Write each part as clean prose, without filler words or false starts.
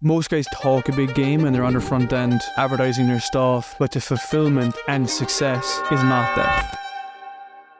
Most guys talk a big game and they're on the front end advertising their stuff, but the fulfillment and success is not there.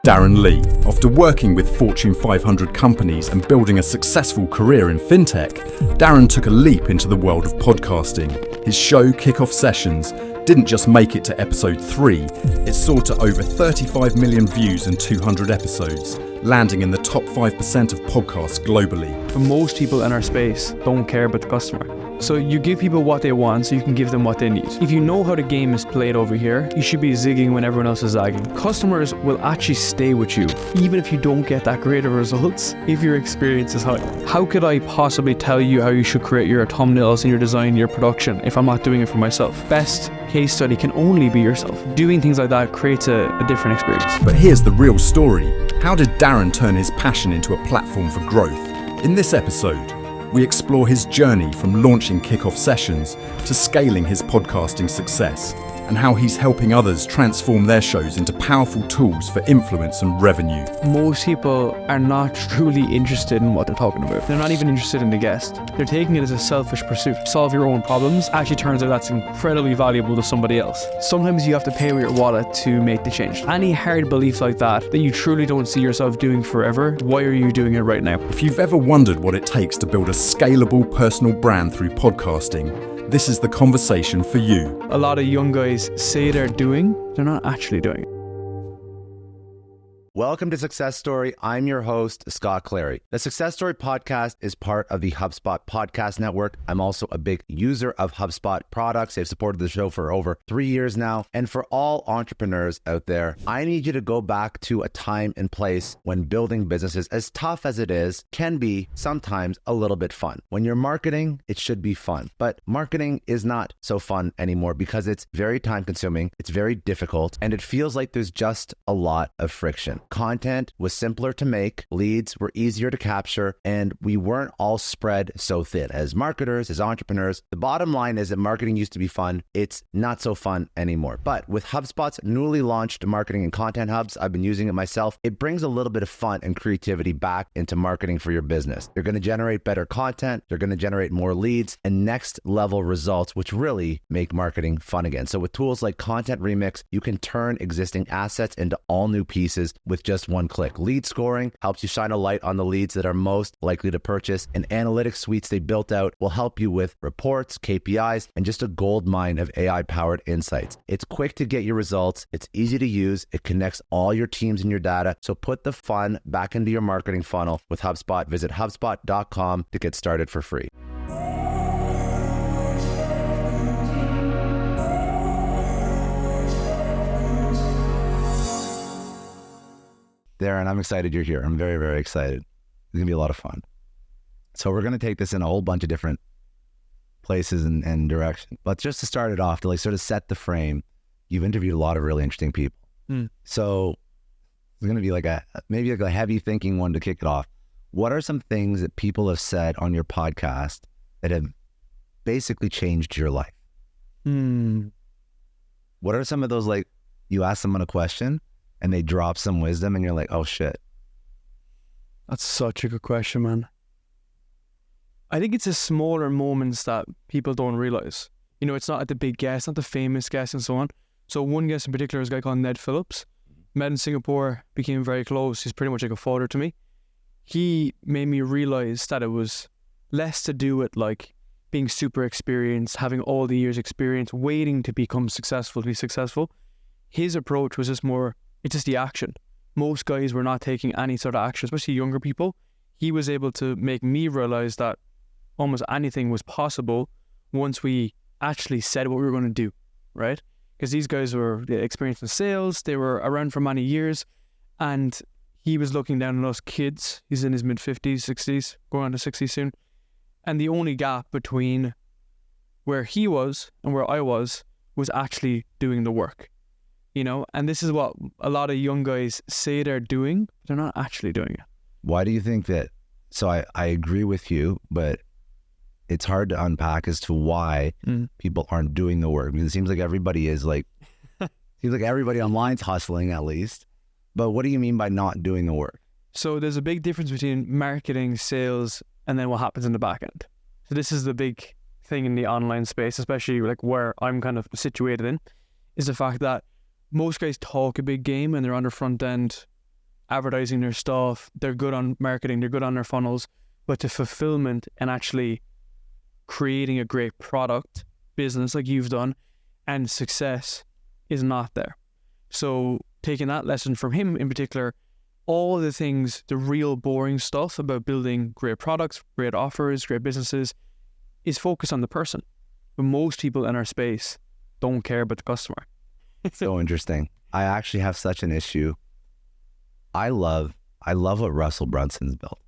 Darren Lee, after working with Fortune 500 companies and building a successful career in fintech, Darren took a leap into the world of podcasting. His show, Kickoff Sessions, didn't just make it to episode 3, it soared to over 35 million views and 200 episodes, landing in the top 5% of podcasts globally. But most people in our space don't care about the customer. So you give people what they want so you can give them what they need. If you know how the game is played over here, you should be zigging when everyone else is zagging. Customers will actually stay with you, even if you don't get that great of results, if your experience is high. How could I possibly tell you how you should create your thumbnails and your design, your production, if I'm not doing it for myself? Best case study can only be yourself. Doing things like that creates a different experience. But here's the real story. How did Darren turn his passion into a platform for growth? In this episode, we explore his journey from launching Kickoff Sessions to scaling his podcasting success, and how he's helping others transform their shows into powerful tools for influence and revenue. Most people are not truly interested in what they're talking about. They're not even interested in the guest. They're taking it as a selfish pursuit. Solve your own problems. Actually turns out that's incredibly valuable to somebody else. Sometimes you have to pay with your wallet to make the change. Any hard belief like that you truly don't see yourself doing forever, why are you doing it right now? If you've ever wondered what it takes to build a scalable personal brand through podcasting, this is the conversation for you. A lot of young guys say they're doing, they're not actually doing it. Welcome to Success Story. I'm your host, Scott Clary. The Success Story podcast is part of the HubSpot podcast network. I'm also a big user of HubSpot products. They've supported the show for over 3 years now. And for all entrepreneurs out there, I need you to go back to a time and place when building businesses, as tough as it is, can be sometimes a little bit fun. When you're marketing, it should be fun. But marketing is not so fun anymore because it's very time consuming, it's very difficult, and it feels like there's just a lot of friction. Content was simpler to make, leads were easier to capture, and we weren't all spread so thin. As marketers, as entrepreneurs, the bottom line is that marketing used to be fun. It's not so fun anymore. But with HubSpot's newly launched marketing and content hubs, I've been using it myself, it brings a little bit of fun and creativity back into marketing for your business. They're going to generate better content, they're going to generate more leads, and next level results, which really make marketing fun again. So with tools like Content Remix, you can turn existing assets into all new pieces with just one click. Lead scoring helps you shine a light on the leads that are most likely to purchase, and analytics suites they built out will help you with reports, KPIs, and just a gold mine of AI-powered insights. It's quick to get your results, it's easy to use, it connects all your teams and your data, so put the fun back into your marketing funnel with HubSpot. Visit HubSpot.com to get started for free. Darren, I'm excited you're here. I'm very, very excited. It's going to be a lot of fun. So we're going to take this in a whole bunch of different places and directions. But just to start it off, to like sort of set the frame, you've interviewed a lot of really interesting people. So it's going to be like maybe like a heavy thinking one to kick it off. What are some things that people have said on your podcast that have basically changed your life? What are some of those, like, you ask someone a question and they drop some wisdom and you're like, oh shit? That's such a good question, man. I think it's the smaller moments that people don't realize. You know, it's not at the big guests, not the famous guests and so on. So one guest in particular is a guy called Ned Phillips. Met in Singapore, became very close. He's pretty much like a father to me. He made me realize that it was less to do with like being super experienced, having all the years experience, waiting to become successful, to be successful. His approach was just more, it's just the action. Most guys were not taking any sort of action, especially younger people. He was able to make me realize that almost anything was possible once we actually said what we were going to do, right? Because these guys were experienced in sales, they were around for many years, and he was looking down on us kids. He's in his mid-50s, 60s, going on to 60 soon. And the only gap between where he was and where I was actually doing the work. You know, and this is what a lot of young guys say they're doing, but they're not actually doing it. Why do you think that? So I agree with you, but it's hard to unpack as to why people aren't doing the work. Because it seems like everybody is like, seems like everybody online's hustling at least. But what do you mean by not doing the work? So there's a big difference between marketing, sales, and then what happens in the back end. So this is the big thing in the online space, especially like where I'm kind of situated in, is the fact that most guys talk a big game and they're on the front end advertising their stuff. They're good on marketing. They're good on their funnels. But the fulfillment and actually creating a great product, business like you've done, and success is not there. So taking that lesson from him in particular, all the things, the real boring stuff about building great products, great offers, great businesses, is focused on the person. But most people in our space don't care about the customer. So interesting. I actually have such an issue. I love what Russell Brunson's built.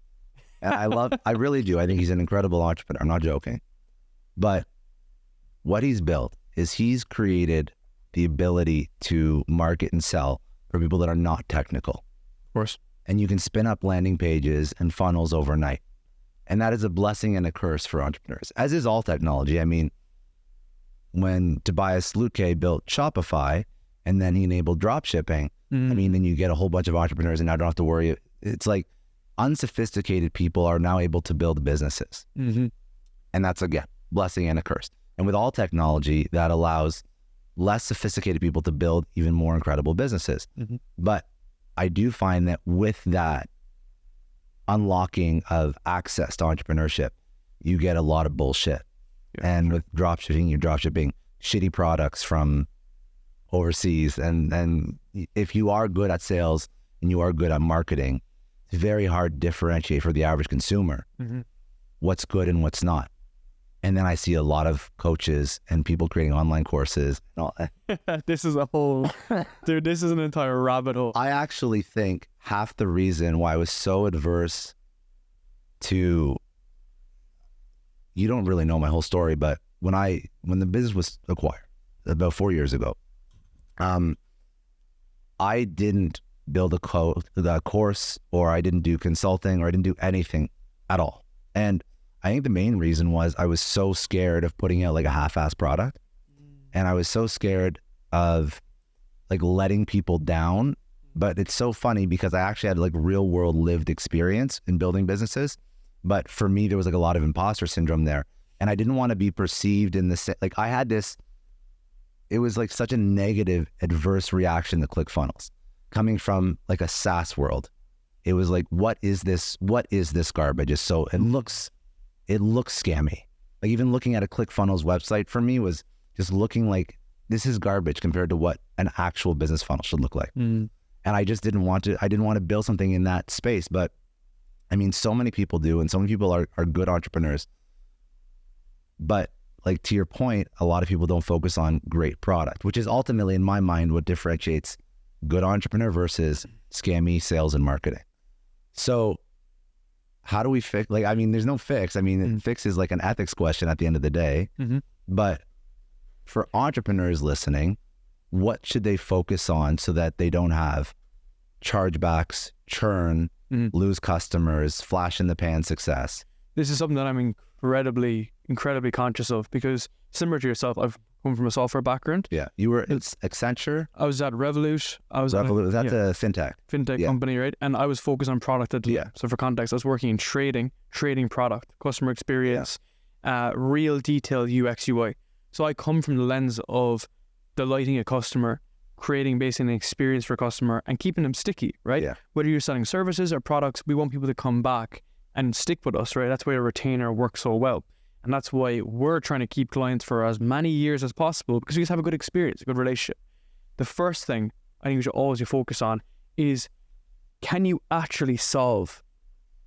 And I really do. I think he's an incredible entrepreneur. I'm not joking. But what he's built is he's created the ability to market and sell for people that are not technical. Of course. And you can spin up landing pages and funnels overnight. And that is a blessing and a curse for entrepreneurs, as is all technology. I mean, when Tobias Lutke built Shopify and then he enabled drop shipping, I mean, then you get a whole bunch of entrepreneurs and now don't have to worry. It's like unsophisticated people are now able to build businesses. And that's, again, blessing and a curse. And with all technology, that allows less sophisticated people to build even more incredible businesses. But I do find that with that unlocking of access to entrepreneurship, you get a lot of bullshit. And with dropshipping, you're dropshipping shitty products from overseas. And if you are good at sales and you are good at marketing, it's very hard to differentiate for the average consumer what's good and what's not. And then I see a lot of coaches and people creating online courses and all that. This is a whole, dude, this is an entire rabbit hole. I actually think half the reason why I was so adverse to, you don't really know my whole story, but when the business was acquired about 4 years ago, I didn't build a course, or I didn't do consulting, or I didn't do anything at all. And I think the main reason was I was so scared of putting out like a half-assed product. And I was so scared of like letting people down. But it's so funny because I actually had like real world lived experience in building businesses. But for me, there was like a lot of imposter syndrome there. And I didn't want to be perceived in the, like I had this, it was like such a negative, adverse reaction to ClickFunnels coming from like a SaaS world. It was like, what is this? What is this garbage? It's so, it looks scammy. Like even looking at a ClickFunnels website for me was just looking like this is garbage compared to what an actual business funnel should look like. And I just didn't want to build something in that space. But I mean, so many people do, and so many people are good entrepreneurs. But like to your point, a lot of people don't focus on great product, which is ultimately in my mind what differentiates good entrepreneur versus scammy sales and marketing. So how do we fix, like, I mean, there's no fix. I mean, fix is like an ethics question at the end of the day. But for entrepreneurs listening, what should they focus on so that they don't have chargebacks, churn, lose customers, flash in the pan success? This is something that I'm incredibly conscious of, because similar to yourself, I've come from a software background. Yeah, you were at Accenture. I was at Revolut. That's a fintech company, right? And I was focused on product. So for context, I was working in trading product, customer experience, real detail UX UI. So I come from the lens of delighting a customer, creating basically an experience for a customer and keeping them sticky, right? Yeah. Whether you're selling services or products, we want people to come back and stick with us, right? That's why a retainer works so well. And that's why we're trying to keep clients for as many years as possible, because we just have a good experience, a good relationship. The first thing I think you should always focus on is, can you actually solve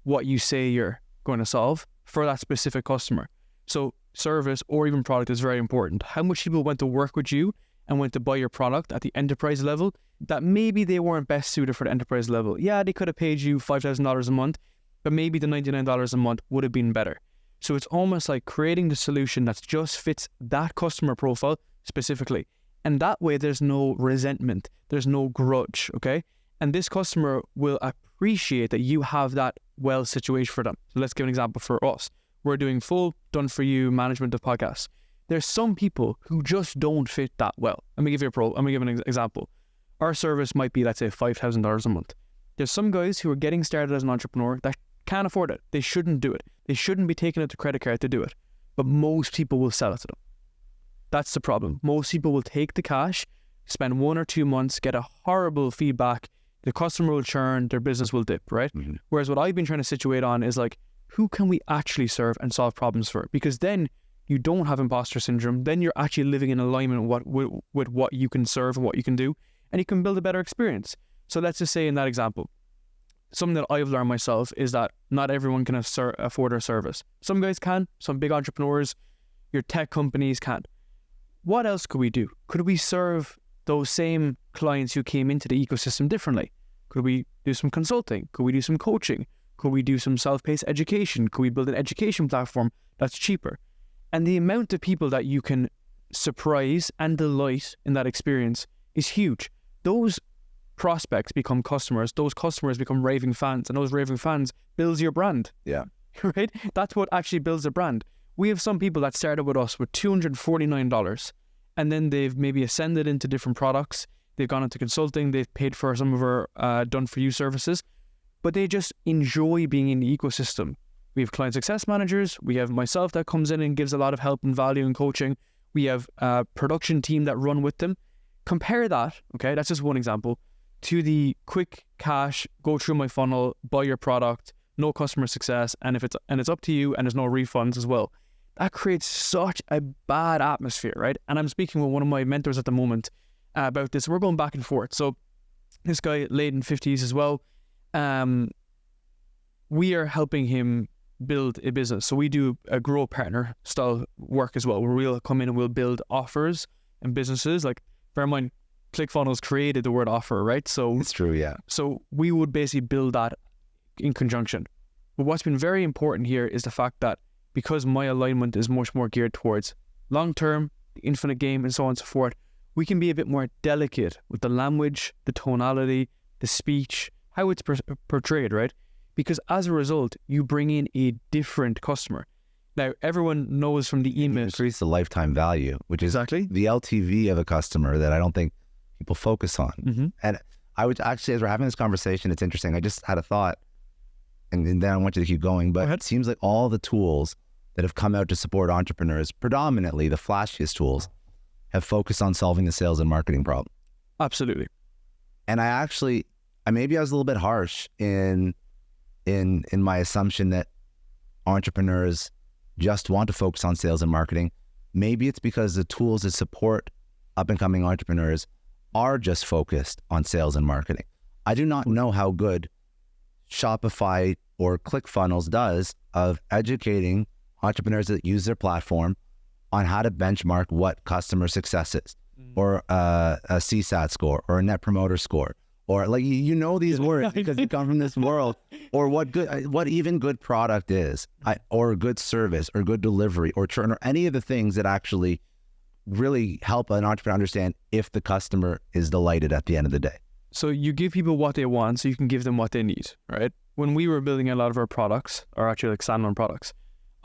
what you say you're going to solve for that specific customer? So service or even product is very important. How much people went to work with you and went to buy your product at the enterprise level that maybe they weren't best suited for the enterprise level. Yeah, they could have paid you $5,000 a month, but maybe the $99 a month would have been better. So it's almost like creating the solution that just fits that customer profile specifically. And that way there's no resentment, there's no grudge, okay? And this customer will appreciate that you have that well situation for them. So let's give an example for us. We're doing full done-for-you management of podcasts. There's some people who just don't fit that well. Let me give an example. Our service might be, let's say, $5,000 a month. There's some guys who are getting started as an entrepreneur that can't afford it. They shouldn't do it. They shouldn't be taking out the credit card to do it. but most people will sell it to them. That's the problem. Most people will take the cash, spend 1 or 2 months, get a horrible feedback, the customer will churn, their business will dip, right? Mm-hmm. Whereas what I've been trying to situate on is like, who can we actually serve and solve problems for? Because then you don't have imposter syndrome. Then you're actually living in alignment with what you can serve and what you can do, and you can build a better experience. So let's just say in that example, something that I've learned myself is that not everyone can afford our service. Some guys can, some big entrepreneurs, your tech companies can. What else could we do? Could we serve those same clients who came into the ecosystem differently? Could we do some consulting? Could we do some coaching? Could we do some self-paced education? Could we build an education platform that's cheaper? And the amount of people that you can surprise and delight in that experience is huge. Those prospects become customers, those customers become raving fans, and those raving fans builds your brand. Yeah. Right? That's what actually builds a brand. We have some people that started with us with $249, and then they've maybe ascended into different products. They've gone into consulting, they've paid for some of our done-for-you services, but they just enjoy being in the ecosystem. We have client success managers. We have myself that comes in and gives a lot of help and value and coaching. We have a production team that run with them. Compare that, okay, that's just one example, to the quick cash, go through my funnel, buy your product, no customer success, and it's up to you, and there's no refunds as well. That creates such a bad atmosphere, right? And I'm speaking with one of my mentors at the moment about this. We're going back and forth. So this guy, late in 50s as well, we are helping him build a business. So we do a grow partner style work as well, where we'll come in and we'll build offers and businesses. Like, bear in mind, ClickFunnels created the word offer, right? So it's true, yeah. So we would basically build that in conjunction. But what's been very important here is the fact that because my alignment is much more geared towards long-term, the infinite game, and so on and so forth, we can be a bit more delicate with the language, the tonality, the speech, how it's portrayed, right? Because as a result, you bring in a different customer. Now, everyone knows from the email... Increase the lifetime value, which is exactly the LTV of a customer that I don't think people focus on. Mm-hmm. And I would actually, as we're having this conversation, it's interesting. I just had a thought, and then I want you to keep going, but it seems like all the tools that have come out to support entrepreneurs, predominantly the flashiest tools, have focused on solving the sales and marketing problem. Absolutely. And maybe I was a little bit harsh in my assumption that entrepreneurs just want to focus on sales and marketing. Maybe it's because the tools that support up-and-coming entrepreneurs are just focused on sales and marketing. I do not know how good Shopify or ClickFunnels does of educating entrepreneurs that use their platform on how to benchmark what customer success is, or a CSAT score, or a net promoter score, or like, you know these words because you come from this world, or what even good product is, or good service, or good delivery, or churn, or any of the things that actually really help an entrepreneur understand if the customer is delighted at the end of the day. So you give people what they want, so you can give them what they need, right? When we were building a lot of our products, or actually like standalone products,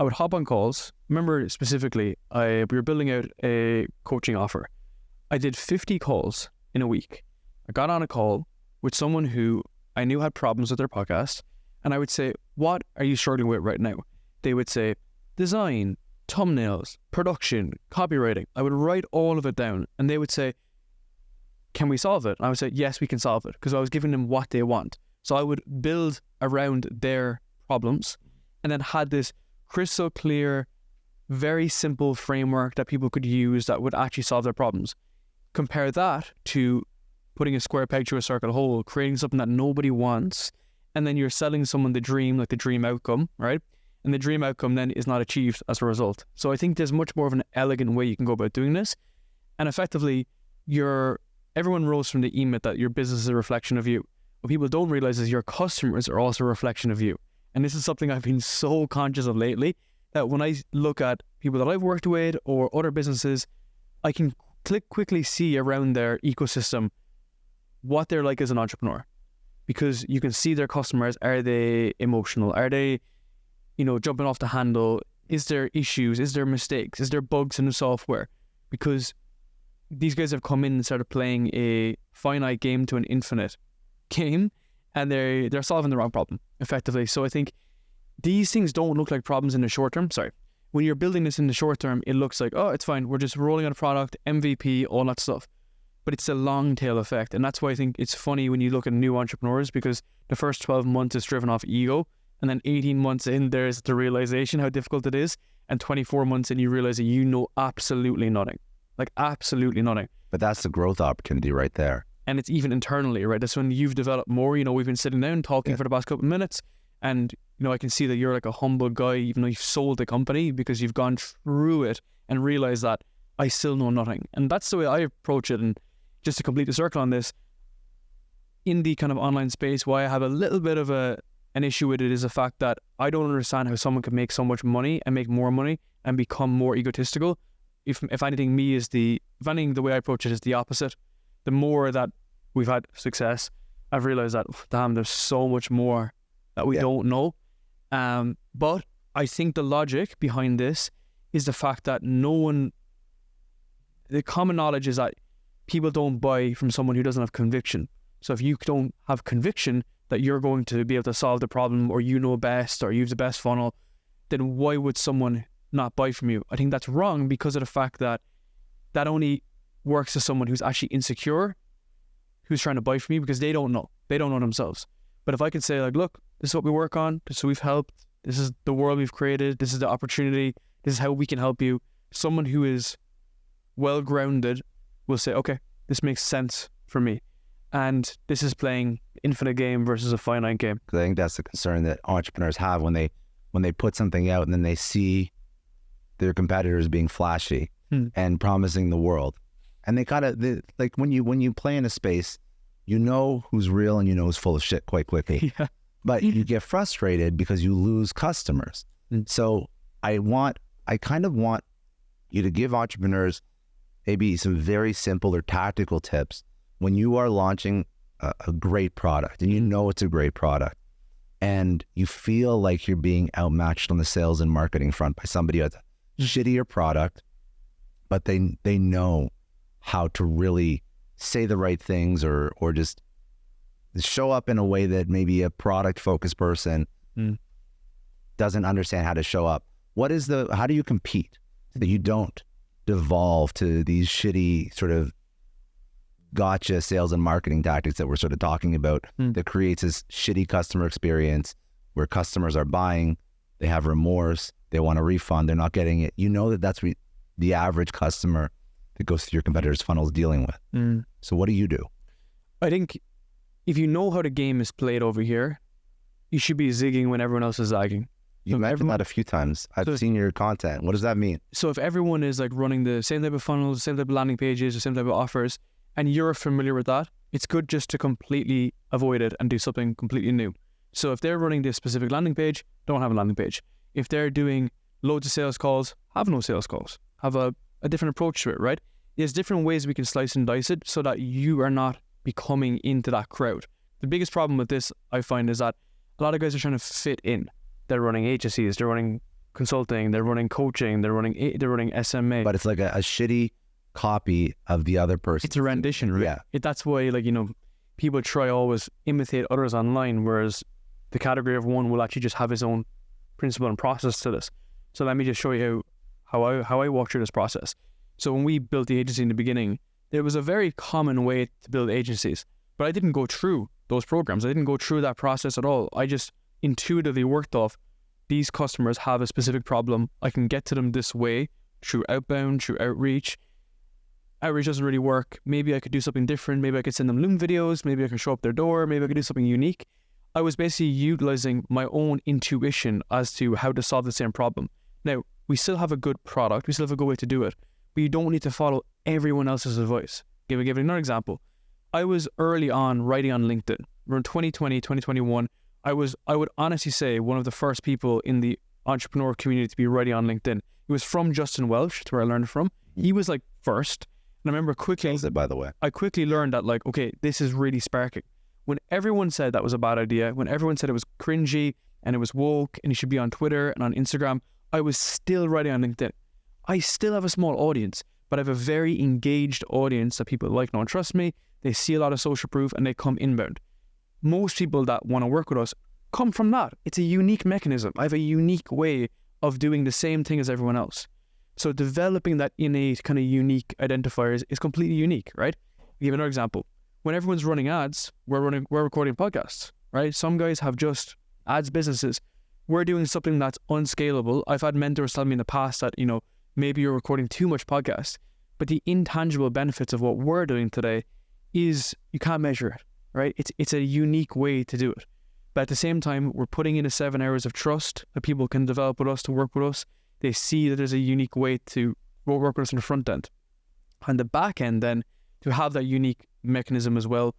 I would hop on calls. Remember specifically, we were building out a coaching offer. I did 50 calls in a week. I got on a call with someone who I knew had problems with their podcast, and I would say, what are you struggling with right now? They would say, design, thumbnails, production, copywriting. I would write all of it down, and they would say, can we solve it? And I would say, yes, we can solve it, because I was giving them what they want. So I would build around their problems, and then had this crystal clear, very simple framework that people could use that would actually solve their problems. Compare that to putting a square peg through a circle hole, creating something that nobody wants, and then you're selling someone the dream, like the dream outcome, right? And the dream outcome then is not achieved as a result. So I think there's much more of an elegant way you can go about doing this. And effectively, everyone rose from the email that your business is a reflection of you. What people don't realize is your customers are also a reflection of you. And this is something I've been so conscious of lately, that when I look at people that I've worked with or other businesses, I can quickly see around their ecosystem what they're like as an entrepreneur. Because you can see their customers. Are they emotional? Are they, jumping off the handle? Is there issues? Is there mistakes? Is there bugs in the software? Because these guys have come in and started playing a finite game to an infinite game, and they're solving the wrong problem effectively. So I think these things don't look like problems in the short term. Sorry. When you're building this in the short term, it looks like, oh, it's fine. We're just rolling out a product, MVP, all that stuff. But it's a long tail effect. And that's why I think it's funny when you look at new entrepreneurs, because the first 12 months is driven off ego. And then 18 months in, there's the realization how difficult it is. And 24 months in, you realize that you know absolutely nothing. Like absolutely nothing. But that's the growth opportunity right there. And it's even internally, right? That's when you've developed more. We've been sitting down talking for the past couple of minutes. And, I can see that you're like a humble guy, even though you've sold the company, because you've gone through it and realized that I still know nothing. And that's the way I approach it. And just to complete the circle on this, in the kind of online space, why I have a little bit of an issue with it is the fact that I don't understand how someone can make so much money and make more money and become more egotistical. If anything, the way I approach it is the opposite. The more that we've had success, I've realized that, damn, there's so much more that we don't know. But I think the logic behind this is the fact that the common knowledge is that people don't buy from someone who doesn't have conviction. So if you don't have conviction that you're going to be able to solve the problem, or you know best, or you have the best funnel, then why would someone not buy from you? I think that's wrong, because of the fact that only works to someone who's actually insecure, who's trying to buy from you, because they don't know themselves. But if I can say, like, look, this is what we work on, this is what we've helped, this is the world we've created, this is the opportunity, this is how we can help you, someone who is well grounded will say, okay, this makes sense for me. And this is playing infinite game versus a finite game. I think that's the concern that entrepreneurs have when they put something out and then they see their competitors being flashy and promising the world. And they like when you play in a space, you know who's real and you know who's full of shit quite quickly. Yeah. But you get frustrated because you lose customers. So I kind of want you to give entrepreneurs maybe some very simple or tactical tips when you are launching a great product and you know it's a great product and you feel like you're being outmatched on the sales and marketing front by somebody who has a shittier product, but they know how to really say the right things or just show up in a way that maybe a product focused person doesn't understand how to show up. How do you compete so that you don't devolve to these shitty sort of gotcha sales and marketing tactics that we're sort of talking about that creates this shitty customer experience where customers are buying, they have remorse, they want a refund, they're not getting it. You know that's the average customer that goes through your competitor's funnel is dealing with. So what do you do? I think if you know how the game is played over here, you should be zigging when everyone else is zagging. You've mentioned that a few times. I've seen your content. What does that mean? So if everyone is like running the same type of funnels, the same type of landing pages, the same type of offers, and you're familiar with that, it's good just to completely avoid it and do something completely new. So if they're running this specific landing page, don't have a landing page. If they're doing loads of sales calls, have no sales calls. Have a different approach to it, right? There's different ways we can slice and dice it so that you are not becoming into that crowd. The biggest problem with this, I find, is that a lot of guys are trying to fit in. They're running agencies, they're running consulting, they're running coaching, they're running SMA. But it's like a shitty copy of the other person. It's a rendition, right? Yeah. That's why, people try always imitate others online, whereas the category of one will actually just have his own principle and process to this. So let me just show you how I walk through this process. So when we built the agency in the beginning, there was a very common way to build agencies, but I didn't go through those programs. I didn't go through that process at all. I just intuitively worked off, these customers have a specific problem. I can get to them this way, through outbound, through outreach. Outreach doesn't really work. Maybe I could do something different. Maybe I could send them Loom videos. Maybe I can show up their door. Maybe I could do something unique. I was basically utilizing my own intuition as to how to solve the same problem. Now, we still have a good product. We still have a good way to do it, but you don't need to follow everyone else's advice. Give another example. I was early on writing on LinkedIn. Around 2020, 2021, I would honestly say one of the first people in the entrepreneur community to be writing on LinkedIn. It was from Justin Welsh, that's where I learned from. He was like first. And I remember I quickly learned that okay, this is really sparking. When everyone said that was a bad idea, when everyone said it was cringy and it was woke and you should be on Twitter and on Instagram, I was still writing on LinkedIn. I still have a small audience, but I have a very engaged audience that people like, know, and trust me. They see a lot of social proof and they come inbound. Most people that want to work with us come from that. It's a unique mechanism. I have a unique way of doing the same thing as everyone else. So developing that innate kind of unique identifiers is completely unique, right? I'll give another example. When everyone's running ads, we're recording podcasts, right? Some guys have just ads businesses. We're doing something that's unscalable. I've had mentors tell me in the past that, maybe you're recording too much podcast, but the intangible benefits of what we're doing today is you can't measure it, right? It's a unique way to do it. But at the same time, we're putting in the 7 areas of trust that people can develop with us, to work with us. They see that there's a unique way to work with us in the front end. And the back end then, to have that unique mechanism as well,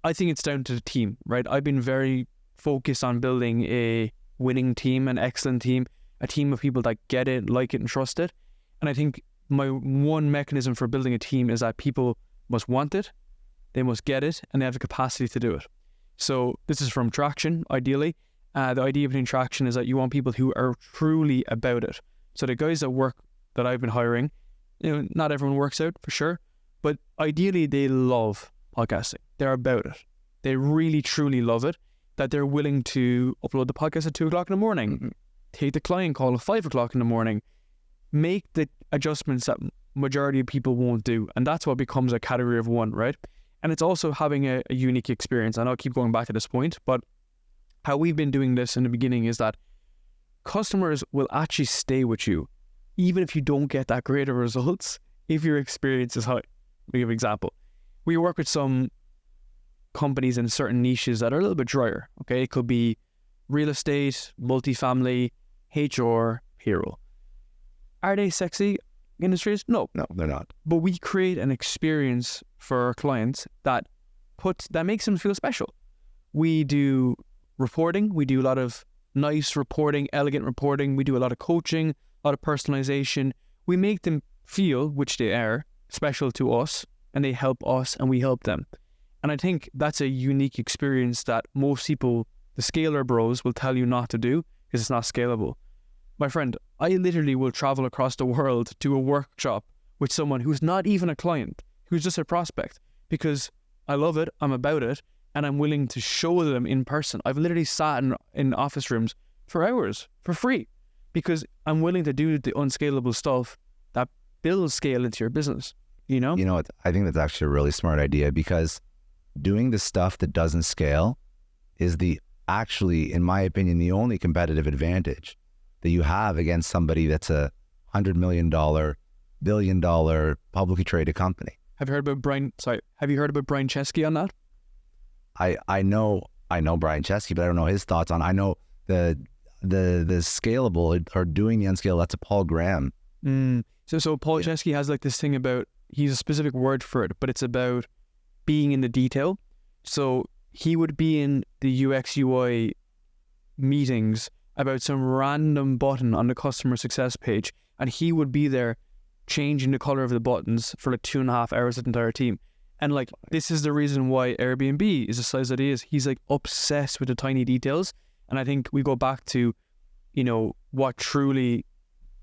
I think it's down to the team, right? I've been very focused on building a winning team, an excellent team, a team of people that get it, like it, and trust it. And I think my one mechanism for building a team is that people must want it, they must get it, and they have the capacity to do it. So this is from Traction, ideally. The idea behind Traction is that you want people who are truly about it. So the guys that I've been hiring, not everyone works out for sure, but ideally they love podcasting. They're about it. They really, truly love it, that they're willing to upload the podcast at 2 o'clock in the morning, take the client call at 5 o'clock in the morning, make the adjustments that majority of people won't do. And that's what becomes a category of one, right? And it's also having a unique experience. And I'll keep going back to this point, but how we've been doing this in the beginning is that customers will actually stay with you, even if you don't get that greater results, if your experience is high. I'll give an example. We work with some companies in certain niches that are a little bit drier, okay? It could be real estate, multifamily, HR, payroll. Are they sexy industries? No, they're not. But we create an experience for our clients that makes them feel special. We do reporting. We do a lot of nice reporting, elegant reporting. We do a lot of coaching, a lot of personalization. We make them feel, which they are, special to us, and they help us and we help them. And I think that's a unique experience that most people, the scaler bros, will tell you not to do because it's not scalable. My friend, I literally will travel across the world to a workshop with someone who's not even a client, who's just a prospect, because I love it, I'm about it, and I'm willing to show them in person. I've literally sat in office rooms for hours for free because I'm willing to do the unscalable stuff that builds scale into your business, You know what? I think that's actually a really smart idea, because doing the stuff that doesn't scale is actually, in my opinion, the only competitive advantage that you have against somebody that's a $100 million, billion-dollar publicly traded company. Have you heard about Brian Chesky on that? I know Brian Chesky, but I don't know his thoughts on. I know the scalable or doing the unscalable. That's a Paul Graham. So Paul Chesky has like this thing about, he's a specific word for it, but it's about being in the detail. So he would be in the UX UI meetings about some random button on the customer success page, and he would be there changing the color of the buttons for like 2.5 hours with the entire team. And like, this is the reason why Airbnb is the size that it is. He's like obsessed with the tiny details. And I think we go back to, what truly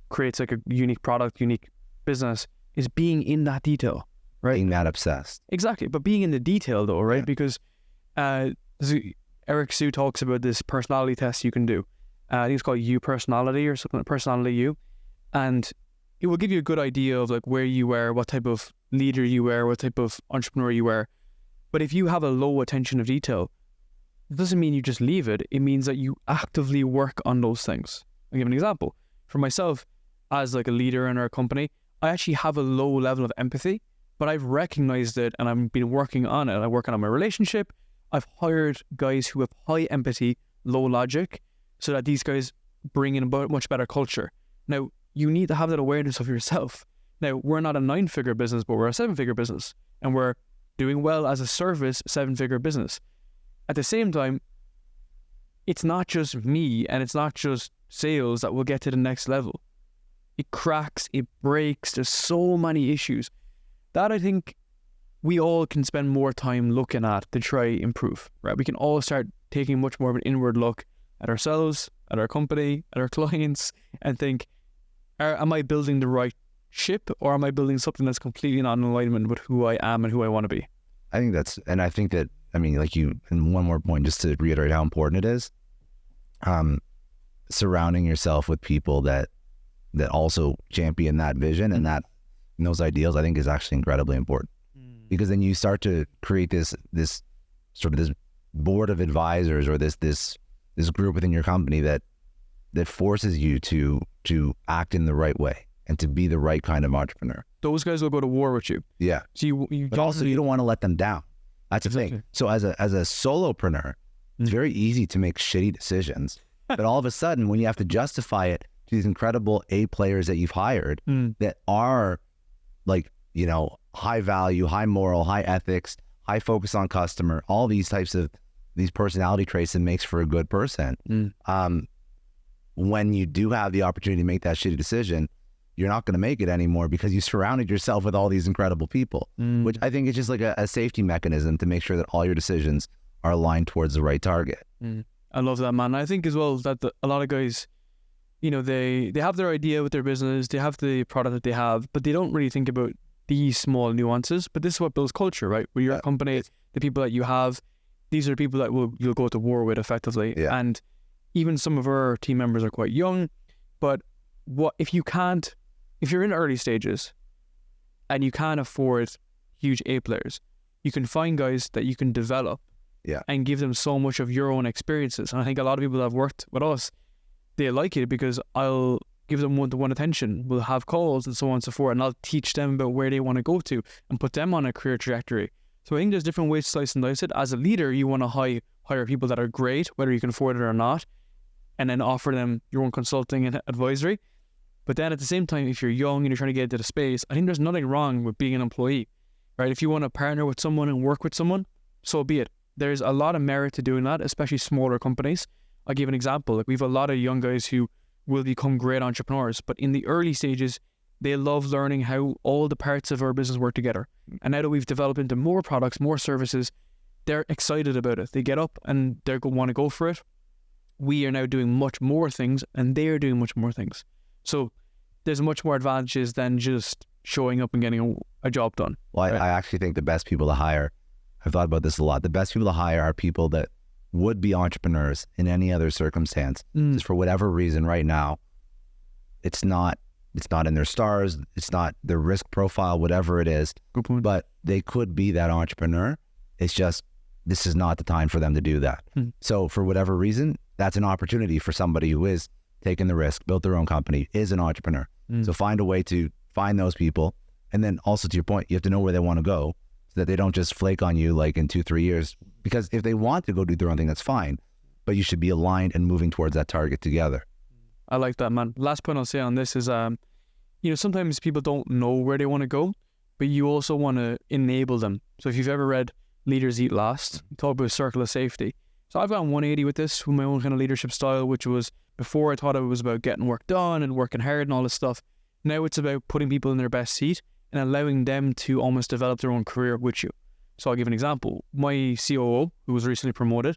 creates like a unique product, unique business is being in that detail, right? Being that obsessed. Exactly. But being in the detail though, right? Yeah. Because Eric Sue talks about this personality test you can do. I think it's called U personality or something, personality U. And it will give you a good idea of like where you are, what type of leader you are, what type of entrepreneur you are. But if you have a low attention of detail, it doesn't mean you just leave it. It means that you actively work on those things. I'll give an example. For myself, as like a leader in our company, I actually have a low level of empathy, but I've recognized it and I've been working on it. I'm working on my relationship. I've hired guys who have high empathy, low logic, so that these guys bring in a much better culture. Now, you need to have that awareness of yourself. Now, we're not a 9-figure business, but we're a 7-figure business, and we're doing well as a service 7-figure business. At the same time, it's not just me and it's not just sales that will get to the next level. It cracks, it breaks, there's so many issues that I think we all can spend more time looking at to try improve, right? We can all start taking much more of an inward look at ourselves, at our company, at our clients, and think, am I building the right ship, or am I building something that's completely not in alignment with who I am and who I want to be? I think that, and one more point, just to reiterate how important it is. surrounding yourself with people that also champion that vision and those ideals, I think is actually incredibly important. Because then you start to create this board of advisors or this group within your company that forces you to act in the right way and to be the right kind of entrepreneur. Those guys will go to war with you. Yeah. So but also you don't want to let them down. That's the thing. So as a solopreneur, it's very easy to make shitty decisions. But all of a sudden, when you have to justify it to these incredible A players that you've hired that are like, you know, high value, high moral, high ethics, high focus on customer, all these types of these personality traits that makes for a good person. When you do have the opportunity to make that shitty decision, you're not going to make it anymore because you surrounded yourself with all these incredible people, which I think is just like a safety mechanism to make sure that all your decisions are aligned towards the right target. I love that, man. I think as well that a lot of guys, you know, they have their idea with their business, they have the product that they have, but they don't really think about these small nuances. But this is what builds culture, right? Where your company, the people that you have, these are the people that you'll go to war with effectively. Yeah. And even some of our team members are quite young, but if you're in early stages and you can't afford huge A players, you can find guys that you can develop and give them so much of your own experiences. And I think a lot of people that have worked with us, they like it because I'll give them one-to-one attention. We'll have calls and so on and so forth, and I'll teach them about where they want to go to and put them on a career trajectory. So I think there's different ways to slice and dice it. As a leader, you want to hire people that are great, whether you can afford it or not, and then offer them your own consulting and advisory. But then at the same time, if you're young and you're trying to get into the space, I think there's nothing wrong with being an employee, right? If you want to partner with someone and work with someone, so be it. There's a lot of merit to doing that, especially smaller companies. I'll give an example. Like, we have a lot of young guys who will become great entrepreneurs, but in the early stages, they love learning how all the parts of our business work together. And now that we've developed into more products, more services, they're excited about it. They get up and they want to go for it. We are now doing much more things and they are doing much more things. So there's much more advantages than just showing up and getting a job done. Well, right? I actually think the best people to hire, I've thought about this a lot, the best people to hire are people that would be entrepreneurs in any other circumstance. Just for whatever reason right now, it's not in their stars, it's not their risk profile, whatever it is. Good point. But they could be that entrepreneur. It's just, this is not the time for them to do that. So for whatever reason, that's an opportunity for somebody who is taking the risk, built their own company, is an entrepreneur. So find a way to find those people. And then also, to your point, you have to know where they want to go so that they don't just flake on you like in 2-3 years. Because if they want to go do their own thing, that's fine. But you should be aligned and moving towards that target together. I like that, man. Last point I'll say on this is, sometimes people don't know where they want to go, but you also want to enable them. So if you've ever read Leaders Eat Last, talk about circle of safety. So I've gone 180 with this, with my own kind of leadership style, which was, before I thought it was about getting work done and working hard and all this stuff. Now it's about putting people in their best seat and allowing them to almost develop their own career with you. So I'll give an example. My COO, who was recently promoted,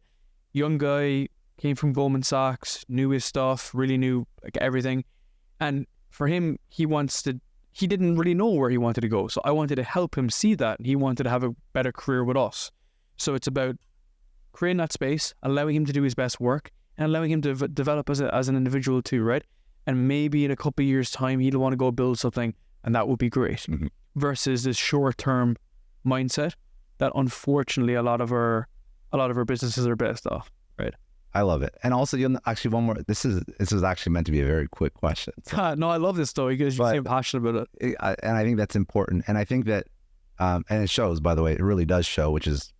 young guy, came from Goldman Sachs, knew his stuff, really knew like everything. And for him, he didn't really know where he wanted to go. So I wanted to help him see that. He wanted to have a better career with us. So it's about creating that space, allowing him to do his best work, and allowing him to develop as an individual too, right? And maybe in a couple of years' time, he'll want to go build something, and that would be great. Versus this short-term mindset that unfortunately a lot of our businesses are based off, right? I love it. And also, actually, one more. This is actually meant to be a very quick question. So. No, I love this though because you seem passionate about it. And I think that's important. And I think that, and it shows, by the way, it really does show, which is,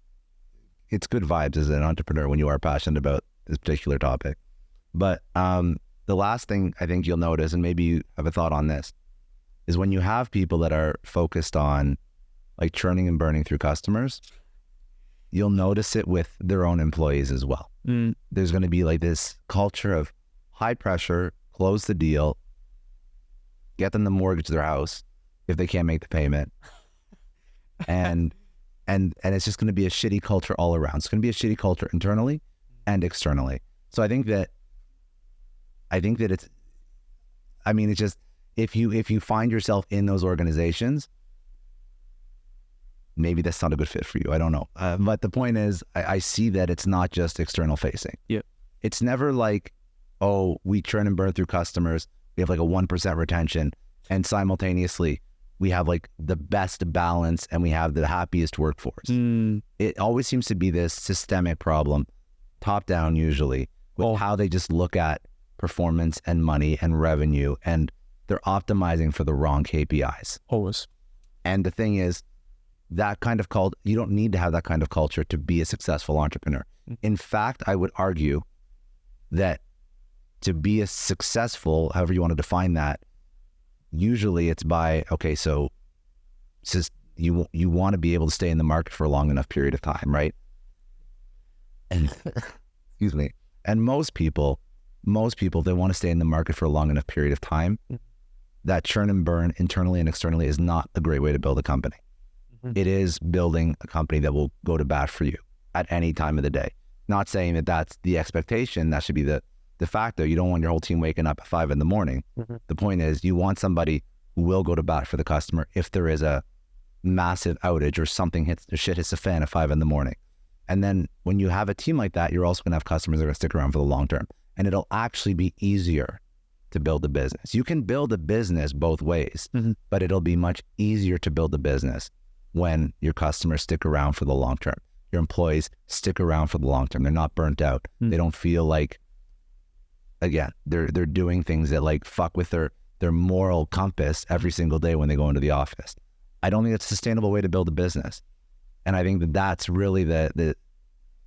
it's good vibes as an entrepreneur when you are passionate about this particular topic. But the last thing I think you'll notice, and maybe you have a thought on this, is when you have people that are focused on like churning and burning through customers, you'll notice it with their own employees as well. There's going to be like this culture of high pressure, close the deal, get them to mortgage their house if they can't make the payment. And it's just going to be a shitty culture all around. It's going to be a shitty culture internally and externally. So I think that it's just, if you find yourself in those organizations, maybe that's not a good fit for you. I don't know. But the point is, I see that it's not just external facing. Yeah. It's never like oh, we churn and burn through customers. We have like a 1% retention. And simultaneously, we have like the best balance and we have the happiest workforce. It always seems to be this systemic problem, top down usually, with how they just look at performance and money and revenue, and they're optimizing for the wrong KPIs. Always. And the thing is, that kind of you don't need to have that kind of culture to be a successful entrepreneur. In fact, I would argue that to be a successful, however you want to define that, usually it's by, okay, so you want to be able to stay in the market for a long enough period of time, right? And excuse me. And most people, they want to stay in the market for a long enough period of time. That churn and burn internally and externally is not a great way to build a company. It is building a company that will go to bat for you at any time of the day. Not saying that that's the expectation. That should be the de facto. You don't want your whole team waking up at 5 a.m. The point is, you want somebody who will go to bat for the customer if there is a massive outage or something shit hits the fan at 5 a.m. And then when you have a team like that, you're also going to have customers that are going to stick around for the long term. And it'll actually be easier to build a business. You can build a business both ways, but it'll be much easier to build a business when your customers stick around for the long term. Your employees stick around for the long term. They're not burnt out. They don't feel like, again, they're doing things that like fuck with their moral compass every single day when they go into the office. I don't think it's a sustainable way to build a business. And I think that that's really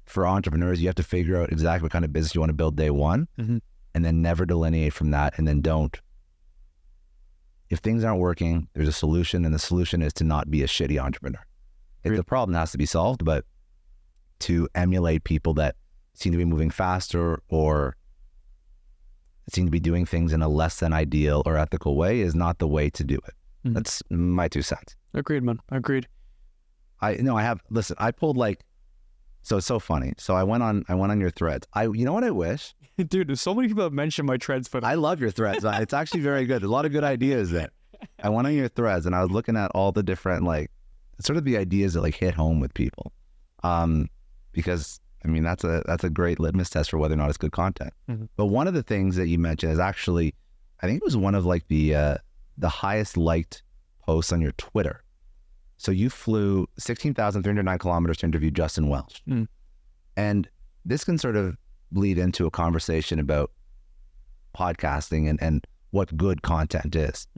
for entrepreneurs, you have to figure out exactly what kind of business you want to build day one, and then never delineate from that, and then don't. If things aren't working, there's a solution, and the solution is to not be a shitty entrepreneur. If the problem has to be solved, but to emulate people that seem to be moving faster or seem to be doing things in a less than ideal or ethical way is not the way to do it. That's my 2 cents. Agreed, man. Agreed. I pulled like, so it's so funny. So I went on your threads. You know what I wish? Dude, there's so many people that mention my threads, but I love your threads. It's actually very good. A lot of good ideas there. I went on your threads and I was looking at all the different, like, sort of the ideas that like hit home with people. Because I mean, that's a great litmus test for whether or not it's good content. But one of the things that you mentioned is actually, I think it was one of like the highest liked posts on your Twitter. So you flew 16,309 kilometers to interview Justin Welsh. And this can sort of bleed into a conversation about podcasting and what good content is.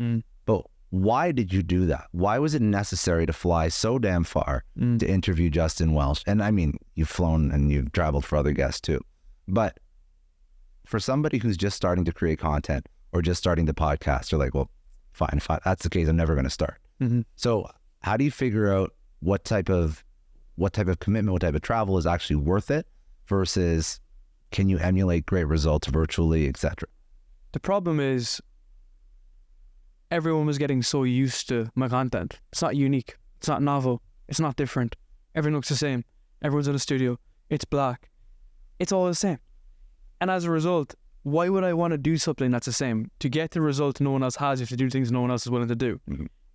But why did you do that? Why was it necessary to fly so damn far to interview Justin Welsh? And I mean, you've flown and you've traveled for other guests too. But for somebody who's just starting to create content or just starting to podcast, they're like, well, fine, if that's the case, I'm never going to start. So how do you figure out what type of commitment, what type of travel is actually worth it versus can you emulate great results virtually, etc.? The problem is everyone was getting so used to my content. It's not unique. It's not novel. It's not different. Everyone looks the same. Everyone's in a studio. It's black. It's all the same. And as a result, why would I want to do something that's the same? To get the result no one else has, you have to do things no one else is willing to do.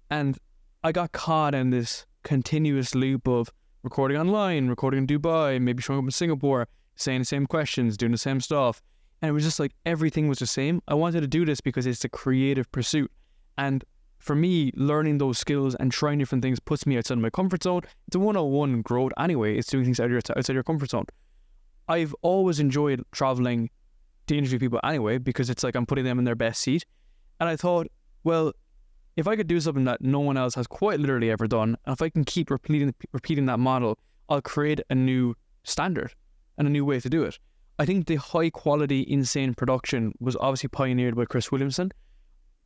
And I got caught in this continuous loop of recording online, recording in Dubai, maybe showing up in Singapore, saying the same questions, doing the same stuff. And it was just like everything was the same. I wanted to do this because it's a creative pursuit. And for me, learning those skills and trying different things puts me outside of my comfort zone. It's a 101 growth anyway. It's doing things outside your comfort zone. I've always enjoyed traveling to interview people anyway, because it's like I'm putting them in their best seat. And I thought, well, if I could do something that no one else has quite literally ever done, and if I can keep repeating that model, I'll create a new standard and a new way to do it. I think the high quality, insane production was obviously pioneered by Chris Williamson.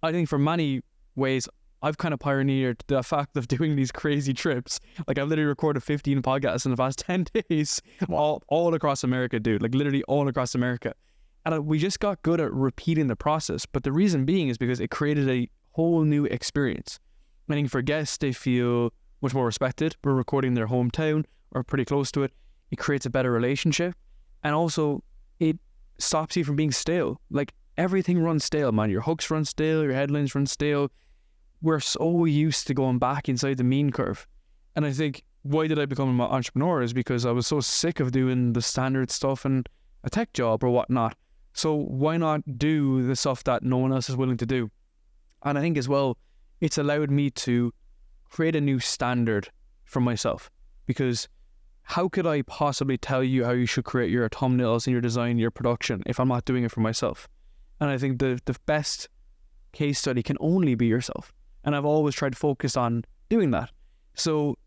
I think for many ways, I've kind of pioneered the fact of doing these crazy trips. Like I've literally recorded 15 podcasts in the past 10 days, all across America, dude, like literally all across America. And we just got good at repeating the process. But the reason being is because it created a whole new experience. I think for guests, they feel much more respected. We're recording in their hometown or pretty close to it. It creates a better relationship. And also it stops you from being stale. Like everything runs stale, man. Your hooks run stale, your headlines run stale. We're so used to going back inside the mean curve. And I think why did I become an entrepreneur is because I was so sick of doing the standard stuff in a tech job or whatnot. So why not do the stuff that no one else is willing to do? And I think as well, it's allowed me to create a new standard for myself, because how could I possibly tell you how you should create your thumbnails and your design, your production, if I'm not doing it for myself? And I think the best case study can only be yourself. And I've always tried to focus on doing that. So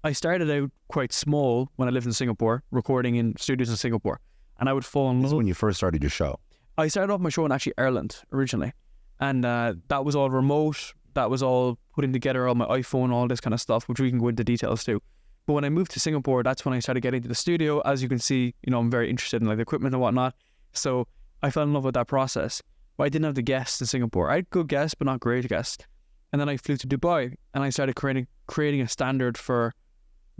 I started out quite small when I lived in Singapore, recording in studios in Singapore. And I would fall in love. This is when you first started your show. I started off my show in actually Ireland originally. And that was all remote. That was all putting together on my iPhone, all this kind of stuff, which we can go into details too. But when I moved to Singapore, that's when I started getting to the studio. As you can see, I'm very interested in like the equipment and whatnot. So I fell in love with that process. But I didn't have the guests in Singapore. I had good guests, but not great guests. And then I flew to Dubai and I started creating a standard for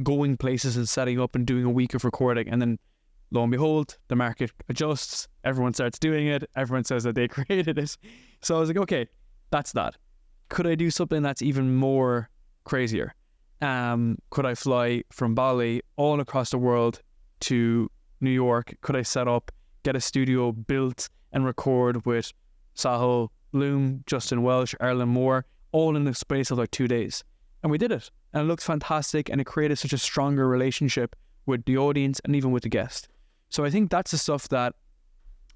going places and setting up and doing a week of recording. And then lo and behold, the market adjusts. Everyone starts doing it. Everyone says that they created it. So I was like, okay, that's that. Could I do something that's even more crazier? Could I fly from Bali all across the world to New York? Could I set up, get a studio built and record with Sahil Bloom, Justin Welsh, Ireland Moore, all in the space of like 2 days? And we did it. And it looked fantastic, and it created such a stronger relationship with the audience and even with the guest. So I think that's the stuff that,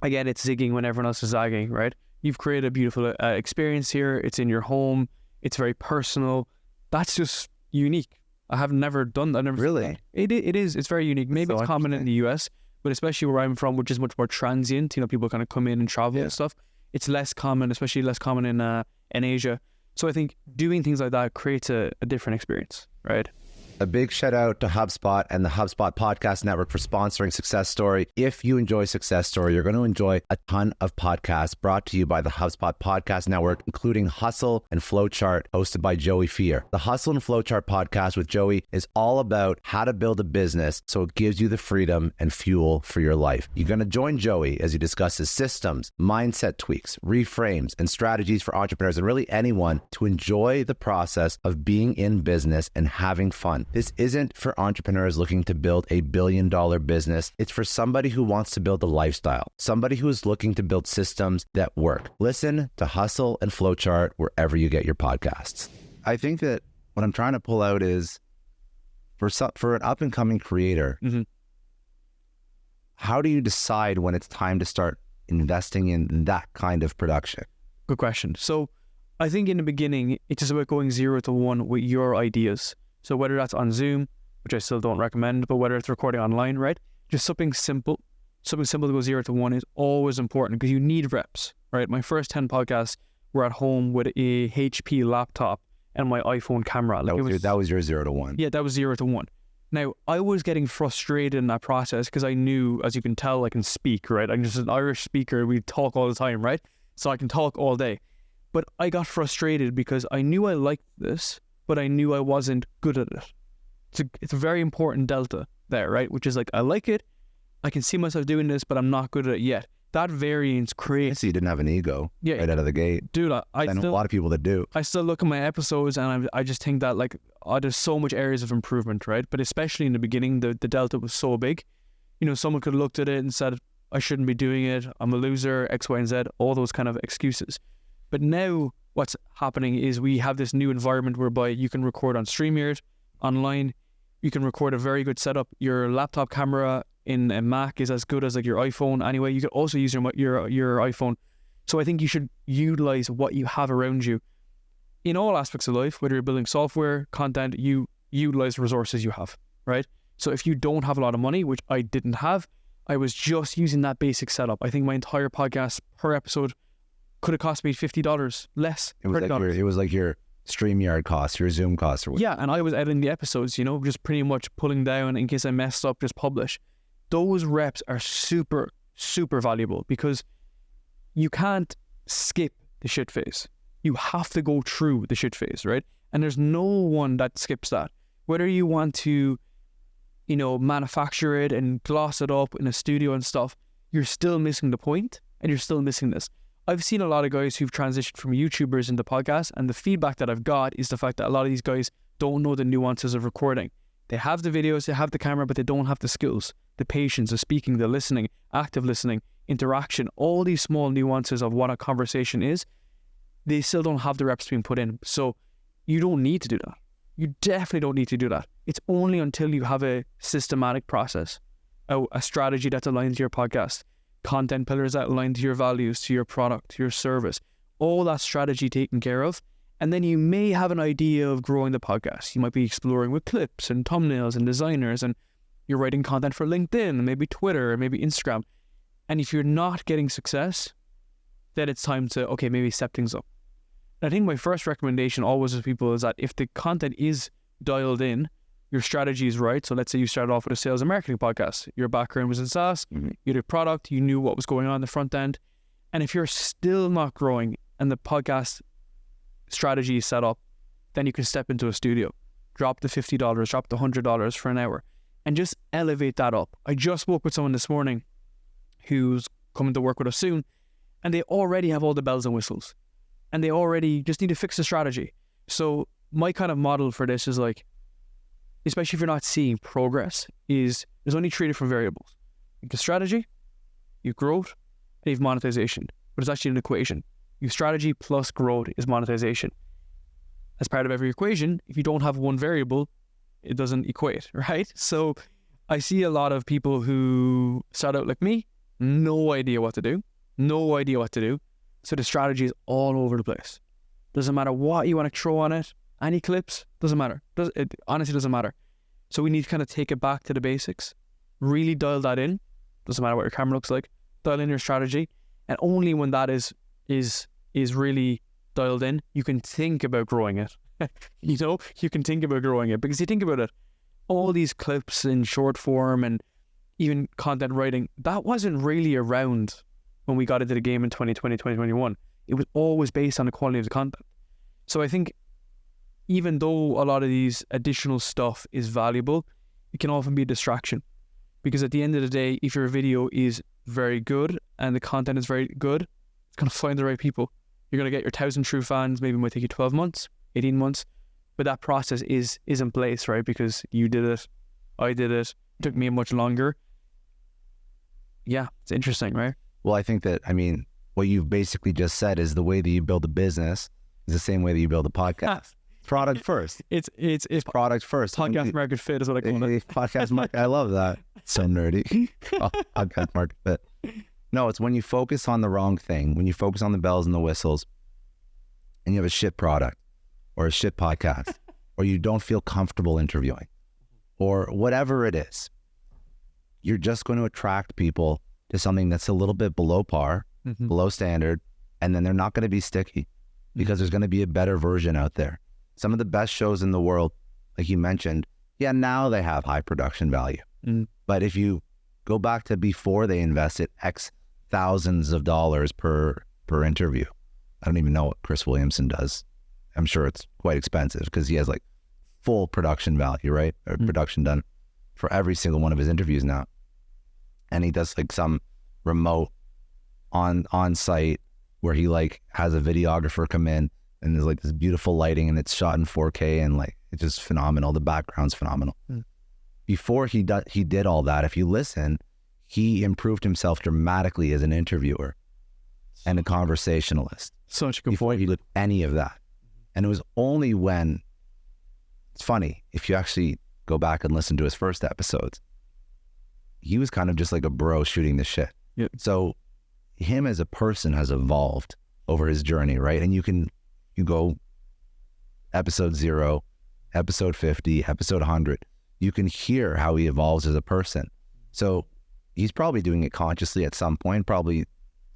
again, it's zigging when everyone else is zagging, right? You've created a beautiful experience here. It's in your home. It's very personal. That's just unique. I have never done that. I've never Really? It is. It's very unique. Maybe So it's common in the US, but especially where I'm from, which is much more transient. People kind of come in and travel and stuff. It's less common, especially less common in Asia. So I think doing things like that creates a different experience, right? A big shout out to HubSpot and the HubSpot Podcast Network for sponsoring Success Story. If you enjoy Success Story, you're going to enjoy a ton of podcasts brought to you by the HubSpot Podcast Network, including Hustle and Flowchart, hosted by Joey Fear. The Hustle and Flowchart podcast with Joey is all about how to build a business so it gives you the freedom and fuel for your life. You're going to join Joey as he discusses systems, mindset tweaks, reframes, and strategies for entrepreneurs and really anyone to enjoy the process of being in business and having fun. This isn't for entrepreneurs looking to build a billion-dollar business. It's for somebody who wants to build a lifestyle, somebody who is looking to build systems that work. Listen to Hustle and Flowchart wherever you get your podcasts. I think that what I'm trying to pull out is for an up-and-coming creator, how do you decide when it's time to start investing in that kind of production? Good question. So I think in the beginning, it's just about going 0 to 1 with your ideas. So whether that's on Zoom, which I still don't recommend, but whether it's recording online, right? Just something simple to go 0 to 1 is always important because you need reps, right? My first 10 podcasts were at home with a HP laptop and my iPhone camera. That was your 0 to 1. Yeah, that was 0 to 1. Now, I was getting frustrated in that process because I knew, as you can tell, I can speak, right? I'm just an Irish speaker. We talk all the time, right? So I can talk all day. But I got frustrated because I knew I liked this, but I knew I wasn't good at it. It's a very important delta there, right? Which is like, I like it, I can see myself doing this, but I'm not good at it yet. That variance creates... So you didn't have an ego right out of the gate. Dude, I know a lot of people that do. I still look at my episodes and I just think that there's so much areas of improvement, right? But especially in the beginning, the delta was so big. Someone could have looked at it and said, I shouldn't be doing it, I'm a loser, X, Y, and Z, all those kind of excuses. But now what's happening is we have this new environment whereby you can record on StreamYard, online, you can record a very good setup. Your laptop camera in a Mac is as good as your iPhone anyway. You can also use your iPhone. So I think you should utilize what you have around you in all aspects of life, whether you're building software, content, you utilize resources you have, right? So if you don't have a lot of money, which I didn't have, I was just using that basic setup. I think my entire podcast per episode could have cost me $50 less. It was like your StreamYard cost, your Zoom cost. Or yeah, and I was editing the episodes, just pretty much pulling down in case I messed up, just publish. Those reps are super, super valuable because you can't skip the shit phase. You have to go through the shit phase, right? And there's no one that skips that. Whether you want to, manufacture it and gloss it up in a studio and stuff, you're still missing the point and you're still missing this. I've seen a lot of guys who've transitioned from YouTubers into podcasts, and the feedback that I've got is the fact that a lot of these guys don't know the nuances of recording. They have the videos, they have the camera, but they don't have the skills, the patience, the speaking, the listening, active listening, interaction, all these small nuances of what a conversation is, they still don't have the reps being put in. So you don't need to do that. You definitely don't need to do that. It's only until you have a systematic process, a strategy that's aligned to your podcast, content pillars that align to your values, to your product, to your service, all that strategy taken care of. And then you may have an idea of growing the podcast. You might be exploring with clips and thumbnails and designers, and you're writing content for LinkedIn and maybe Twitter or maybe Instagram. And if you're not getting success, then it's time to, okay, maybe step things up. And I think my first recommendation always to people is that if the content is dialed in, your strategy is right. So let's say you started off with a sales and marketing podcast. Your background was in SaaS, you did product, you knew what was going on in the front end. And if you're still not growing and the podcast strategy is set up, then you can step into a studio, drop the $50, drop the $100 for an hour, and just elevate that up. I just spoke with someone this morning who's coming to work with us soon, and they already have all the bells and whistles, and they already just need to fix the strategy. So my kind of model for this is like, especially if you're not seeing progress, is there's only 3 different variables. You have strategy, you have growth, and you have monetization. But it's actually an equation. Your strategy plus growth is monetization. As part of every equation, if you don't have one variable, it doesn't equate, right? So I see a lot of people who start out like me, no idea what to do. So the strategy is all over the place. Doesn't matter what you want to throw on it, any clips, doesn't matter. It honestly doesn't matter. So we need to kind of take it back to the basics, really dial that in. Doesn't matter what your camera looks like, dial in your strategy. And only when that is really dialed in, you can think about growing it. You can think about growing it, because you think about it, all these clips in short form and even content writing, that wasn't really around when we got into the game in 2020, 2021. It was always based on the quality of the content. So I think even though a lot of these additional stuff is valuable, it can often be a distraction, because at the end of the day, if your video is very good and the content is very good, it's going to find the right people. You're going to get your 1,000 true fans. Maybe it might take you 12 months, 18 months, but that process is in place, right? Because you did it, I did it took me much longer. Yeah, it's interesting, right? Well, I think that, what you've basically just said is the way that you build a business is the same way that you build a podcast. Product first. It's product first. Podcast market fit is what I call it. Podcast market. I love that. So nerdy. Podcast market fit. No, it's when you focus on the wrong thing, when you focus on the bells and the whistles, and you have a shit product or a shit podcast, or you don't feel comfortable interviewing, or whatever it is, you're just going to attract people to something that's a little bit below par, below standard, and then they're not going to be sticky, because there's going to be a better version out there. Some of the best shows in the world, like you mentioned, yeah, now they have high production value. But if you go back to before they invested X thousands of dollars per interview, I don't even know what Chris Williamson does. I'm sure it's quite expensive, because he has like full production value, right? Or production done for every single one of his interviews now. And he does like some remote on site where he like has a videographer come in, and there's like this beautiful lighting, and it's shot in 4K, and like it's just phenomenal. The background's phenomenal. Before he did all that, if you listen, he improved himself dramatically as an interviewer and a conversationalist. Such a good before point. he did any of that. And it was only when, it's funny, if you actually go back and listen to his first episodes, he was kind of just like a bro shooting the shit. Yep. So him as a person has evolved over his journey, right? And you go episode 0, episode 50, episode 100, you can hear how he evolves as a person. So he's probably doing it consciously at some point, probably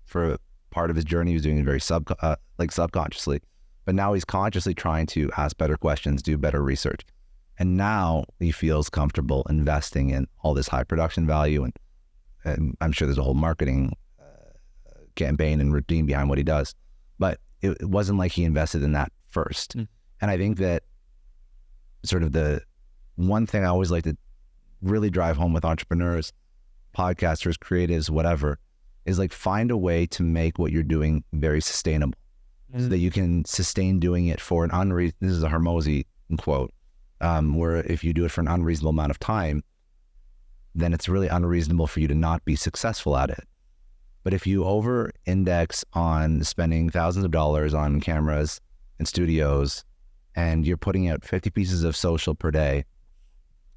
for part of his journey, he was doing it very subconsciously, but now he's consciously trying to ask better questions, do better research. And now he feels comfortable investing in all this high production value. And I'm sure there's a whole marketing campaign and routine behind what he does, but it wasn't like he invested in that first. And I think that sort of the one thing I always like to really drive home with entrepreneurs, podcasters, creatives, whatever, is like find a way to make what you're doing very sustainable, so that you can sustain doing it for this is a Hormozy quote, where if you do it for an unreasonable amount of time, then it's really unreasonable for you to not be successful at it. But if you over-index on spending thousands of dollars on cameras and studios, and you're putting out 50 pieces of social per day,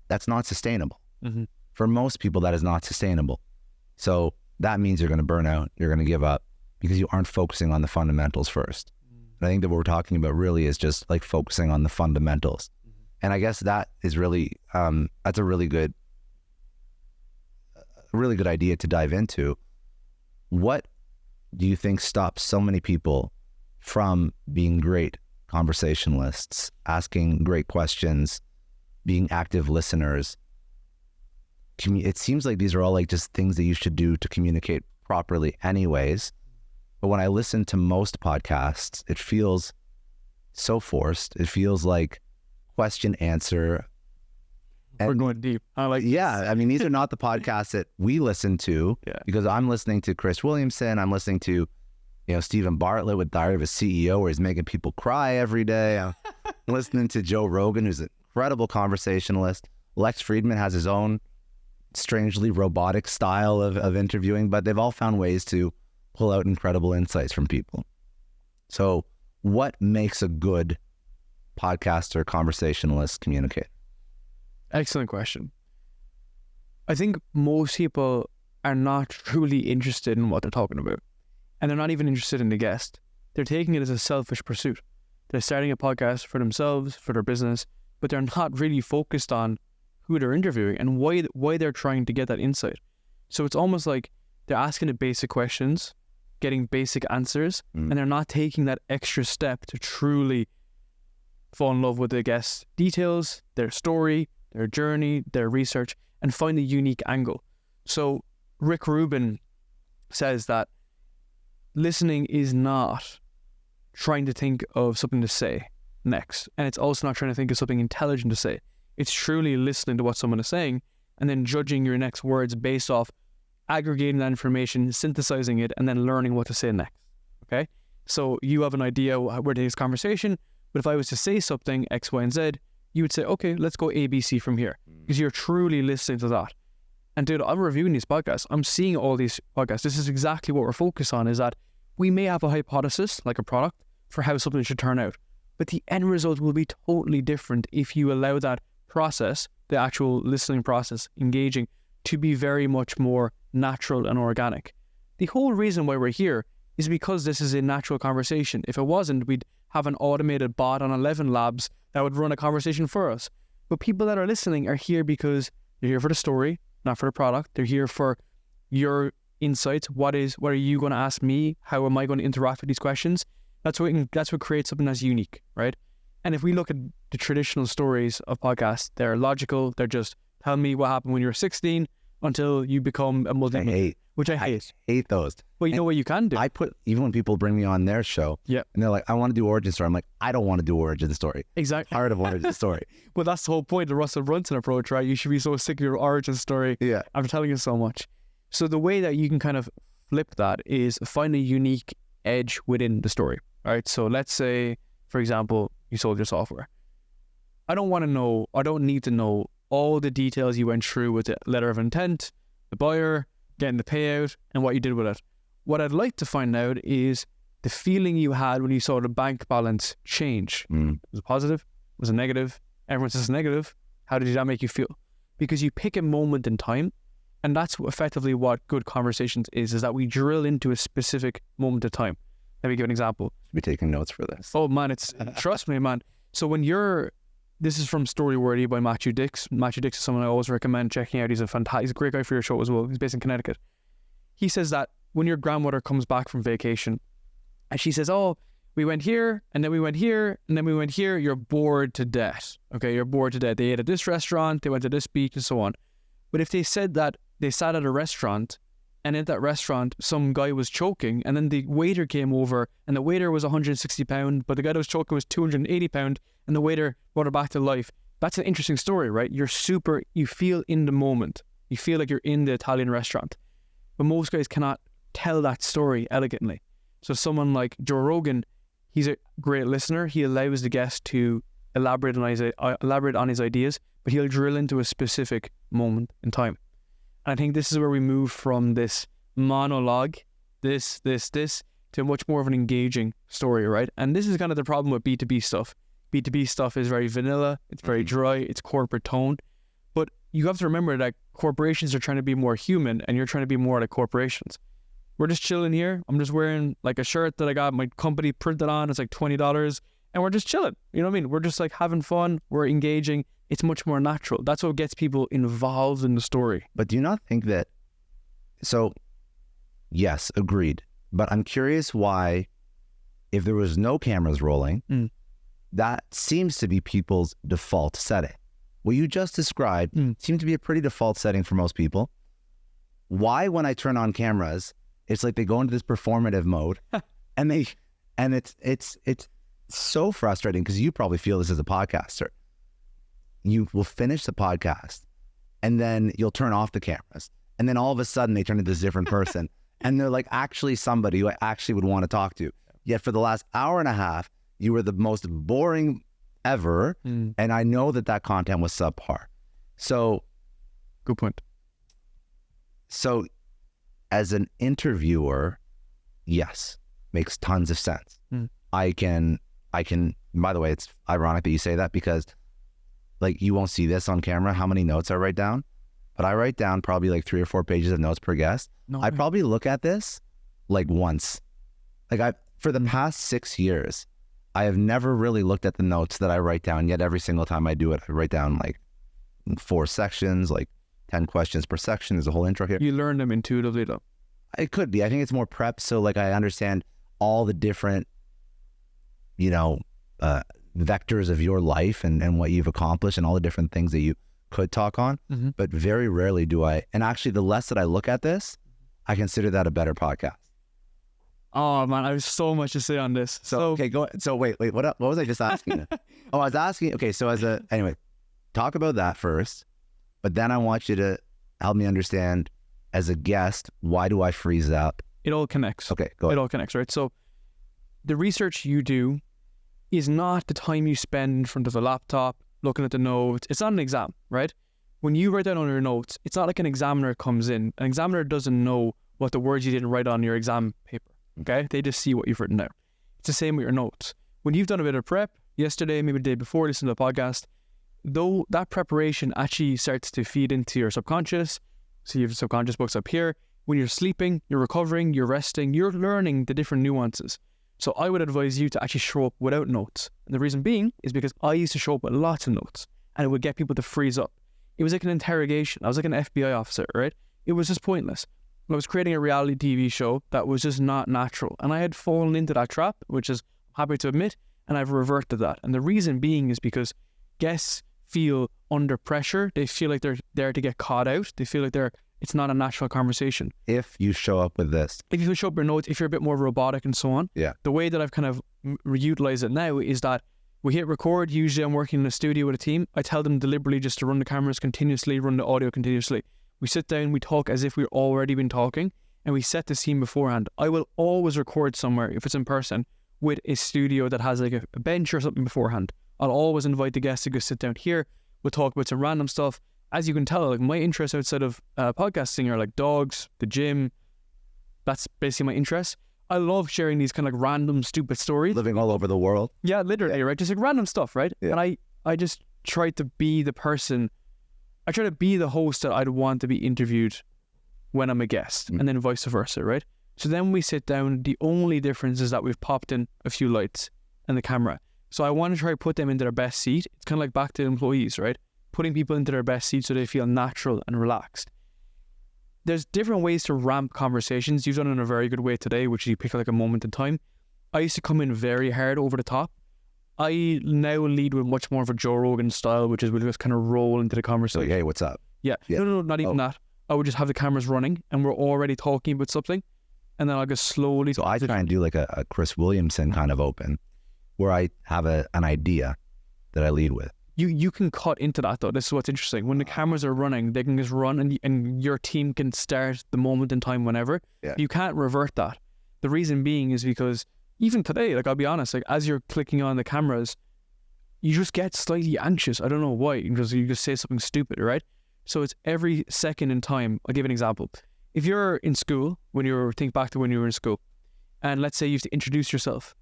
that's not sustainable. Mm-hmm. For most people, that is not sustainable. So that means you're going to burn out, you're going to give up, because you aren't focusing on the fundamentals first. And I think that what we're talking about really is just like focusing on the fundamentals. Mm-hmm. And I guess that is really, that's a really good idea to dive into. What do you think stops so many people from being great conversationalists, asking great questions, being active listeners? It seems like these are all like just things that you should do to communicate properly anyways. But when I listen to most podcasts, it feels so forced. It feels like question, answer. We're going deep. I mean, these are not the podcasts that we listen to, because I'm listening to Chris Williamson. I'm listening to, Stephen Bartlett with Diary of a CEO, where he's making people cry every day. I'm listening to Joe Rogan, who's an incredible conversationalist. Lex Friedman has his own strangely robotic style of interviewing, but they've all found ways to pull out incredible insights from people. So what makes a good podcaster, conversationalist communicate? Excellent question. I think most people are not truly interested in what they're talking about. And they're not even interested in the guest. They're taking it as a selfish pursuit. They're starting a podcast for themselves, for their business, but they're not really focused on who they're interviewing and why they're trying to get that insight. So it's almost like they're asking the basic questions, getting basic answers, and they're not taking that extra step to truly fall in love with the guest's details, their story, their journey, their research, and find a unique angle. So Rick Rubin says that listening is not trying to think of something to say next, and it's also not trying to think of something intelligent to say. It's truly listening to what someone is saying and then judging your next words based off aggregating that information, synthesizing it, and then learning what to say next. Okay? So you have an idea where to take this conversation, but if I was to say something X, Y, and Z, you would say, okay, let's go A, B, C from here, because you're truly listening to that. And dude, I'm reviewing these podcasts. I'm seeing all these podcasts. This is exactly what we're focused on, is that we may have a hypothesis, like a product, for how something should turn out, but the end result will be totally different if you allow that process, the actual listening process, engaging, to be very much more natural and organic. The whole reason why we're here is because this is a natural conversation. If it wasn't, we'd have an automated bot on 11 Labs that would run a conversation for us. But people that are listening are here because they're here for the story, not for the product. They're here for your insights. What are you going to ask me? How am I going to interact with these questions? That's what creates something that's unique, right? And if we look at the traditional stories of podcasts, they're logical. They're just, tell me what happened when you were 16 until you become a multi-millionaire. Which I hate. I hate those. Well, you know what you can do? Even when people bring me on their show, and they're like, I want to do origin story. I'm like, I don't want to do origin story. Exactly. Part of origin story. Well, that's the whole point, the Russell Brunson approach, right? You should be so sick of your origin story. Yeah. I'm telling you so much. So the way that you can kind of flip that is find a unique edge within the story, right? So let's say, for example, you sold your software. I don't need to know all the details you went through with the letter of intent, the buyer, getting the payout, and what you did with it. What I'd like to find out is the feeling you had when you saw the bank balance change. Was it positive? Was it negative? Everyone says negative. How did that make you feel? Because you pick a moment in time, and that's effectively what good conversations is that we drill into a specific moment of time. Let me give an example. Be taking notes for this. Oh man, trust me, man. So this is from Storyworthy by Matthew Dix. Matthew Dix is someone I always recommend checking out. He's a great guy for your show as well. He's based in Connecticut. He says that when your grandmother comes back from vacation and she says, oh, we went here and then we went here and then we went here, you're bored to death. Okay, you're bored to death. They ate at this restaurant, they went to this beach and so on. But if they said that they sat at a restaurant and at that restaurant some guy was choking and then the waiter came over and the waiter was £160, but the guy that was choking was £280 and the waiter brought her back to life. That's an interesting story, right? You feel in the moment. You feel like you're in the Italian restaurant. But most guys cannot tell that story elegantly. So someone like Joe Rogan, he's a great listener. He allows the guest to elaborate on his ideas, but he'll drill into a specific moment in time. And I think this is where we move from this monologue this, to much more of an engaging story, right? And this is kind of the problem with B2B stuff. B2B stuff is very vanilla, it's very dry, it's corporate tone. But you have to remember that corporations are trying to be more human and you're trying to be more like corporations. We're just chilling here. I'm just wearing like a shirt that I got my company printed on. It's like $20 and we're just chilling. You know what I mean? We're just like having fun. We're engaging. It's much more natural. That's what gets people involved in the story. But do you not think that, so yes, agreed. But I'm curious why, if there was no cameras rolling, that seems to be people's default setting. What you just described seems to be a pretty default setting for most people. Why, when I turn on cameras, it's like they go into this performative mode, and it's so frustrating because you probably feel this as a podcaster. You will finish the podcast, and then you'll turn off the cameras, and then all of a sudden they turn into this different person. And they're like actually somebody who I actually would want to talk to. Yet for the last hour and a half, you were the most boring ever. And I know that content was subpar. So, good point. So as an interviewer, yes, makes tons of sense. I can, by the way, it's ironic that you say that because like you won't see this on camera, how many notes I write down. But I write down probably like 3 or 4 pages of notes per guest. I probably look at this like once. Like for the past 6 years, I have never really looked at the notes that I write down, yet every single time I do it, I write down like 4 sections, like 10 questions per section. There's a whole intro here. You learn them intuitively though. It could be. I think it's more prep. So like I understand all the different, vectors of your life and what you've accomplished and all the different things that you could talk on, but very rarely do I. And actually, the less that I look at this, I consider that a better podcast. Oh man, I have so much to say on this. So okay, go. So wait, what was I just asking? I was asking. Okay, so anyway, talk about that first, but then I want you to help me understand, as a guest, why do I freeze up? It all connects. Okay, go ahead. It all connects, right? So the research you do is not the time you spend in front of a laptop looking at the notes. It's not an exam, right? When you write down on your notes, it's not like an examiner comes in. An examiner doesn't know what the words you didn't write on your exam paper, okay? They just see what you've written down. It's the same with your notes. When you've done a bit of prep, yesterday, maybe the day before, listening to the podcast, though that preparation actually starts to feed into your subconscious. So you have subconscious books up here. When you're sleeping, you're recovering, you're resting, you're learning the different nuances. So I would advise you to actually show up without notes. And the reason being is because I used to show up with lots of notes and it would get people to freeze up. It was like an interrogation. I was like an FBI officer, right? It was just pointless. I was creating a reality TV show that was just not natural. And I had fallen into that trap, which is happy to admit, and I've reverted that. And the reason being is because guests feel under pressure. They feel like they're there to get caught out. They feel like it's not a natural conversation. If you show up with this. If you show up your notes, if you're a bit more robotic and so on. Yeah. The way that I've kind of reutilized it now is that we hit record. Usually I'm working in a studio with a team. I tell them deliberately just to run the cameras continuously, run the audio continuously. We sit down, we talk as if we've already been talking, and we set the scene beforehand. I will always record somewhere, if it's in person, with a studio that has like a bench or something beforehand. I'll always invite the guests to go sit down here. We'll talk about some random stuff. As you can tell, like my interests outside of podcasting are like dogs, the gym. That's basically my interest. I love sharing these kind of like random, stupid stories. Living all over the world. Yeah, literally, right? Just like random stuff, right? Yeah. And I just try to be the person. I try to be the host that I'd want to be interviewed when I'm a guest, and then vice versa, right? So then we sit down. The only difference is that we've popped in a few lights and the camera. So I want to try to put them into their best seat. It's kind of like back to employees, right? Putting people into their best seat so they feel natural and relaxed. There's different ways to ramp conversations. You've done it in a very good way today, which is you pick like a moment in time. I used to come in very hard over the top. I now lead with much more of a Joe Rogan style, which is we'll just kind of roll into the conversation. So, hey, what's up? Yeah. No, not even that. I would just have the cameras running and we're already talking about something, and then I'll just slowly. So I try and do like a Chris Williamson kind of open, where I have an idea that I lead with. You can cut into that though. This is what's interesting. When the cameras are running, they can just run and your team can start the moment in time whenever. Yeah. You can't revert that. The reason being is because even today, like I'll be honest, like as you're clicking on the cameras, you just get slightly anxious. I don't know why. You just say something stupid, right? So it's every second in time. I'll give an example. if you're in school, think back to when you were in school, and let's say you have to introduce yourself.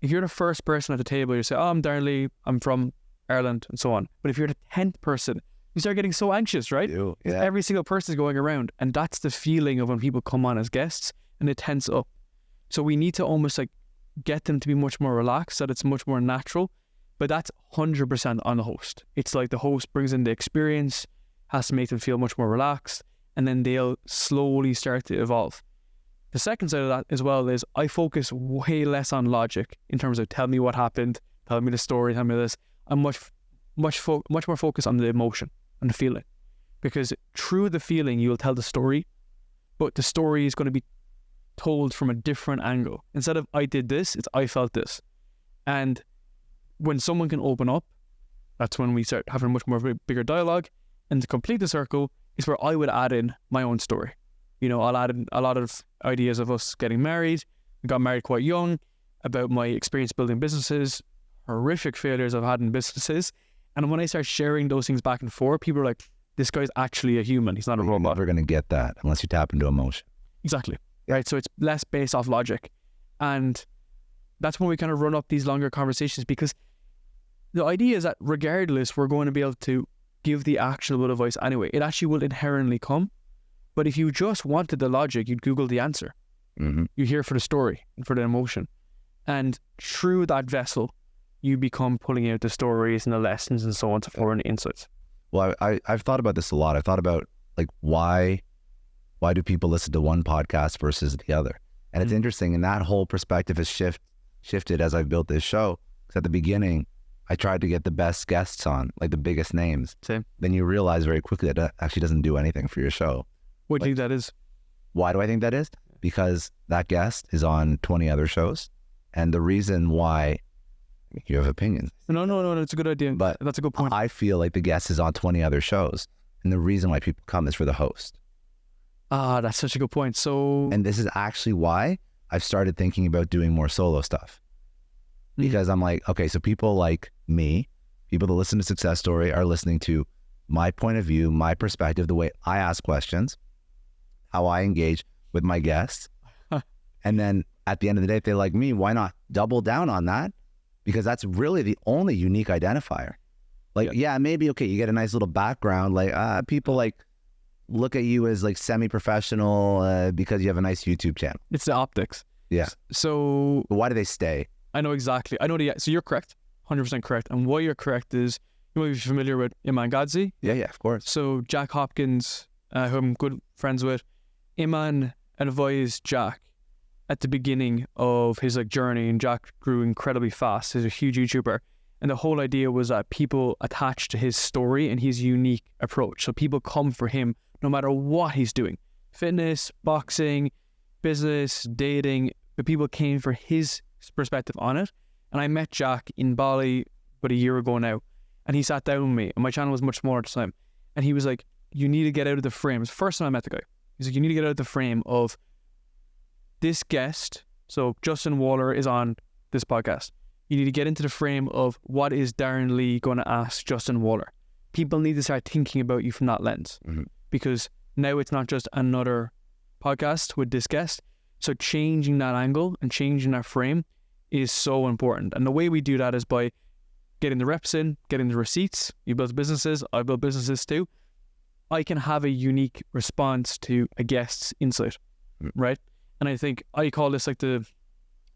If you're the first person at the table, you say, oh, I'm Darren Lee, I'm from Ireland, and so on. But if you're the 10th person, you start getting so anxious, right? Yeah. Every single person is going around, and that's the feeling of when people come on as guests and they tense up. So we need to almost like get them to be much more relaxed, so that it's much more natural. But that's 100% on the host. It's like the host brings in the experience, has to make them feel much more relaxed, and then they'll slowly start to evolve. The second side of that as well is I focus way less on logic in terms of tell me what happened, tell me the story, tell me this. I'm much more focused on the emotion and the feeling, because through the feeling you'll tell the story, but the story is going to be told from a different angle. Instead of I did this, it's I felt this. And when someone can open up, that's when we start having much more of a bigger dialogue. And to complete the circle is where I would add in my own story. You know, I'll add in a lot of ideas of us getting married. We got married quite young, about my experience building businesses, horrific failures I've had in businesses. And when I start sharing those things back and forth, people are like, this guy's actually a human. He's not a robot. You're never going to get that unless you tap into emotion. Exactly. Right. So it's less based off logic. And that's when we kind of run up these longer conversations, because the idea is that regardless, we're going to be able to give the actionable advice anyway. It actually will inherently come. But if you just wanted the logic, you'd Google the answer. Mm-hmm. You're here for the story and for the emotion. And through that vessel, you become pulling out the stories and the lessons and so on, so forth, and the insights. Well, I've thought about this a lot. I've thought about like why do people listen to one podcast versus the other? And it's interesting, and that whole perspective has shifted as I've built this show. Because at the beginning, I tried to get the best guests on, like the biggest names. Same. Then you realize very quickly that actually doesn't do anything for your show. What do you think that is? Why do I think that is? Because that guest is on 20 other shows. And the reason why, you have opinions. No, it's a good idea. But that's a good point. I feel like the guest is on 20 other shows. And the reason why people come is for the host. Ah, that's such a good point. So, and this is actually why I've started thinking about doing more solo stuff. Because I'm like, okay, so people like me, people that listen to Success Story are listening to my point of view, my perspective, the way I ask questions, how I engage with my guests. And then at the end of the day, if they like me, why not double down on that? Because that's really the only unique identifier. Like, yeah, maybe, okay, you get a nice little background. Like, people like look at you as like semi-professional because you have a nice YouTube channel. It's the optics. Yeah. So, but why do they stay? I know exactly. So you're correct, 100% correct. And why you're correct is, you might be familiar with Iman Gadzhi. Yeah, of course. So Jack Hopkins, who I'm good friends with, Iman advised Jack at the beginning of his like journey, and Jack grew incredibly fast. He's a huge YouTuber. And the whole idea was that people attached to his story and his unique approach. So people come for him no matter what he's doing. Fitness, boxing, business, dating, but people came for his perspective on it. And I met Jack in Bali about a year ago now, and he sat down with me, and my channel was much smaller at the time, and he was like, you need to get out of the frame. It was the first time I met the guy. He's like, you need to get out of the frame of this guest. So Justin Waller is on this podcast. You need to get into the frame of what is Darren Lee going to ask Justin Waller. People need to start thinking about you from that lens, because now it's not just another podcast with this guest. So changing that angle and changing that frame is so important. And the way we do that is by getting the reps in, getting the receipts. You build businesses, I build businesses too. I can have a unique response to a guest's insight, right? And I think I call this like the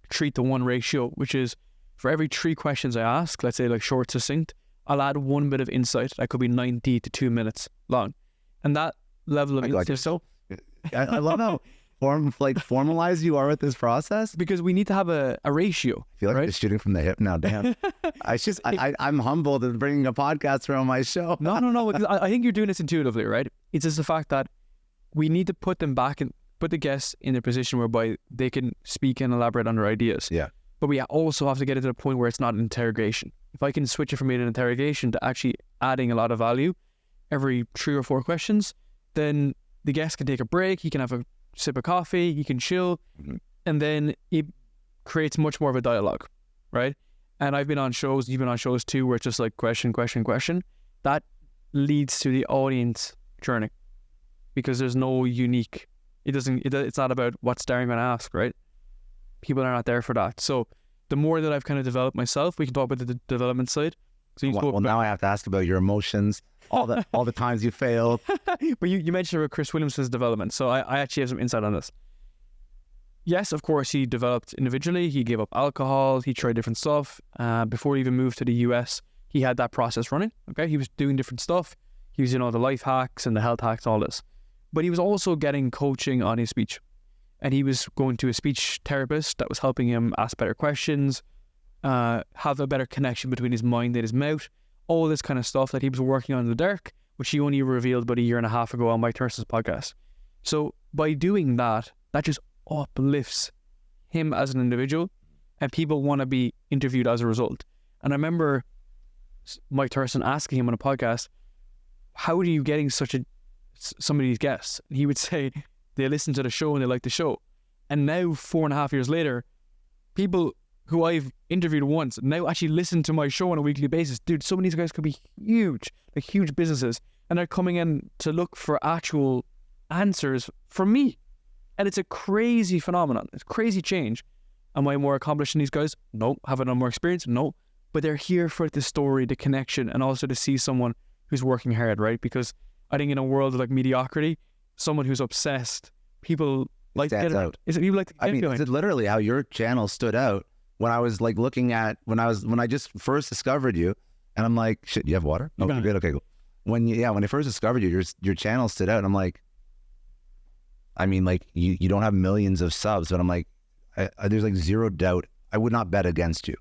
3-to-1 ratio, which is for every 3 questions I ask, let's say like short, succinct, I'll add one bit of insight that could be 90 to 2 minutes long. And that level of insight. So I love how formalized you are with this process, because we need to have a ratio. I feel like right? you're shooting from the hip now, Dan. I'm humbled in bringing a podcast on my show. No, because I think you're doing this intuitively, right? It's just the fact that we need to put them back and put the guests in a position whereby they can speak and elaborate on their ideas. Yeah. But we also have to get it to the point where it's not an interrogation. If I can switch it from being an interrogation to actually adding a lot of value every 3 or 4 questions, then the guest can take a break, he can have a sip of coffee, he can chill, and then it creates much more of a dialogue, right? And I've been on shows, you've been on shows too, where it's just like question. That leads to the audience journey, because there's no unique It's not about what's Darren going to ask, right? People are not there for that. So the more that I've kind of developed myself, we can talk about the development side. So now I have to ask about your emotions, all the times you failed. But you mentioned about Chris Williamson's development, so I actually have some insight on this. Yes, of course, he developed individually. He gave up alcohol. He tried different stuff. Before he even moved to the US, he had that process running. Okay, he was doing different stuff. He was, the life hacks and the health hacks, all this. But he was also getting coaching on his speech. And he was going to a speech therapist that was helping him ask better questions, have a better connection between his mind and his mouth, all this kind of stuff that he was working on in the dark, which he only revealed about a year and a half ago on Mike Thurston's podcast. So by doing that, that just uplifts him as an individual, and people want to be interviewed as a result. And I remember Mike Thurston asking him on a podcast, how are you getting some of these guests? And he would say they listen to the show and they like the show. And now 4.5 years later, people who I've interviewed once now actually listen to my show on a weekly basis. Dude, some of these guys could be huge, like huge businesses, and they're coming in to look for actual answers from me. And it's a crazy phenomenon. It's a crazy change. Am I more accomplished than these guys? No. Have I done more experience? No. But they're here for the story, the connection, and also to see someone who's working hard, right? Because I think in a world of like mediocrity, someone who's obsessed, people like to get out. Is it people like to get going? Is it literally how your channel stood out when I was like looking at when I just first discovered you, and I'm like, shit, you have water? Oh, good. Okay, cool. When I first discovered you, your channel stood out, and I'm like, I mean, like you don't have millions of subs, but I'm like, there's like zero doubt. I would not bet against you.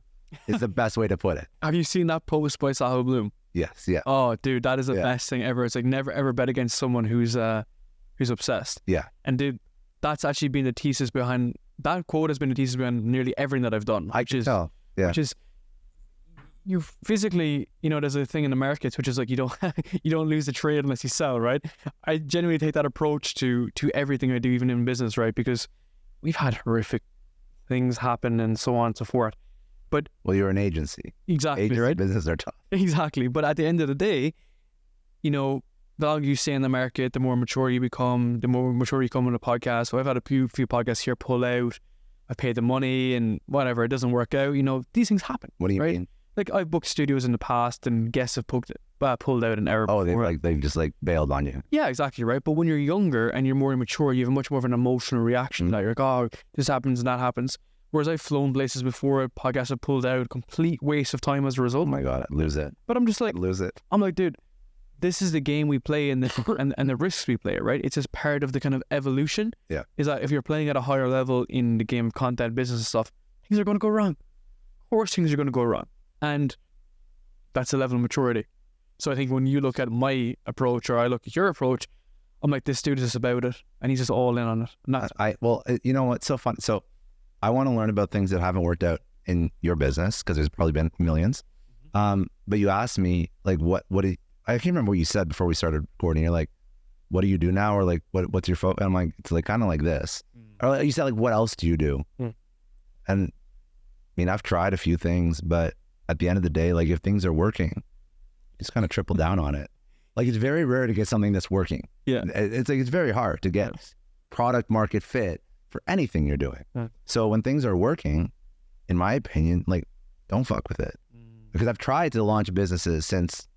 It's the best way to put it. Have you seen that post by Sahil Bloom? Yes, yeah. Oh, dude, that is the best thing ever. It's like never ever bet against someone who's obsessed. Yeah. And dude, that's actually been the thesis behind that quote. Has been the thesis behind nearly everything that I've done. Which is you physically, there's a thing in the markets which is like you don't lose the trade unless you sell, right? I genuinely take that approach to everything I do, even in business, right? Because we've had horrific things happen and so on and so forth. But you're an agency. Exactly, right? Businesses are tough. Exactly. But at the end of the day, the longer you stay in the market, the more mature you become, the more mature you come on a podcast. So I've had a few podcasts here pull out. I paid the money and whatever, it doesn't work out. These things happen. What do you mean? Like I've booked studios in the past and guests have pulled out an error. Oh, they've just like bailed on you. Yeah, exactly, right. But when you're younger and you're more immature, you have much more of an emotional reaction. Like you're like, oh, this happens and that happens. Whereas I've flown places before, podcasts have pulled out, complete waste of time as a result. Oh my God, I'd lose it. But I'm just like, lose it. I'm like, dude, this is the game we play and the risks we play, right? It's just part of the kind of evolution. Yeah. Is that if you're playing at a higher level in the game of content, business and stuff, things are going to go wrong. Of course things are going to go wrong. And that's a level of maturity. So I think when you look at my approach or I look at your approach, I'm like, this dude is just about it and he's just all in on it. And that's you know what's so fun? So I want to learn about things that haven't worked out in your business because there's probably been millions. But you asked me like, I can't remember what you said before we started recording. You're like, what do you do now? Or like, what's your focus? I'm like, it's like kind of like this. Or like, you said like, what else do you do? And I mean, I've tried a few things, but at the end of the day, like if things are working, just kind of triple down on it. Like it's very rare to get something that's working. Yeah. It's like, it's very hard to get product market fit for anything you're doing. So when things are working, in my opinion, like don't fuck with it. Because I've tried to launch businesses since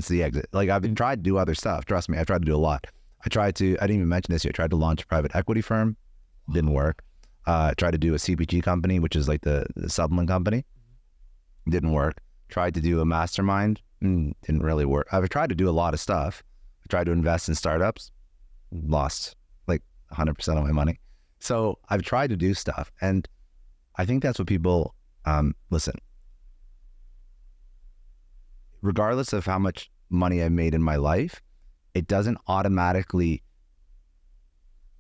the exit. Like I've been tried to do other stuff. Trust me, I've tried to do a lot. I didn't even mention this yet. I tried to launch a private equity firm. Didn't work. Tried to do a CPG company, which is like the supplement company. Didn't work. Tried to do a mastermind. Didn't really work. I've tried to do a lot of stuff. I tried to invest in startups. Lost like 100% of my money. So I've tried to do stuff. And I think that's what people, listen, regardless of how much money I've made in my life, it doesn't automatically,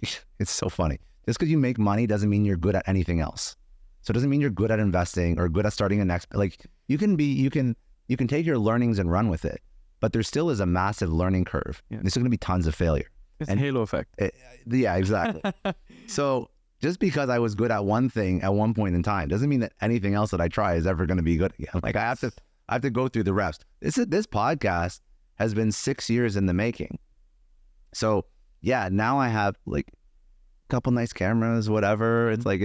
it's so funny. Just because you make money doesn't mean you're good at anything else. So it doesn't mean you're good at investing or good at starting a next, like you can take your learnings and run with it, but there still is a massive learning curve. Yeah. There's still going to be tons of failure. It's a halo effect. Yeah, exactly. So just because I was good at one thing at one point in time doesn't mean that anything else that I try is ever going to be good again. Like I have to go through the reps. This podcast has been 6 years in the making. So yeah, now I have like couple nice cameras, whatever. It's like,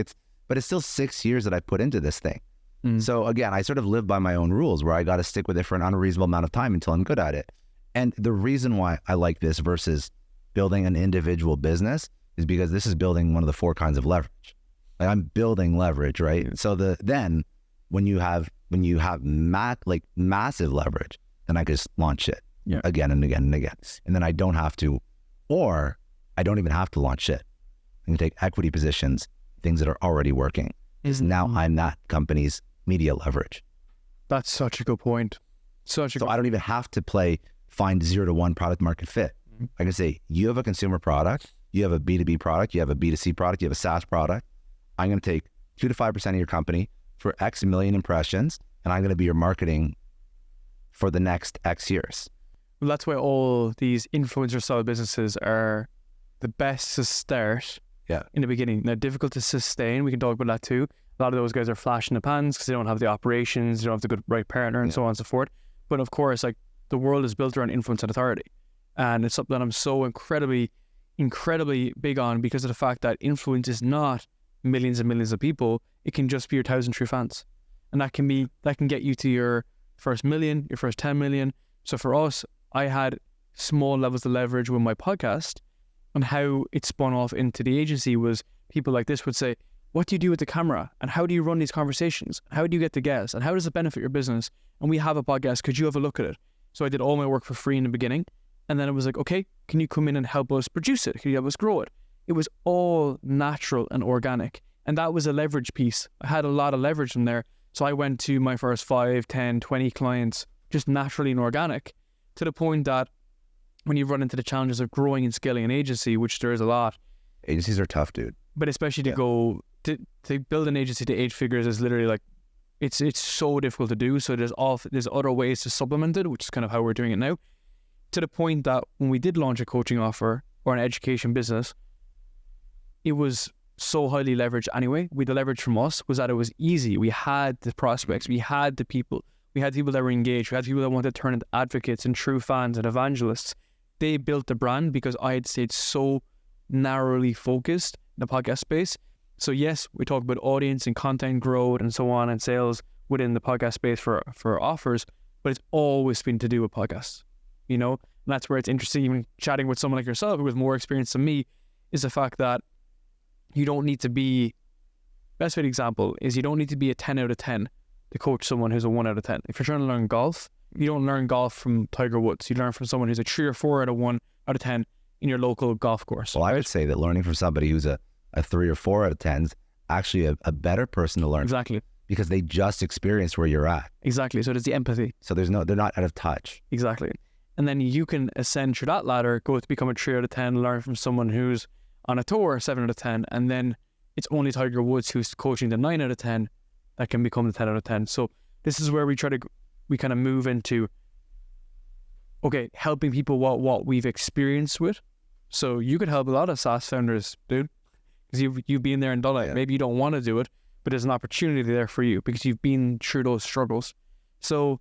but it's still 6 years that I put into this thing. So again, I sort of live by my own rules where I got to stick with it for an unreasonable amount of time until I'm good at it. And the reason why I like this versus building an individual business is because this is building one of the 4 kinds of leverage. Like I'm building leverage, right? So then when you have massive leverage, then I can just launch it again and again and again. And then I don't have to, or I don't even have to launch it. I can take equity positions, things that are already working. Because now I'm that company's media leverage. That's such a good point. So I don't even have to find 0 to 1 product market fit. I can say, you have a consumer product, you have a B2B product, you have a B2C product, you have a SaaS product. I'm going to take 2 to 5% of your company for X million impressions, and I'm going to be your marketing for the next X years. Well, that's why all these influencer style businesses are the best to start in the beginning. They're difficult to sustain. We can talk about that too. A lot of those guys are flash in the pans because they don't have the operations, they don't have the good right partner and so on and so forth. But of course, like the world is built around influence and authority. And it's something that I'm so incredibly big on because of the fact that influence is not millions and millions of people. It can just be your 1,000 true fans. And that can get you to your first million, your first 10 million. So for us, I had small levels of leverage with my podcast, and how it spun off into the agency was people like this would say, what do you do with the camera? And how do you run these conversations? How do you get the guests? And how does it benefit your business? And we have a podcast. Could you have a look at it? So I did all my work for free in the beginning. And then it was like, okay, can you come in and help us produce it? Can you help us grow it? It was all natural and organic. And that was a leverage piece. I had a lot of leverage in there. So I went to my first 5, 10, 20 clients just naturally and organic, to the point that when you run into the challenges of growing and scaling an agency, which there is a lot. Agencies are tough, dude. But especially to go to build an agency to 8 figures is literally like, it's so difficult to do. So there's other ways to supplement it, which is kind of how we're doing it now. To the point that when we did launch a coaching offer or an education business, it was so highly leveraged anyway. The leverage from us was that it was easy. We had the prospects, we had the people, we had people that were engaged, we had people that wanted to turn into advocates and true fans and evangelists. They built the brand because I had stayed so narrowly focused in the podcast space. So yes, we talk about audience and content growth and so on and sales within the podcast space for offers, but it's always been to do with podcasts, you know? And that's where it's interesting, even chatting with someone like yourself who has more experience than me, is the fact that you don't need to be, best way example is you don't need to be a 10 out of 10 to coach someone who's a 1 out of 10. If you're trying to learn golf, you don't learn golf from Tiger Woods. You learn from someone who's a 3 or 4 out of 1 out of 10 in your local golf course. Well, right? I would say that learning from somebody who's a 3 or 4 out of 10 is actually a better person to learn. Exactly. Because they just experienced where you're at. Exactly. So there's the empathy. So they're not out of touch. Exactly. And then you can ascend through that ladder, go to become a 3 out of 10, learn from someone who's on a tour, 7 out of 10, and then it's only Tiger Woods who's coaching the 9 out of 10 that can become the 10 out of 10. So this is where we kind of move into, okay, helping people what we've experienced with. So you could help a lot of SaaS founders, dude, because you've been there and done it. Yeah. Maybe you don't want to do it, but there's an opportunity there for you because you've been through those struggles. So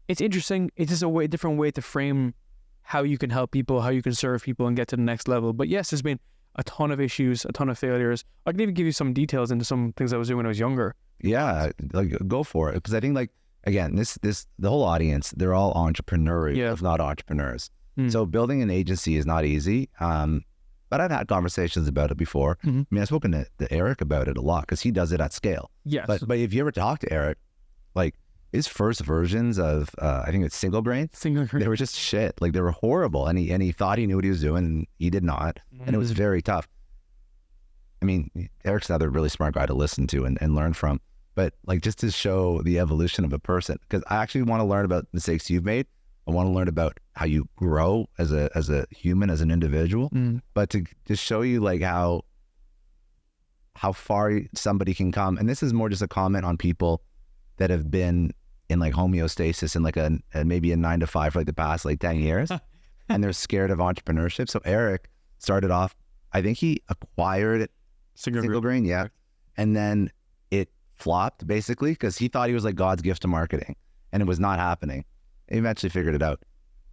it's interesting. It's just a different way to frame how you can help people, how you can serve people and get to the next level. But yes, there's been a ton of issues, a ton of failures. I can even give you some details into some things I was doing when I was younger. Yeah, like go for it. Because I think, like, again, the whole audience, they're all entrepreneurial, if not entrepreneurs. So building an agency is not easy. But I've had conversations about it before. I mean, I've spoken to Eric about it a lot because he does it at scale. Yes. But if you ever talk to Eric, like his first versions of, I think it's Single Grain, they were just shit. Like they were horrible. And he thought he knew what he was doing and he did not. And it was very tough. I mean, Eric's another really smart guy to listen to and learn from. But like just to show the evolution of a person, because I actually want to learn about mistakes you've made. I want to learn about how you grow as a human, as an individual, but to show you like how far somebody can come. And this is more just a comment on people that have been in like homeostasis in like maybe a 9 to 5 for like the past like 10 years and they're scared of entrepreneurship. So Eric started off, I think he acquired Single Grain. Yeah. And then it flopped basically because he thought he was like God's gift to marketing and it was not happening. He eventually figured it out.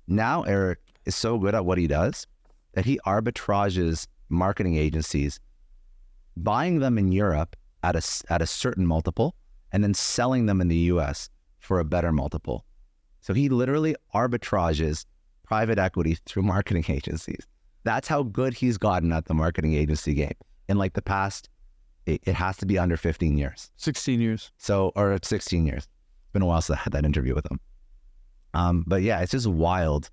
Now Eric is so good at what he does that he arbitrages marketing agencies, buying them in Europe at a certain multiple, and then selling them in the US for a better multiple. So he literally arbitrages private equity through marketing agencies. That's how good he's gotten at the marketing agency game. In like the past, it has to be under 15 years. 16 years. So, or 16 years. It's been a while since I had that interview with him. But yeah, it's just wild,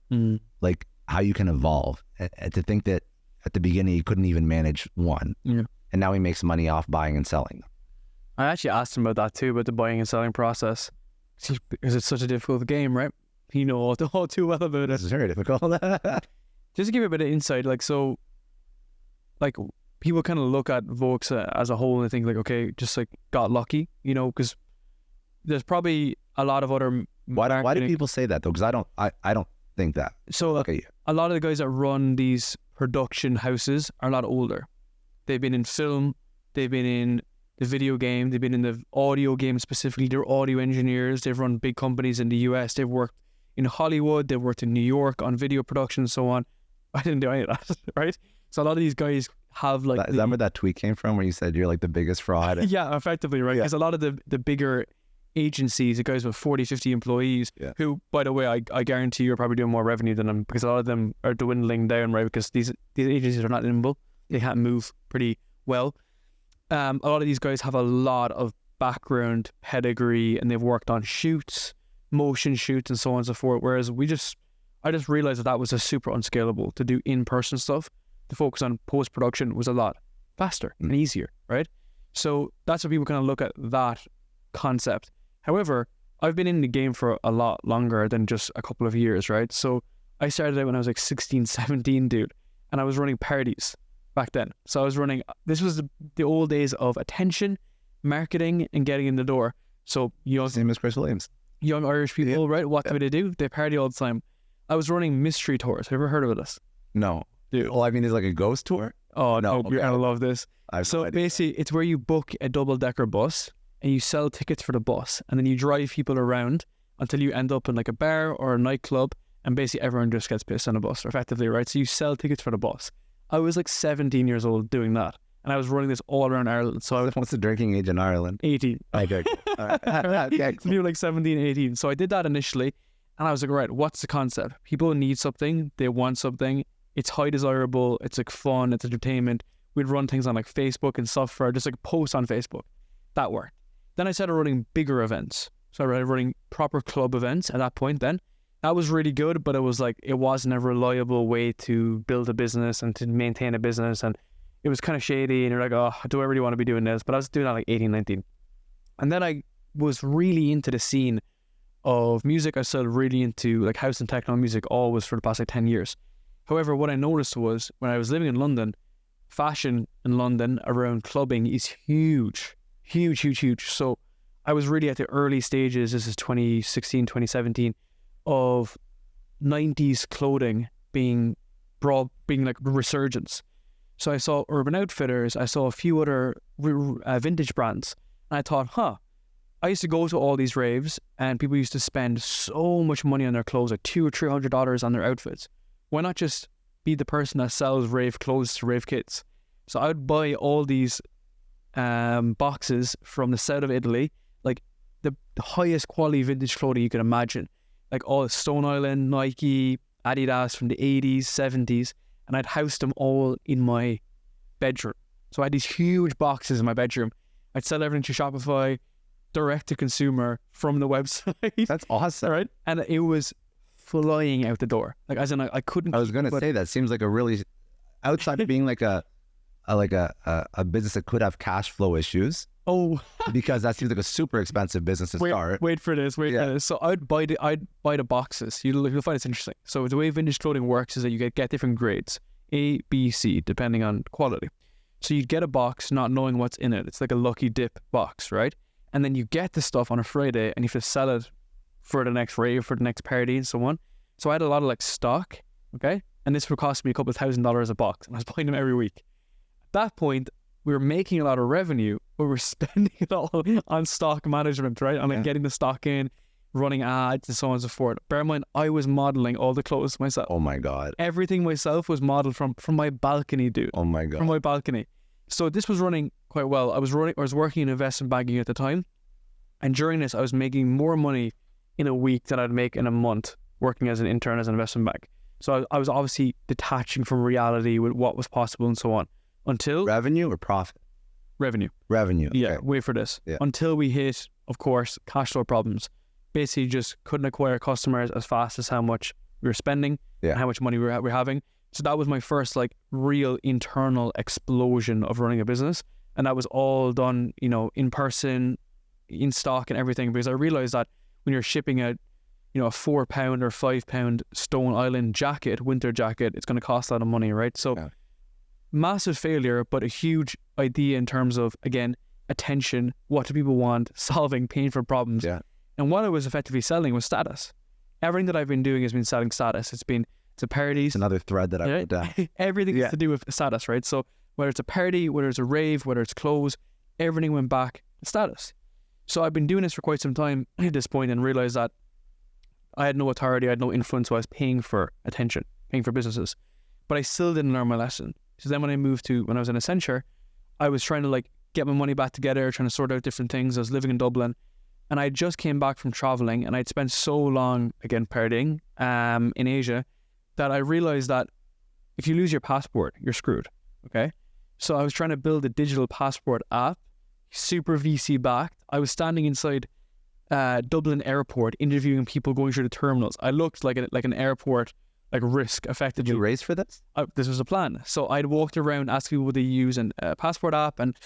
like how you can evolve. And to think that at the beginning, he couldn't even manage one. Yeah. And now he makes money off buying and selling. I actually asked him about that too, about the buying and selling process. Because it's such a difficult game, right? He knows all too well about it. This is very difficult. Just to give you a bit of insight, like, so, like, people kind of look at Vokes as a whole and think, like, okay, just like got lucky, you know, because there's probably a lot of other. Why do people say that though? Because I don't think that. So, Okay. a lot of the guys that run these production houses are a lot older. They've been in film, they've been in the video game, they've been in the audio game specifically. They're audio engineers. They've run big companies in the US. They've worked in Hollywood. They've worked in New York on video production and so on. I didn't do any of that, right? So a lot of these guys have like... Is that where that tweet came from where you said you're like the biggest fraud? Yeah, effectively, right? Because a lot of the bigger agencies, the guys with 40, 50 employees, who, by the way, I guarantee you're probably doing more revenue than them, because a lot of them are dwindling down, right? Because these agencies are not nimble. They can't move pretty well. A lot of these guys have a lot of background, pedigree, and they've worked on shoots, motion shoots, and so on and so forth. Whereas I just realized that was a super unscalable to do in-person stuff. To focus on post-production was a lot faster and easier, right? So that's what people kind of look at that concept. However, I've been in the game for a lot longer than just a couple of years, right? So I started out when I was like 16, 17, dude, and I was running parties back then. So I was running, this was the old days of attention, marketing, and getting in the door. So, you know, Same as Chris Williams. Young Irish people, right? What do they do? They party all the time. I was running mystery tours. Have you ever heard of this? No. Dude. Well, I mean, it's like a ghost tour. Oh, no. Okay. You're going to love this. So basically, it's where you book a double-decker bus and you sell tickets for the bus, and then you drive people around until you end up in like a bar or a nightclub, and basically everyone just gets pissed on the bus, effectively, right? So you sell tickets for the bus. I was like 17 years old doing that, and I was running this all around Ireland. So What's the drinking age in Ireland? 18. Okay. Yeah, cool. People like 17, 18. So I did that initially, and I was like, right, what's the concept? People need something. They want something. It's high desirable. It's like fun. It's entertainment. We'd run things on like Facebook and software, just like posts on Facebook. That worked. Then I started running bigger events. So I started running proper club events at that point then. That was really good, but it was like, it wasn't a reliable way to build a business and to maintain a business. And it was kind of shady. And you're like, oh, do I really want to be doing this? But I was doing that like 18, 19. And then I was really into the scene of music. I started really into like house and techno music always for the past like 10 years. However, what I noticed was when I was living in London, fashion in London around clubbing is huge. Huge, huge, huge. So I was really at the early stages, this is 2016, 2017, of 90s clothing being like resurgence. So I saw Urban Outfitters, I saw a few other vintage brands, and I thought, I used to go to all these raves and people used to spend so much money on their clothes, like $200 or $300 on their outfits. Why not just be the person that sells rave clothes to rave kids? So I would buy all these boxes from the south of Italy, like the highest quality vintage clothing you can imagine, like all Stone Island, Nike, Adidas from the 80s, 70s, and I'd house them all in my bedroom. So I had these huge boxes in my bedroom. I'd sell everything to Shopify, direct to consumer from the website. That's awesome. Right? And it was flying out the door. Like, as in, I couldn't. I was going to say that seems like a really, outside of being like a business that could have cash flow issues. Oh, because that seems like a super expensive business to start. Wait for this. For this. So I'd buy the boxes. You'll find this interesting. So the way vintage clothing works is that you get different grades, A, B, C, depending on quality. So you'd get a box not knowing what's in it. It's like a lucky dip box, right? And then you get the stuff on a Friday and you have to sell it for the next rave, for the next party and so on. So I had a lot of like stock, okay? And this would cost me a couple of $1,000s a box, and I was buying them every week. At that point, we were making a lot of revenue, but we're spending it all on stock management, right? On like getting the stock in, running ads and so on and so forth. Bear in mind, I was modeling all the clothes myself. Oh my God. Everything myself was modeled from my balcony, dude. Oh my God. From my balcony. So this was running quite well. I was working in investment banking at the time. And during this, I was making more money in a week than I'd make in a month working as an intern as an investment bank. So I was obviously detaching from reality with what was possible and so on. Until... Revenue or profit? Revenue. Revenue. Yeah, Okay. wait for this. Yeah. Until we hit, of course, cash flow problems. Basically just couldn't acquire customers as fast as how much we were spending and how much money we were having. So that was my first like real internal explosion of running a business. And that was all done, you know, in person, in stock and everything, because I realized that when you're shipping a, you know, a £4 or £5 Stone Island jacket, winter jacket, it's going to cost a lot of money, right? So massive failure, but a huge idea in terms of, again, attention, what do people want, solving painful problems. Yeah. And what I was effectively selling was status. Everything that I've been doing has been selling status. It's a parodies. It's another thread that I put down. Everything is to do with status, right? So whether it's a parody, whether it's a rave, whether it's clothes, everything went back to status. So I've been doing this for quite some time at this point and realized that I had no authority, I had no influence, so I was paying for attention, paying for businesses. But I still didn't learn my lesson. So then when I was in Accenture, I was trying to like get my money back together, trying to sort out different things. I was living in Dublin and I just came back from traveling and I'd spent so long, again, parodying in Asia, that I realized that if you lose your passport, you're screwed, okay? So I was trying to build a digital passport app, super VC backed. I was standing inside Dublin airport interviewing people going through the terminals. I looked like an airport, like risk effectively. Did you raise for this? This was a plan. So I'd walked around asking people would they use a passport app, and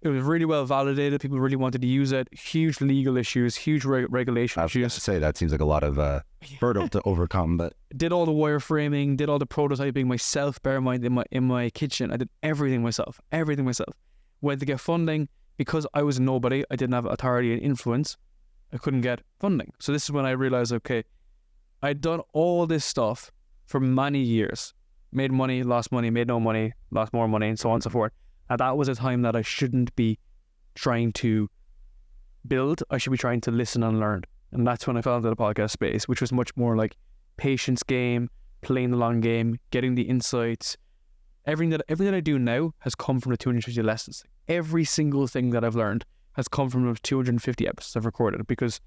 it was really well validated. People really wanted to use it. Huge legal issues, huge regulation I was going issues. to say that seems like a lot of hurdle to overcome, but Did all the wireframing, did all the prototyping myself. Bear in mind, in my kitchen, I did everything myself. Went to get funding because I was nobody. I didn't have authority and influence. I couldn't get funding. So this is when I realized, okay, I'd done all this stuff for many years, made money, lost money, made no money, lost more money, and so on and so forth. And that was a time that I shouldn't be trying to build. I should be trying to listen and learn. And that's when I fell into the podcast space, which was much more like patience game, playing the long game, getting the insights. Everything that I do now has come from the 250 lessons. Every single thing that I've learned has come from those 250 episodes I've recorded, because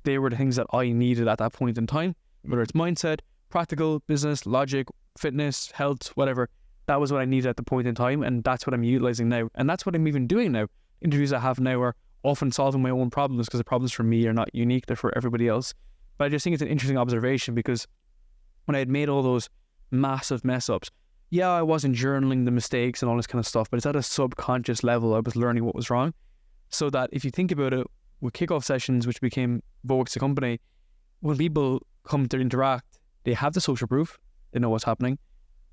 they were the things that I needed at that point in time, whether it's mindset, practical, business, logic, fitness, health, whatever. That was what I needed at the point in time, and that's what I'm utilizing now. And that's what I'm even doing now. Interviews I have now are often solving my own problems, because the problems for me are not unique, they're for everybody else. But I just think it's an interesting observation, because when I had made all those massive mess ups, yeah, I wasn't journaling the mistakes and all this kind of stuff, but it's at a subconscious level I was learning what was wrong. So that if you think about it, with kickoff sessions, which became Vogue's the company, when people come to interact, they have the social proof, they know what's happening,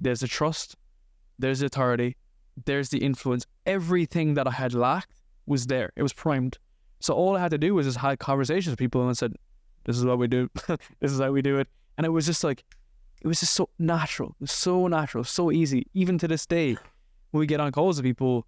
there's the trust, there's the authority, there's the influence. Everything that I had lacked was there. It was primed. So all I had to do was just have conversations with people, and I said, this is what we do. This is how we do it. And it was just like, it was just so natural. It was so natural, so easy. Even to this day, when we get on calls with people,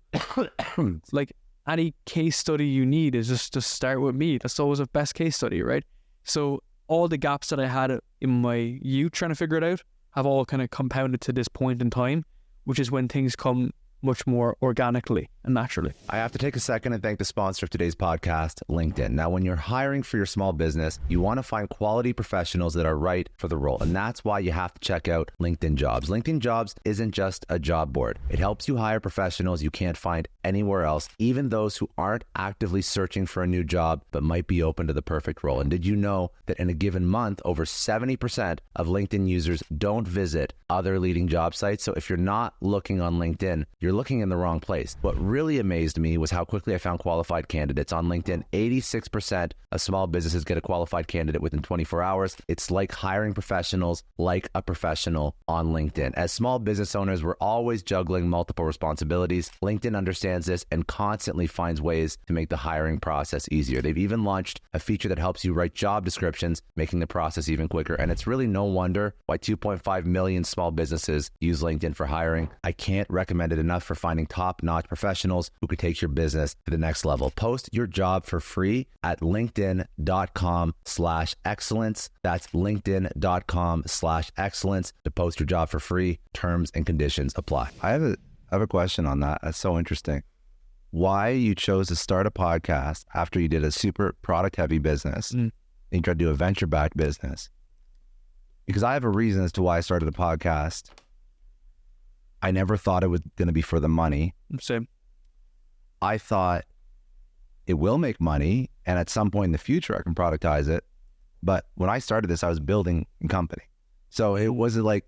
like any case study you need is just to start with me. That's always a best case study, right? So all the gaps that I had in my youth trying to figure it out have all kind of compounded to this point in time, which is when things come much more organically and naturally. I have to take a second and thank the sponsor of today's podcast, LinkedIn. Now, when you're hiring for your small business, you want to find quality professionals that are right for the role. And that's why you have to check out LinkedIn Jobs. LinkedIn Jobs isn't just a job board. It helps you hire professionals you can't find anywhere else, even those who aren't actively searching for a new job, but might be open to the perfect role. And did you know that in a given month, over 70% of LinkedIn users don't visit other leading job sites? So if you're not looking on LinkedIn, you're looking in the wrong place. What really amazed me was how quickly I found qualified candidates on LinkedIn. 86% of small businesses get a qualified candidate within 24 hours. It's like hiring professionals like a professional on LinkedIn. As small business owners, we're always juggling multiple responsibilities. LinkedIn understands this and constantly finds ways to make the hiring process easier. They've even launched a feature that helps you write job descriptions, making the process even quicker. And it's really no wonder why 2.5 million small businesses use LinkedIn for hiring. I can't recommend it enough. for finding top-notch professionals who could take your business to the next level. Post your job for free at linkedin.com/excellence. That's linkedin.com/excellence to post your job for free. Terms and conditions apply. I have a question on that. That's so interesting. Why you chose to start a podcast after you did a super product-heavy business and you tried to do a venture-backed business? Because I have a reason as to why I started a podcast. I never thought it was going to be for the money. Same. I thought it will make money, and at some point in the future, I can productize it. But when I started this, I was building a company. So it wasn't like,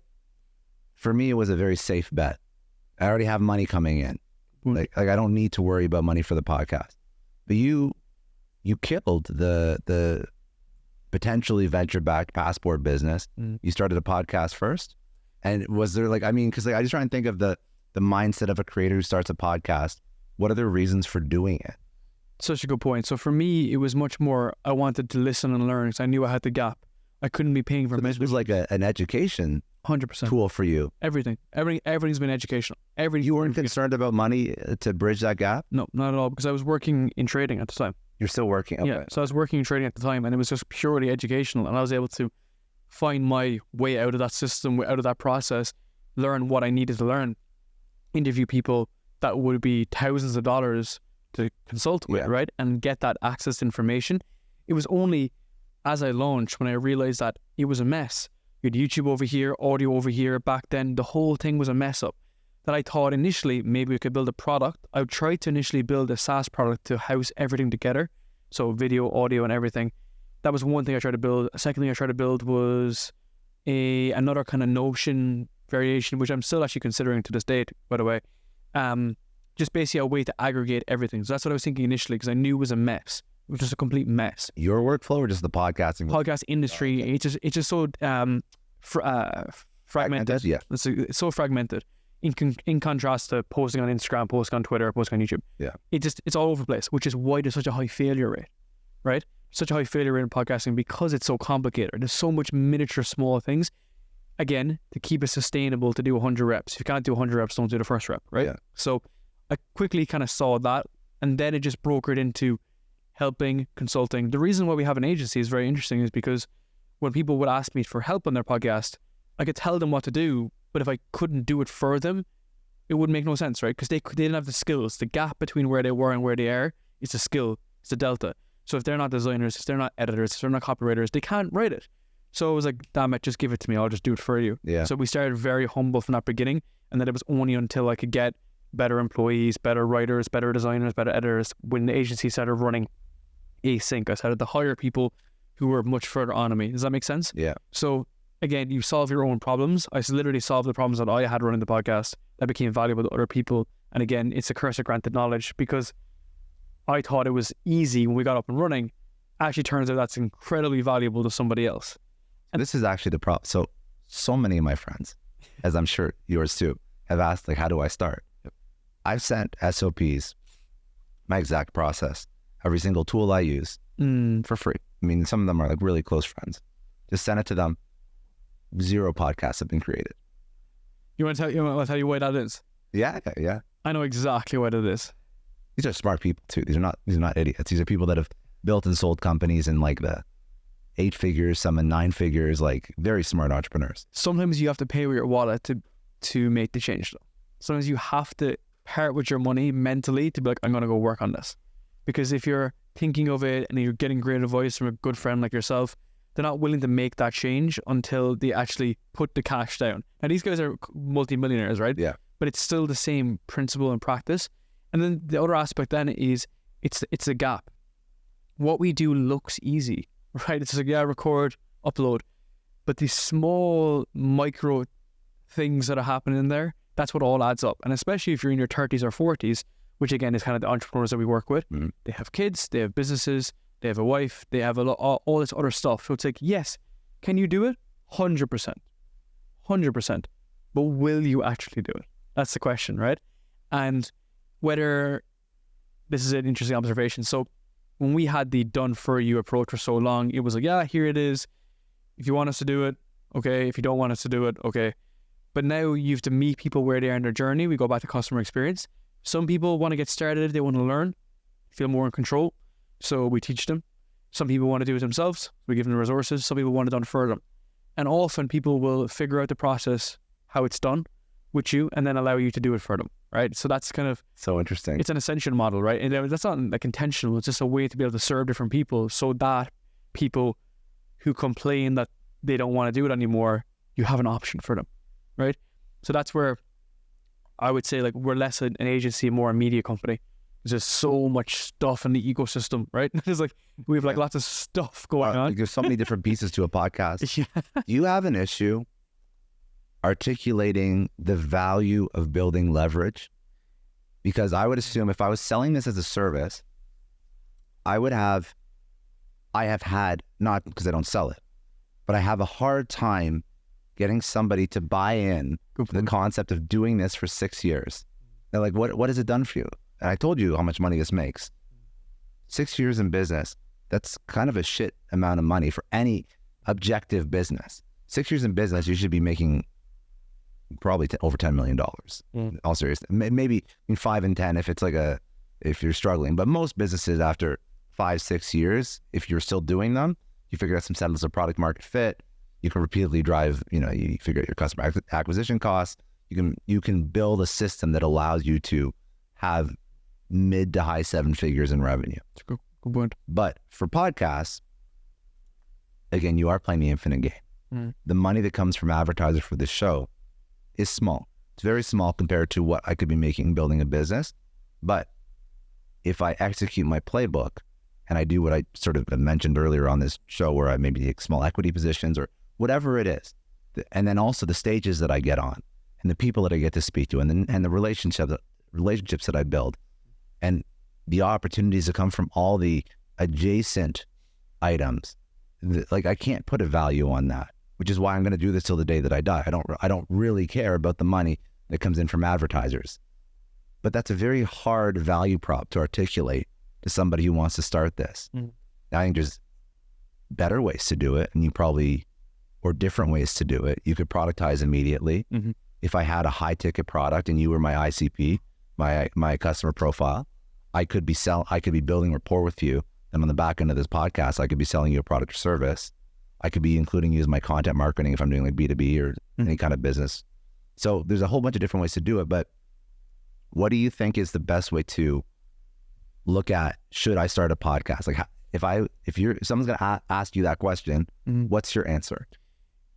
for me, it was a very safe bet. I already have money coming in. Like I don't need to worry about money for the podcast. But you killed the potentially venture-backed passport business. You started a podcast first. And was there because I just try and think of the mindset of a creator who starts a podcast. What are the reasons for doing it? Such a good point. So for me, it was much more, I wanted to listen and learn because I knew I had the gap. I couldn't be paying for so this was like an education 100% tool for you. Everything's been educational. You weren't concerned about money to bridge that gap? No, not at all, because I was working in trading at the time. You're still working? Okay. Yeah, so I was working in trading at the time, and it was just purely educational, and I was able to find my way out of that system, out of that process, learn what I needed to learn, interview people that would be thousands of dollars to consult with, right? And get that access to information. It was only as I launched when I realized that it was a mess. You had YouTube over here, audio over here. Back then, the whole thing was a mess up. That I thought initially maybe we could build a product. I would try to initially build a SaaS product to house everything together. So video, audio, and everything. That was one thing I tried to build. A second thing I tried to build was another kind of Notion variation, which I'm still actually considering to this date, by the way. Just basically a way to aggregate everything. So that's what I was thinking initially, because I knew it was a mess. It was just a complete mess. Your workflow or just the podcasting? Podcast industry, it's just so fragmented. Yeah. It's so fragmented. In contrast to posting on Instagram, posting on Twitter, posting on YouTube. Yeah. It's all over the place, which is why there's such a high failure rate, right? Such a high failure rate in podcasting because it's so complicated. There's so much miniature small things. Again, to keep it sustainable, to do 100 reps. If you can't do 100 reps, don't do the first rep, right? Yeah. So I quickly kind of saw that, and then it just brokered into helping, consulting. The reason why we have an agency is very interesting is because when people would ask me for help on their podcast, I could tell them what to do, but if I couldn't do it for them, it wouldn't make no sense, right? Because they didn't have the skills. The gap between where they were and where they are is the skill, it's the delta. So if they're not designers, if they're not editors, if they're not copywriters, they can't write it. So I was like, damn it, just give it to me. I'll just do it for you. Yeah. So we started very humble from that beginning, and then it was only until I could get better employees, better writers, better designers, better editors. When the agency started running async, I started to hire people who were much further on than me. Does that make sense? Yeah. So again, you solve your own problems. I literally solved the problems that I had running the podcast that became valuable to other people. And again, it's a curse of granted knowledge, because I thought it was easy when we got up and running. Actually turns out that's incredibly valuable to somebody else. And this is actually the problem. So many of my friends, as I'm sure yours too, have asked, like, how do I start? Yep. I've sent SOPs, my exact process, every single tool I use for free. I mean, some of them are like really close friends. Just send it to them. 0 podcasts have been created. You want to tell you why that is? Yeah. I know exactly what it is. These are smart people too. These are not idiots. These are people that have built and sold companies in like the 8 figures, some in 9 figures, like very smart entrepreneurs. Sometimes you have to pay with your wallet to make the change though. Sometimes you have to part with your money mentally to be like, I'm going to go work on this. Because if you're thinking of it and you're getting great advice from a good friend like yourself, they're not willing to make that change until they actually put the cash down. Now these guys are multi-millionaires, right? Yeah. But it's still the same principle and practice. And then the other aspect then is it's a gap. What we do looks easy, right? It's like, yeah, record, upload. But these small micro things that are happening in there, that's what all adds up. And especially if you're in your 30s or 40s, which again is kind of the entrepreneurs that we work with, they have kids, they have businesses, they have a wife, they have all this other stuff. So it's like, yes, can you do it? 100%. 100%. But will you actually do it? That's the question, right? And whether, this is an interesting observation. So when we had the done for you approach for so long, it was like, yeah, here it is. If you want us to do it, okay. If you don't want us to do it, okay. But now you have to meet people where they are in their journey. We go back to customer experience. Some people want to get started, they want to learn, feel more in control. So we teach them. Some people want to do it themselves. We give them the resources. Some people want it done for them. And often people will figure out the process, how it's done with you, and then allow you to do it for them, right? So that's kind of... So interesting. It's an ascension model, right? And that's not like intentional. It's just a way to be able to serve different people so that people who complain that they don't want to do it anymore, you have an option for them, right? So that's where I would say like we're less an agency, more a media company. There's just so much stuff in the ecosystem, right? There's like, we have like lots of stuff going on. There's so many different pieces to a podcast. Yeah. Do you have an issue articulating the value of building leverage? Because I would assume if I was selling this as a service, I have had, not because I don't sell it, but I have a hard time getting somebody to buy in to the concept of doing this for 6 years. They're like, what has it done for you? And I told you how much money this makes. 6 years in business, that's kind of a shit amount of money for any objective business. 6 years in business, you should be making probably over $10 million. All seriousness, maybe between 5 and 10 if it's like if you're struggling. But most businesses after 5-6 years, if you're still doing them, you figure out some semblance of product market fit. You can repeatedly drive, you figure out your customer acquisition costs. You can build a system that allows you to have mid to high 7 figures in revenue. That's a good point. But for podcasts, again, you are playing the infinite game. The money that comes from advertisers for this show is small. It's very small compared to what I could be making building a business. But if I execute my playbook and I do what I sort of mentioned earlier on this show, where I maybe take small equity positions or whatever it is, and then also the stages that I get on and the people that I get to speak to and the relationships that I build and the opportunities that come from all the adjacent items, like I can't put a value on that, which is why I'm going to do this till the day that I die. I don't really care about the money that comes in from advertisers, but that's a very hard value prop to articulate to somebody who wants to start this. I think there's better ways to do it, and or different ways to do it. You could productize immediately. If I had a high ticket product and you were my ICP, my customer profile, I could be building rapport with you. And on the back end of this podcast, I could be selling you a product or service. I could be including you as my content marketing if I'm doing like B2B or any kind of business. So there's a whole bunch of different ways to do it. But what do you think is the best way to look at, should I start a podcast? Like if someone's going to ask you that question, what's your answer?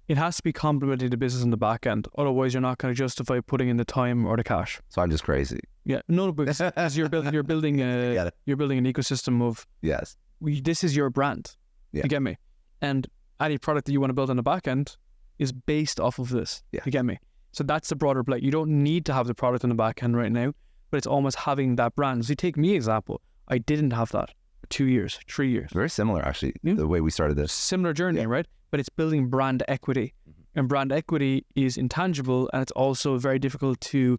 It has to be complementing the business in the back end. Otherwise, you're not going to justify putting in the time or the cash. So I'm just crazy. Yeah, no, because you're building an ecosystem of this is your brand. You get me? And any product that you want to build on the back end is based off of this. You get me? So that's the broader play. You don't need to have the product on the back end right now, but it's almost having that brand. So you take me example. I didn't have that for 2 years, 3 years. Very similar, actually, the way we started this. Similar journey, right? But it's building brand equity. And brand equity is intangible, and it's also very difficult to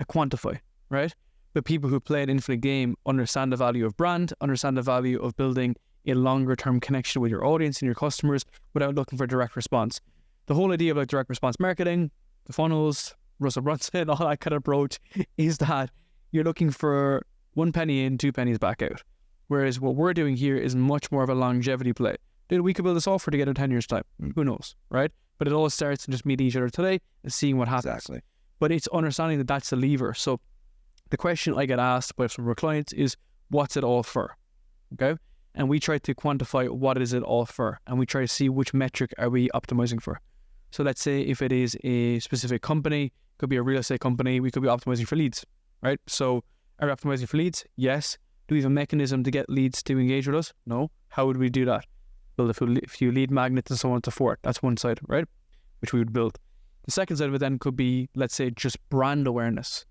quantify, right? But people who play an infinite game understand the value of brand, understand the value of building a longer term connection with your audience and your customers without looking for direct response. The whole idea of like direct response marketing, the funnels, Russell Brunson, all that kind of approach is that you're looking for 1 penny in, 2 pennies back out. Whereas what we're doing here is much more of a longevity play. Dude, we could build a software together in 10 years' time. Who knows, right? But it all starts in just meeting each other today and seeing what happens. Exactly. But it's understanding that that's the lever. So the question I get asked by some of our clients is, what's it all for? Okay? And we try to quantify what is it all for. And we try to see which metric are we optimizing for. So let's say if it is a specific company, could be a real estate company, we could be optimizing for leads, right? So are we optimizing for leads? Yes. Do we have a mechanism to get leads to engage with us? No. How would we do that? Build a few lead magnets and so on and so forth. That's one side, right? Which we would build. The second side of it then could be, let's say, just brand awareness.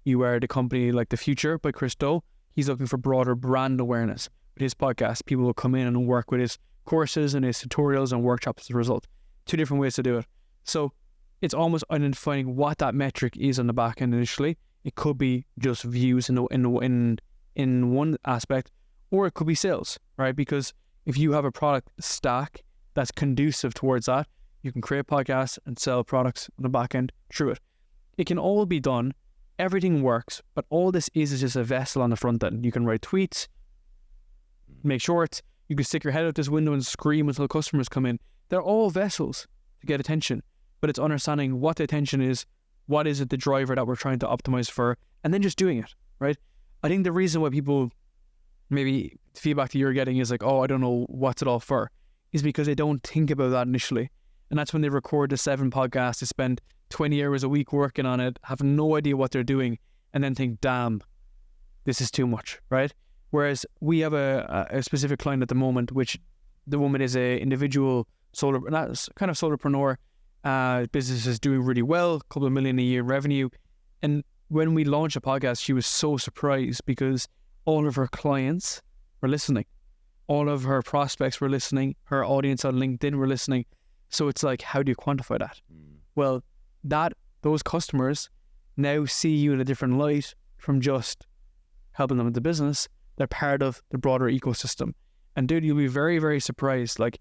You are the company like The Future by Chris Do. He's looking for broader brand awareness. With his podcast, people will come in and work with his courses and his tutorials and workshops as a result. 2 different ways to do it. So it's almost identifying what that metric is on the back end initially. It could be just views in one aspect, or it could be sales, right? Because if you have a product stack that's conducive towards that, You can create podcasts and sell products on the back end through it. It can all be done. Everything works, but all this is just a vessel on the front end. You can write tweets, make shorts. You can stick your head out this window and scream until customers come in. They're all vessels to get attention, but it's understanding what the attention is, what is it the driver that we're trying to optimize for, and then just doing it, right? I think the reason why people, maybe the feedback that you're getting is like, oh, I don't know what's it all for, is because they don't think about that initially. And that's when they record the 7 podcasts, they spend 20 hours a week working on it, have no idea what they're doing, and then think, damn, this is too much, right? Whereas we have a specific client at the moment, which the woman is a individual solarpreneur. Business is doing really well, a couple of million a year revenue. And when we launched a podcast, she was so surprised because all of her clients were listening. All of her prospects were listening. Her audience on LinkedIn were listening. So it's like, how do you quantify that? Well, those customers now see you in a different light from just helping them with the business. They're part of the broader ecosystem. And dude, you'll be very, very surprised. Like,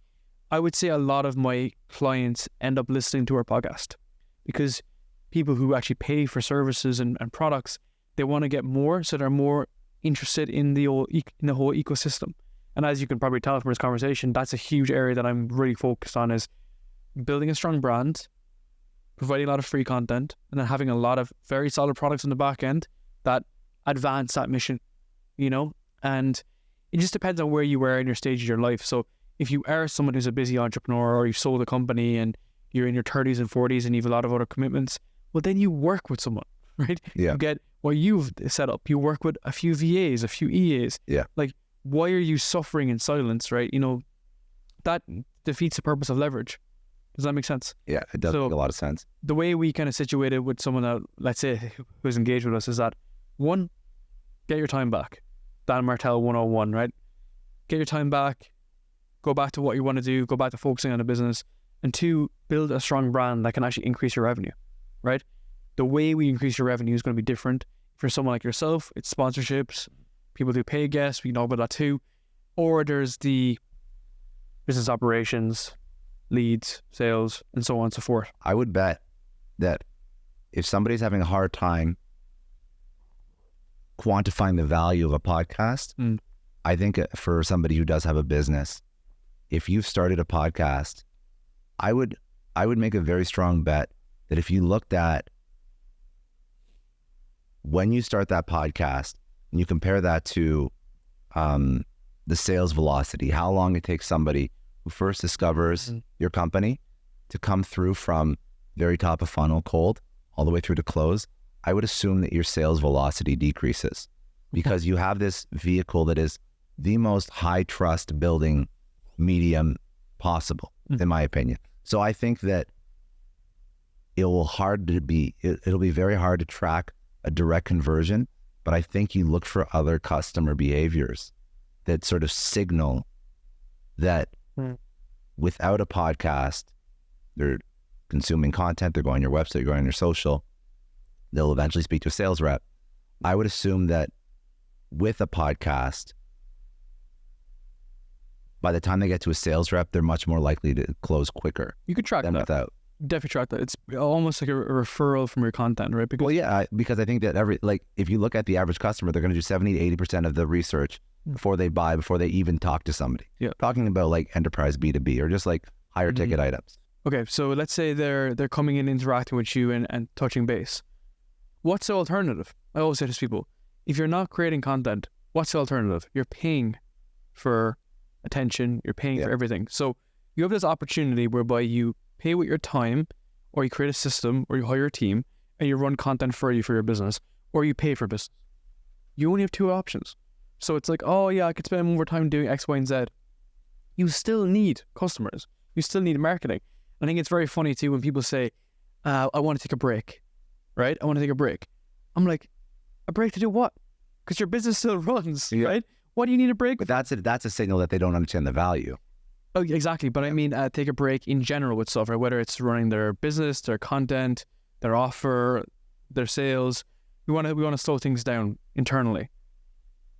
I would say a lot of my clients end up listening to our podcast because people who actually pay for services and products, they want to get more, so they're more interested in the whole ecosystem. And as you can probably tell from this conversation, that's a huge area that I'm really focused on, is building a strong brand, providing a lot of free content, and then having a lot of very solid products on the back end that advance that mission, you know? And it just depends on where you are in your stage of your life. So if you are someone who's a busy entrepreneur, or you've sold a company and you're in your 30s and 40s and you have a lot of other commitments, well, then you work with someone, right? Yeah. You get what you've set up. You work with a few VAs, a few EAs. Yeah. Like, why are you suffering in silence, right? You know, that defeats the purpose of leverage. Does that make sense? Yeah, it does make a lot of sense. The way we kind of situated with someone that, let's say, who's engaged with us is that, 1, get your time back. Dan Martell 101, right? Get your time back, go back to what you want to do, go back to focusing on the business. And 2, build a strong brand that can actually increase your revenue, right? The way we increase your revenue is going to be different. For someone like yourself, it's sponsorships. People do paid guests, we know about that too. Or there's the business operations, leads, sales, and so on and so forth. I would bet that if somebody's having a hard time quantifying the value of a podcast, I think for somebody who does have a business, if you've started a podcast, I would make a very strong bet that if you looked at when you start that podcast and you compare that to the sales velocity, how long it takes somebody who first discovers your company to come through from very top of funnel cold all the way through to close, I would assume that your sales velocity decreases because you have this vehicle that is the most high trust building medium possible, in my opinion. So I think that it'll be very hard to track a direct conversion, but I think you look for other customer behaviors that sort of signal that without a podcast, they're consuming content, they're going on your website, they're going on your social, they'll eventually speak to a sales rep. I would assume that with a podcast, by the time they get to a sales rep, they're much more likely to close quicker. You could track than that. Without. Definitely track that. It's almost like a referral from your content, right? Because, well, yeah, because I think that if you look at the average customer, they're going to do 70 to 80% of the research before they buy, before they even talk to somebody. Yeah. Talking about like enterprise B2B or just like higher ticket items. Okay, so let's say they're coming in, interacting with you and touching base. What's the alternative? I always say to people, if you're not creating content, what's the alternative? You're paying for attention, you're paying for everything. So you have this opportunity whereby you pay with your time, or you create a system, or you hire a team, and you run content for you for your business, or you pay for business. You only have 2 options. So it's like, oh yeah, I could spend more time doing X, Y, and Z. You still need customers. You still need marketing. I think it's very funny too when people say, I want to take a break, right? I want to take a break. I'm like, a break to do what? Because your business still runs, right? What do you need a break? But that's a signal that they don't understand the value. Oh, exactly. But I mean, take a break in general with stuff, right? Whether it's running their business, their content, their offer, their sales. We want to slow things down internally.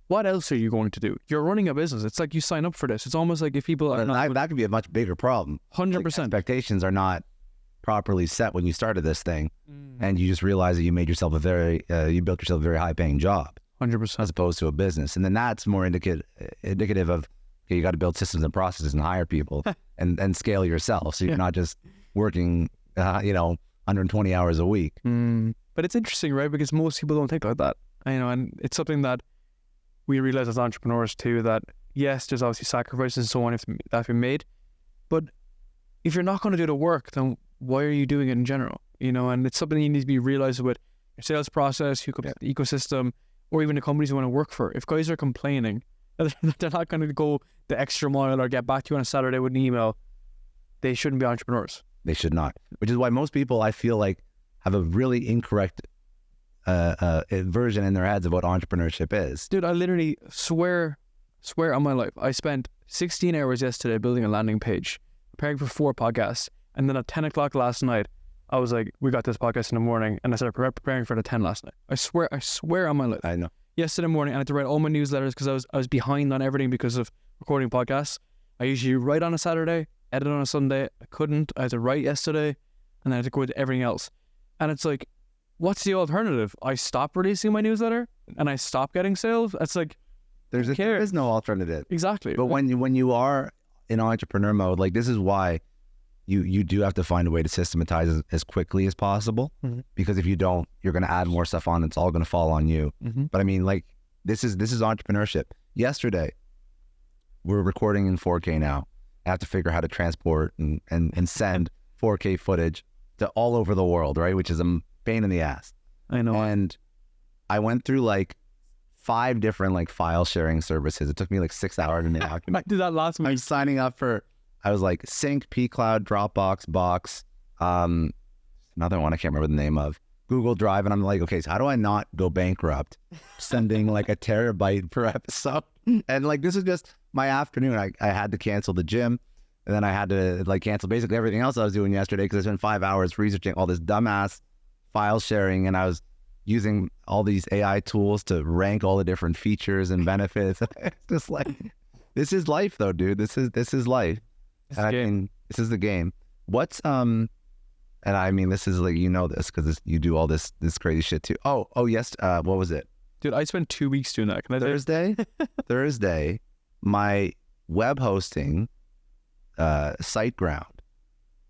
what else are you going to do? You're running a business. It's like you sign up for this. It's almost like if people are not... That could be a much bigger problem. 100%. Expectations are not properly set when you started this thing, and you just realize that you made yourself you built yourself a very high paying job, 100%, as opposed to a business. And then that's more indicative of, okay, you got to build systems and processes and hire people and scale yourself. So you're not just working, 120 hours a week. But it's interesting, right? Because most people don't think like that. And it's something that we realize as entrepreneurs too, that yes, there's obviously sacrifices and so on that have been made, but if you're not going to do the work, then why are you doing it in general? And it's something you need to be realized with your sales process, the ecosystem, or even the companies you want to work for. If guys are complaining, they're not going to go the extra mile or get back to you on a Saturday with an email. They shouldn't be entrepreneurs. They should not. Which is why most people, I feel like, have a really incorrect version in their heads of what entrepreneurship is. Dude, I literally swear on my life, I spent 16 hours yesterday building a landing page, preparing for 4 podcasts, and then at 10 o'clock last night, I was like, we got this podcast in the morning, and I started preparing for the 10 last night. I swear on my life. I know. Yesterday morning, I had to write all my newsletters because I was behind on everything because of recording podcasts. I usually write on a Saturday, edit on a Sunday. I couldn't. I had to write yesterday, and I had to go with everything else. And it's like, what's the alternative? I stop releasing my newsletter and I stop getting sales. It's like, there is no alternative. Exactly. But when you are in entrepreneur mode, like, this is why you do have to find a way to systematize as quickly as possible. Because if you don't, you're going to add more stuff on. It's all going to fall on you. But I mean, like, this is entrepreneurship. Yesterday, we're recording in 4K now. I have to figure out how to transport and send 4K footage to all over the world, right? Which is a pain in the ass. I know. And I went through like 5 different like file sharing services. It took me like 6 hours to make. I did that last week. I was signing up for, I was like Sync, pCloud, Dropbox, Box, another one I can't remember the name of, Google Drive. And I'm like, okay, so how do I not go bankrupt sending like a terabyte per episode? And like, this is just my afternoon. I had to cancel the gym, and then I had to like cancel basically everything else I was doing yesterday because I spent 5 hours researching all this dumbass file sharing, and I was using all these AI tools to rank all the different features and benefits. It's just like, this is life though, dude. This is life. And I mean, this is the game. What's and I mean, this is like, this because you do all this crazy shit too. Oh yes. What was it? Dude, I spent 2 weeks doing that. Can I Thursday, my web hosting SiteGround,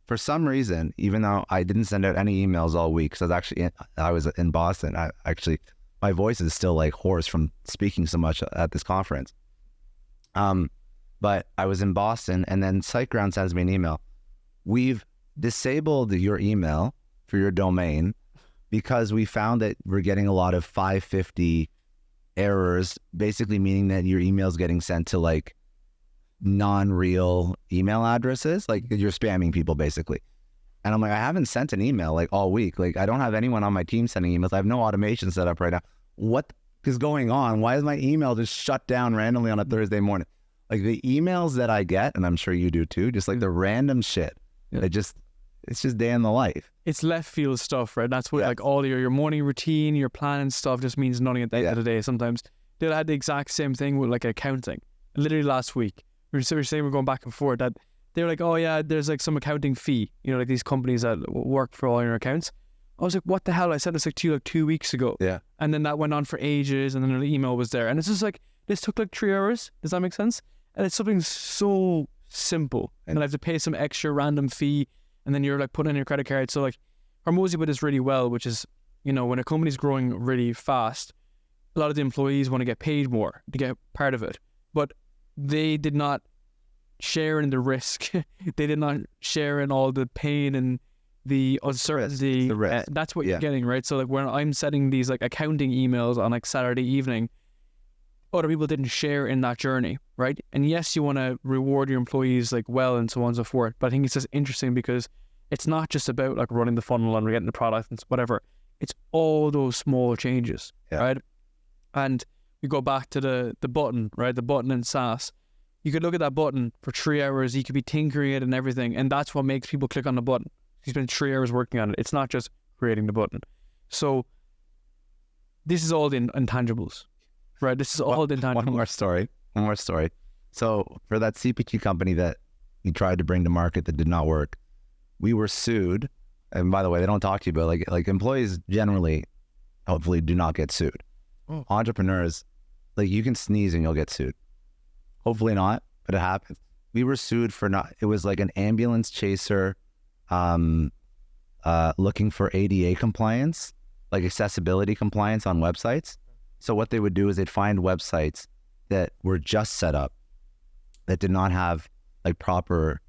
for some reason, even though I didn't send out any emails all week, because I was in Boston. My voice is still like hoarse from speaking so much at this conference. But I was in Boston, and then SiteGround sends me an email. We've disabled your email for your domain because we found that we're getting a lot of 550 errors, basically meaning that your email is getting sent to like non-real email addresses, like you're spamming people basically. And I'm like, I haven't sent an email like all week. Like, I don't have anyone on my team sending emails. I have no automation set up right now. What is going on? Why is my email just shut down randomly on a Thursday morning? Like, the emails that I get, and I'm sure you do too, just like the random shit. Yeah. It's just day in the life. It's left field stuff, right? That's what like all your morning routine, your planning stuff just means nothing at the end of the day sometimes. Dude, I had the exact same thing with like accounting. Literally last week, we were saying we're going back and forth that they were like, oh yeah, there's like some accounting fee, like these companies that work for all your accounts. I was like, what the hell? I sent this to you like 2 weeks ago. Yeah. And then that went on for ages, and then the email was there. And it's just like, this took like 3 hours. Does that make sense? And it's something so simple. And I have to pay some extra random fee, and then you're like putting in your credit card. So like, Hormozy did this really well, which is, when a company's growing really fast, a lot of the employees want to get paid more to get part of it. But they did not share in the risk. They did not share in all the pain and the uncertainty. The risk. That's what you're getting, right? So like, when I'm setting these like accounting emails on like Saturday evening, other people didn't share in that journey, right? And yes, you want to reward your employees like well and so on and so forth. But I think it's just interesting because it's not just about like running the funnel and getting the product and whatever. It's all those small changes, right? And you go back to the button, right? The button in SaaS. You could look at that button for 3 hours. You could be tinkering it and everything. And that's what makes people click on the button. You spend 3 hours working on it. It's not just creating the button. So this is all the intangibles. Right. This is all intangible. One more story. So for that CPG company that we tried to bring to market that did not work, we were sued. And by the way, they don't talk to you, but like employees generally, hopefully, do not get sued. Oh. Entrepreneurs, like you can sneeze and you'll get sued. Hopefully not, but it happens. We were sued for it was like an ambulance chaser looking for ADA compliance, like accessibility compliance on websites. So what they would do is they'd find websites that were just set up that did not have like proper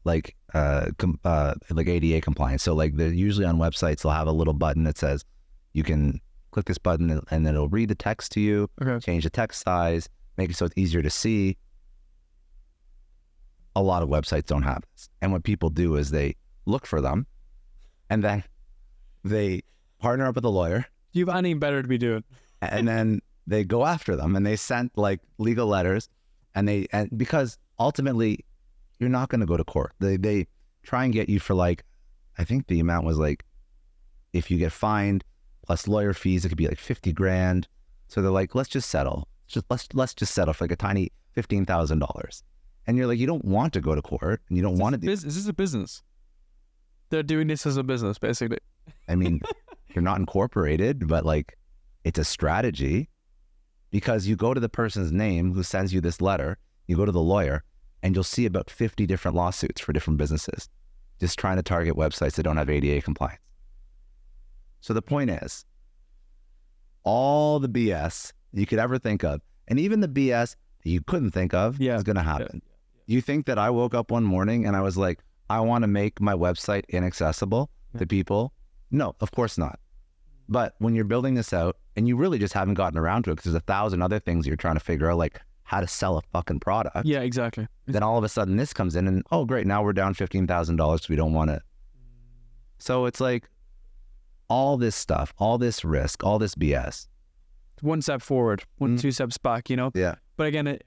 like ADA compliance. So like they're usually on websites, they'll have a little button that says you can click this button and then it'll read the text to you, change the text size, make it so it's easier to see. A lot of websites don't have this. And what people do is they look for them and then they partner up with a lawyer. You have anything better to be doing. And then they go after them and they sent like legal letters and because ultimately you're not going to go to court. They try and get you for like, I think the amount was like, if you get fined plus lawyer fees, it could be like 50 grand. So they're like, let's just settle. Let's just settle for like a tiny $15,000. And you're like, you don't want to go to court and you don't want to do. Is this a business? They're doing this as a business, basically. I mean, you're not incorporated, but like it's a strategy because you go to the person's name who sends you this letter, you go to the lawyer, and you'll see about 50 different lawsuits for different businesses just trying to target websites that don't have ADA compliance. So the point is, all the BS you could ever think of, and even the BS that you couldn't think of is going to happen. You think that I woke up one morning and I was like, I want to make my website inaccessible to people? No, of course not. But when you're building this out and you really just haven't gotten around to it because there's 1,000 other things you're trying to figure out, like how to sell a fucking product. Yeah, exactly. Then all of a sudden this comes in and, oh, great, now we're down $15,000 so we don't want it. So it's like all this stuff, all this risk, all this BS. One step forward, two steps back, you know? Yeah. But again,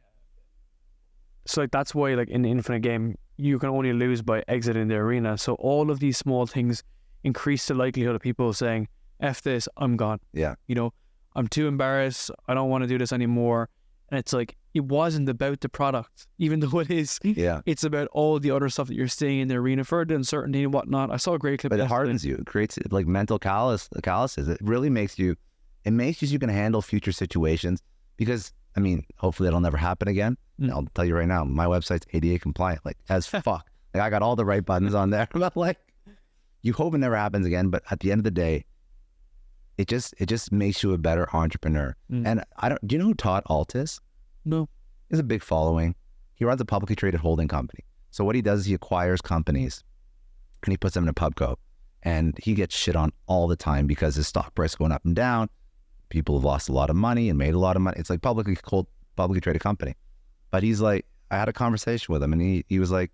so like that's why like in the Infinite game, you can only lose by exiting the arena. So all of these small things increase the likelihood of people saying, F this, I'm gone. Yeah. You know, I'm too embarrassed. I don't want to do this anymore. And it's like, it wasn't about the product, even though it is. Yeah. It's about all the other stuff that you're seeing in the arena for the uncertainty and whatnot. I saw a great clip. But it hardens you. It creates like mental calluses. It really makes you you can handle future situations because, I mean, hopefully that'll never happen again. I'll tell you right now, my website's ADA compliant, like as fuck. Like I got all the right buttons on there. But like, you hope it never happens again. But at the end of the day, it just makes you a better entrepreneur. And do you know who Todd Alt is? No. He has a big following. He runs a publicly traded holding company. So what he does is he acquires companies and he puts them in a pubco. And he gets shit on all the time because his stock price is going up and down. People have lost a lot of money and made a lot of money. It's like publicly traded company. But he's like, I had a conversation with him and he was like,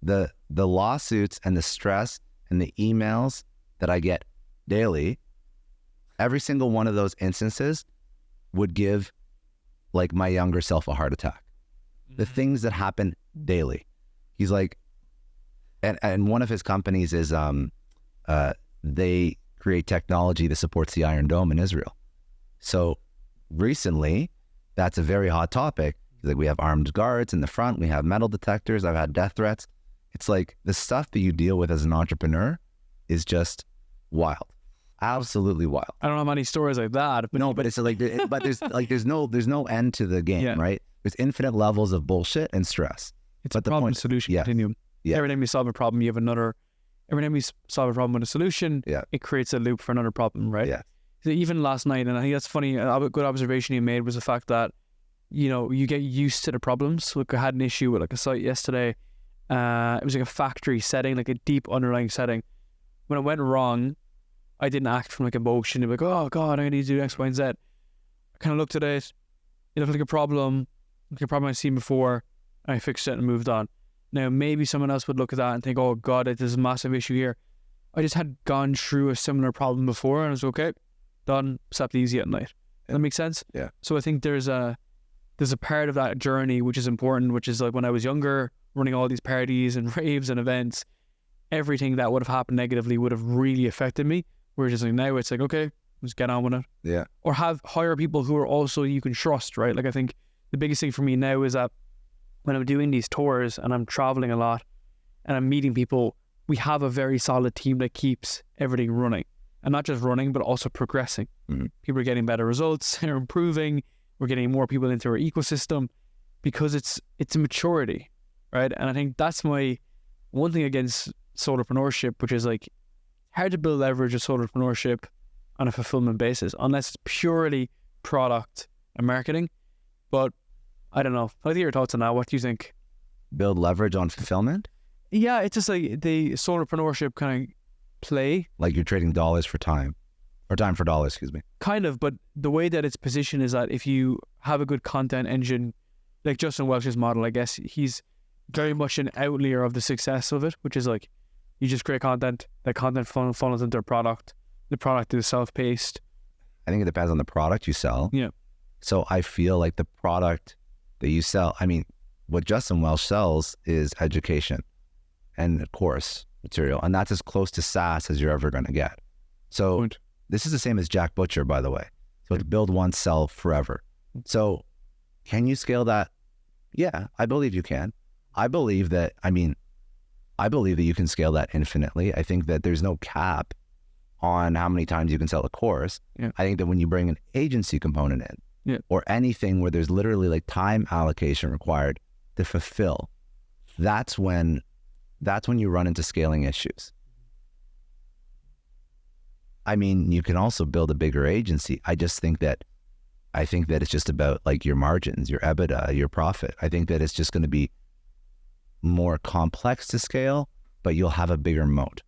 the lawsuits and the stress and the emails that I get daily, every single one of those instances would give like my younger self a heart attack. The things that happen daily. He's like, and one of his companies is, they create technology that supports the Iron Dome in Israel. So recently, that's a very hot topic. Like we have armed guards in the front, we have metal detectors, I've had death threats. It's like the stuff that you deal with as an entrepreneur is just wild. Absolutely wild. I don't have many stories like that. But no, but it's like, but there's no end to the game, right? There's infinite levels of bullshit and stress. It's a problem solution continuum. Yeah. Every time you solve a problem, you have another. Every time you solve a problem with a solution, it creates a loop for another problem, right? Yeah. So even last night, and I think that's funny, a good observation you made was the fact that, you know, you get used to the problems. Look, I had an issue with like a site yesterday. It was like a factory setting, like a deep underlying setting. When it went wrong, I didn't act from like emotion. Like, oh God, I need to do X, Y, and Z. I kind of looked at it. It looked like a problem I've seen before. And I fixed it and moved on. Now, maybe someone else would look at that and think, oh God, there's a massive issue here. I just had gone through a similar problem before and I was okay, done, slept easy at night. Does that make sense? Yeah. So I think there's a part of that journey which is important, which is like when I was younger, running all these parties and raves and events, everything that would have happened negatively would have really affected me. Whereas like now it's like, okay, just get on with it. Yeah. Or hire people who are also you can trust, right? Like I think the biggest thing for me now is that when I'm doing these tours and I'm traveling a lot and I'm meeting people, we have a very solid team that keeps everything running. And not just running, but also progressing. Mm-hmm. People are getting better results, they're improving, we're getting more people into our ecosystem because it's a maturity, right? And I think that's my one thing against solopreneurship, which is like hard to build leverage of solopreneurship on a fulfillment basis, unless it's purely product and marketing. But I don't know. I'd like your thoughts on that. What do you think? Build leverage on fulfillment? Yeah, it's just like the solopreneurship kind of play. Like you're trading dollars for time, or time for dollars, excuse me. Kind of, but the way that it's positioned is that if you have a good content engine, like Justin Welsh's model, I guess he's very much an outlier of the success of it, which is like you just create content, that content funnels into a product, the product is self-paced. I think it depends on the product you sell. Yeah. So I feel like the product that you sell, I mean, what Justin Welsh sells is education and course material, and that's as close to SaaS as you're ever going to get. So this is the same as Jack Butcher, by the way. So to build once, sell forever. So can you scale that? Yeah, I believe you can. I believe that you can scale that infinitely. I think that there's no cap on how many times you can sell a course. Yeah. I think that when you bring an agency component in, or anything where there's literally like time allocation required to fulfill, that's when you run into scaling issues. I mean, you can also build a bigger agency. I think that it's just about like your margins, your EBITDA, your profit. I think that it's just going to be more complex to scale, but you'll have a bigger moat.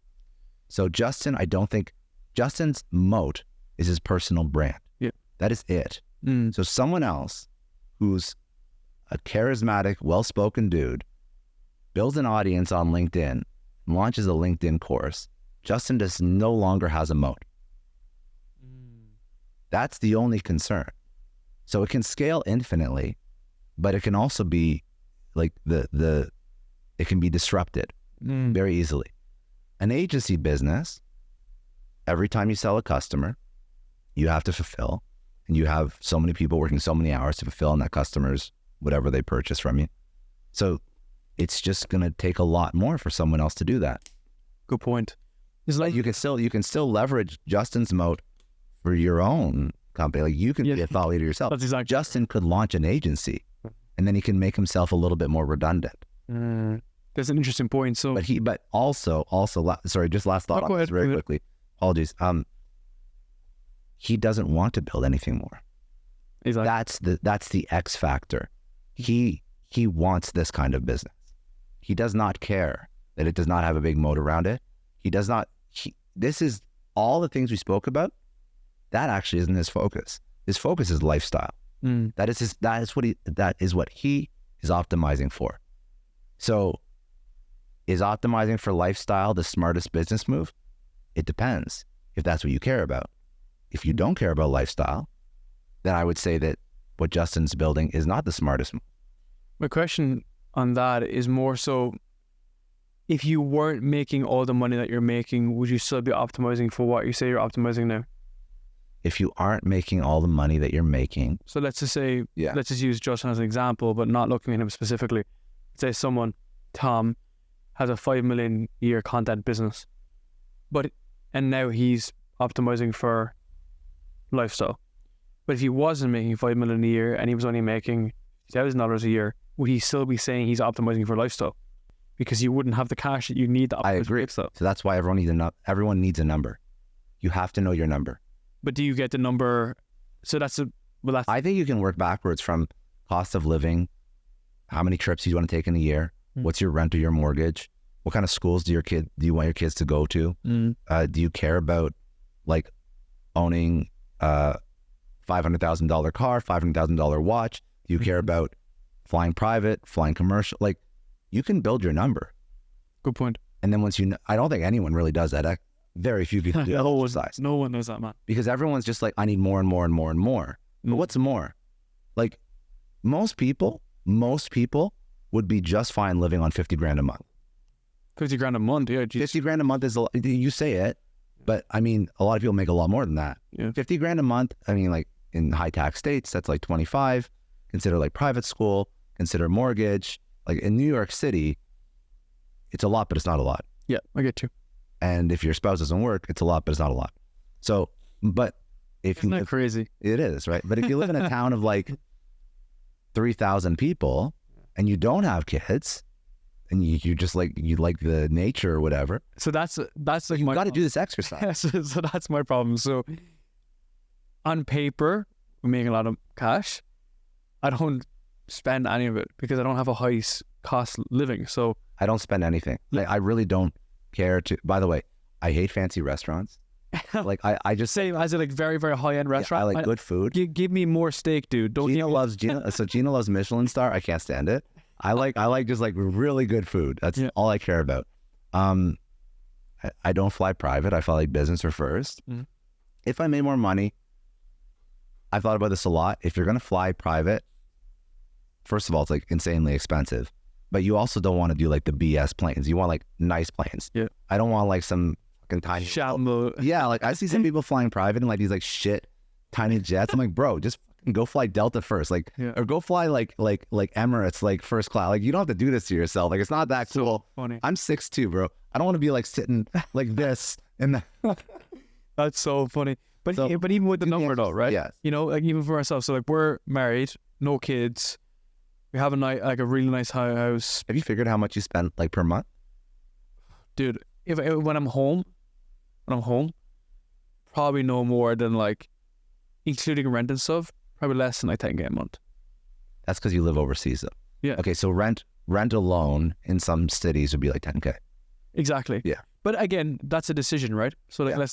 So Justin, I don't think Justin's moat is his personal brand. Yeah. That is it. So someone else who's a charismatic, well-spoken dude builds an audience on LinkedIn, launches a LinkedIn course. Justin just no longer has a moat. That's the only concern. So it can scale infinitely, but it can also be like it can be disrupted very easily. An agency business, every time you sell a customer, you have to fulfill, and you have so many people working so many hours to fulfill on that customer's whatever they purchase from you. So it's just going to take a lot more for someone else to do that. Good point. It's like you can still leverage Justin's moat for your own company. Like you can be a thought leader yourself. That's exactly. Justin could launch an agency, and then he can make himself a little bit more redundant. That's an interesting point. So, but also, sorry, just last thought on this very quickly. Apologies. He doesn't want to build anything more. Exactly. That's the X factor. He wants this kind of business. He does not care that it does not have a big moat around it. He does not. This is all the things we spoke about. That actually isn't his focus. His focus is lifestyle. That is what he is optimizing for. So, is optimizing for lifestyle the smartest business move? It depends if that's what you care about. If you don't care about lifestyle, then I would say that what Justin's building is not the smartest move. My question on that is more so, if you weren't making all the money that you're making, would you still be optimizing for what you say you're optimizing now? If you aren't making all the money that you're making. So let's just say, let's just use Justin as an example, but not looking at him specifically. Say someone, Tom, has a $5 million a year content business, and now he's optimizing for lifestyle. But if he wasn't making $5 million a year and he was only making $1,000 a year, would he still be saying he's optimizing for lifestyle? Because you wouldn't have the cash that you need to optimize. I agree. Lifestyle. So that's why everyone needs a number. You have to know your number. But do you get the number? So I think you can work backwards from cost of living, how many trips you want to take in a year, what's your rent or your mortgage, what kind of schools do you want your kids to go to? Do you care about like owning a $500,000 car, $500,000 watch? Do you care about flying private, flying commercial? Like, you can build your number. Good point. And then once I don't think anyone really does that. Very few people do that. No one knows that, man. Because everyone's just like, I need more and more and more and more. But what's more? Like, most people would be just fine living on $50,000 a month. 50 grand a month, yeah. Geez. 50 grand a month is a lot. You say it, But I mean, a lot of people make a lot more than that. Yeah. 50 grand a month. I mean, like in high tax states, that's like 25. Consider like private school, consider mortgage. Like in New York City, it's a lot, but it's not a lot. Yeah, I get you. And if your spouse doesn't work, it's a lot, but it's not a lot. So, but if Isn't that crazy? It is, right? But if you live in a town of like 3,000 people and you don't have kids and you just like, you like the nature or whatever. So that's like You my got to do this exercise. so that's my problem. So on paper, we're making a lot of cash. I don't spend any of it because I don't have a high cost living. So I don't spend anything. Like, I really don't care to, by the way, I hate fancy restaurants. Like I just same as a like very, very high end restaurant. I like good food. Give me more steak, dude. Don't Gina loves Michelin star. I can't stand it. I like just like really good food. That's all I care about. I don't fly private. I fly like business or first. Mm-hmm. If I made more money, I've thought about this a lot. If you're gonna fly private, first of all, it's like insanely expensive. But you also don't want to do like the BS planes. You want like nice planes. Yeah. I don't want like some fucking tiny Shambo. Yeah, like I see some people flying private in like these like shit tiny jets. I'm like, bro, just fucking go fly Delta first, like, or go fly like Emirates, like first class. Like you don't have to do this to yourself. Like it's not that cool. Funny. I'm 6'2", bro. I don't want to be like sitting like this and That's so funny. But even with the number though, right? Yes. You know, like even for ourselves. So like we're married, no kids. We have a really nice house. Have you figured how much you spend like per month? Dude, when I'm home, probably no more than like, including rent and stuff, probably less than like 10K a month. That's because you live overseas though. Yeah. Okay, so rent alone in some cities would be like 10K. Exactly. Yeah. But again, that's a decision, right? So like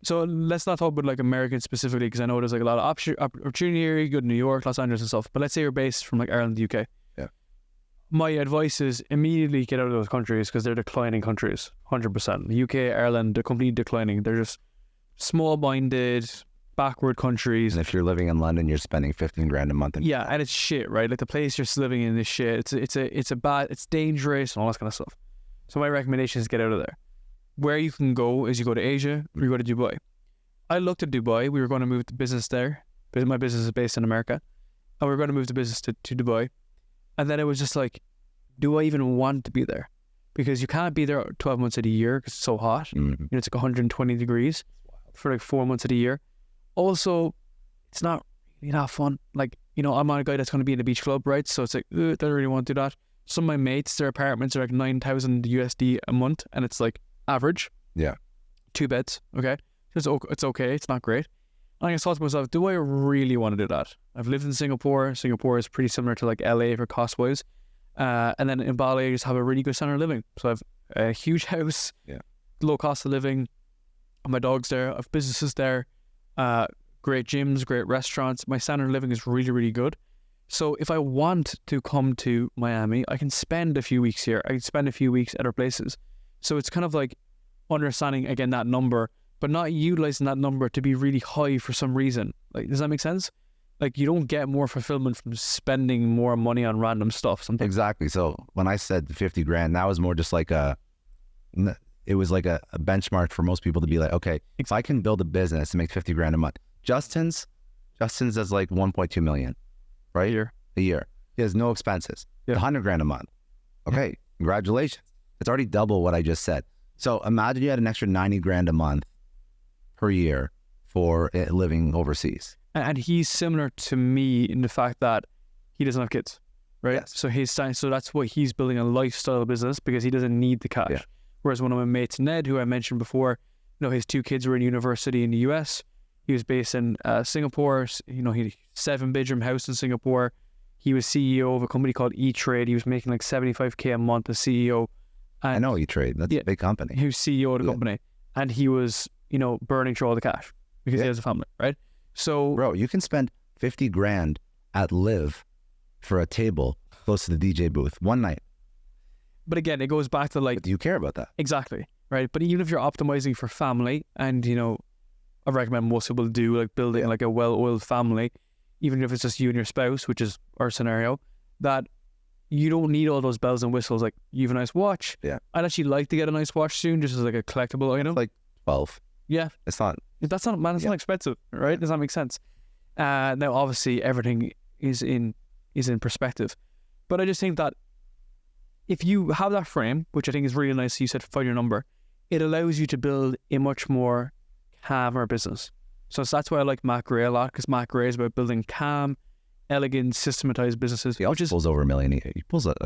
So let's not talk about like Americans specifically, because I know there's like a lot of opportunity here. You go to New York, Los Angeles and stuff. But let's say you're based from like Ireland, the UK. Yeah. My advice is immediately get out of those countries because they're declining countries, 100%. The UK, Ireland, they're completely declining. They're just small-minded, backward countries. And if you're living in London, you're spending 15 grand a month. And it's shit, right? Like the place you're living in is shit. It's dangerous and all that kind of stuff. So my recommendation is get out of there. Where you can go is you go to Asia or you go to Dubai. I looked at Dubai. We were going to move the business there. My business is based in America. And we were going to move the business to Dubai. And then it was just like, do I even want to be there? Because you can't be there 12 months of the year because it's so hot. Mm-hmm. You know, it's like 120 degrees for like 4 months of the year. Also, it's not really that fun. Like, you know, I'm not a guy that's going to be in the beach club, right? So it's like, I don't really want to do that. Some of my mates, their apartments are like 9,000 USD a month. And it's like, average. Yeah. 2 beds. Okay. It's okay. It's not great. And I thought to myself, do I really want to do that? I've lived in Singapore. Singapore is pretty similar to like LA for cost wise. And then in Bali, I just have a really good standard of living. So I have a huge house, low cost of living. My dog's there. I have businesses there. Great gyms, great restaurants. My standard of living is really, really good. So if I want to come to Miami, I can spend a few weeks here. I can spend a few weeks at other places. So it's kind of like understanding, again, that number, but not utilizing that number to be really high for some reason. Like, does that make sense? Like, you don't get more fulfillment from spending more money on random stuff sometimes. Exactly. So when I said 50 grand, that was more just like it was like a benchmark for most people to be like, okay, if I can build a business and make 50 grand a month. Justin's does like 1.2 million, right? A year. He has no expenses. 100 grand a month. Okay. Congratulations. It's already double what I just said. So imagine you had an extra 90 grand a month per year for living overseas. And he's similar to me in the fact that he doesn't have kids, right? Yes. So that's why he's building a lifestyle business because he doesn't need the cash. Yeah. Whereas one of my mates, Ned, who I mentioned before, you know, his 2 kids were in university in the US. He was based in Singapore. You know, he had a 7-bedroom house in Singapore. He was CEO of a company called E-Trade. He was making like 75K a month as CEO. And I know E-Trade. That's a big company. He was CEO of the company. And he was, you know, burning through all the cash because he has a family, right? So, bro, you can spend 50 grand at Live for a table close to the DJ booth one night. But again, it goes back to like... But do you care about that? Exactly, right? But even if you're optimizing for family, and, you know, I recommend most people do like building like a well-oiled family, even if it's just you and your spouse, which is our scenario, that you don't need all those bells and whistles. Like, you have a nice watch. Yeah. I'd actually like to get a nice watch soon, just as like a collectible item. Like 12. Yeah. It's not. That's not, man, it's not expensive, right? Does that make sense? Now, obviously, everything is in perspective. But I just think that if you have that frame, which I think is really nice, you said find your number, it allows you to build a much more calmer business. So that's why I like Matt Gray a lot, because Matt Gray is about building calm, elegant, systematized businesses. He also pulls over $1 million. He pulls like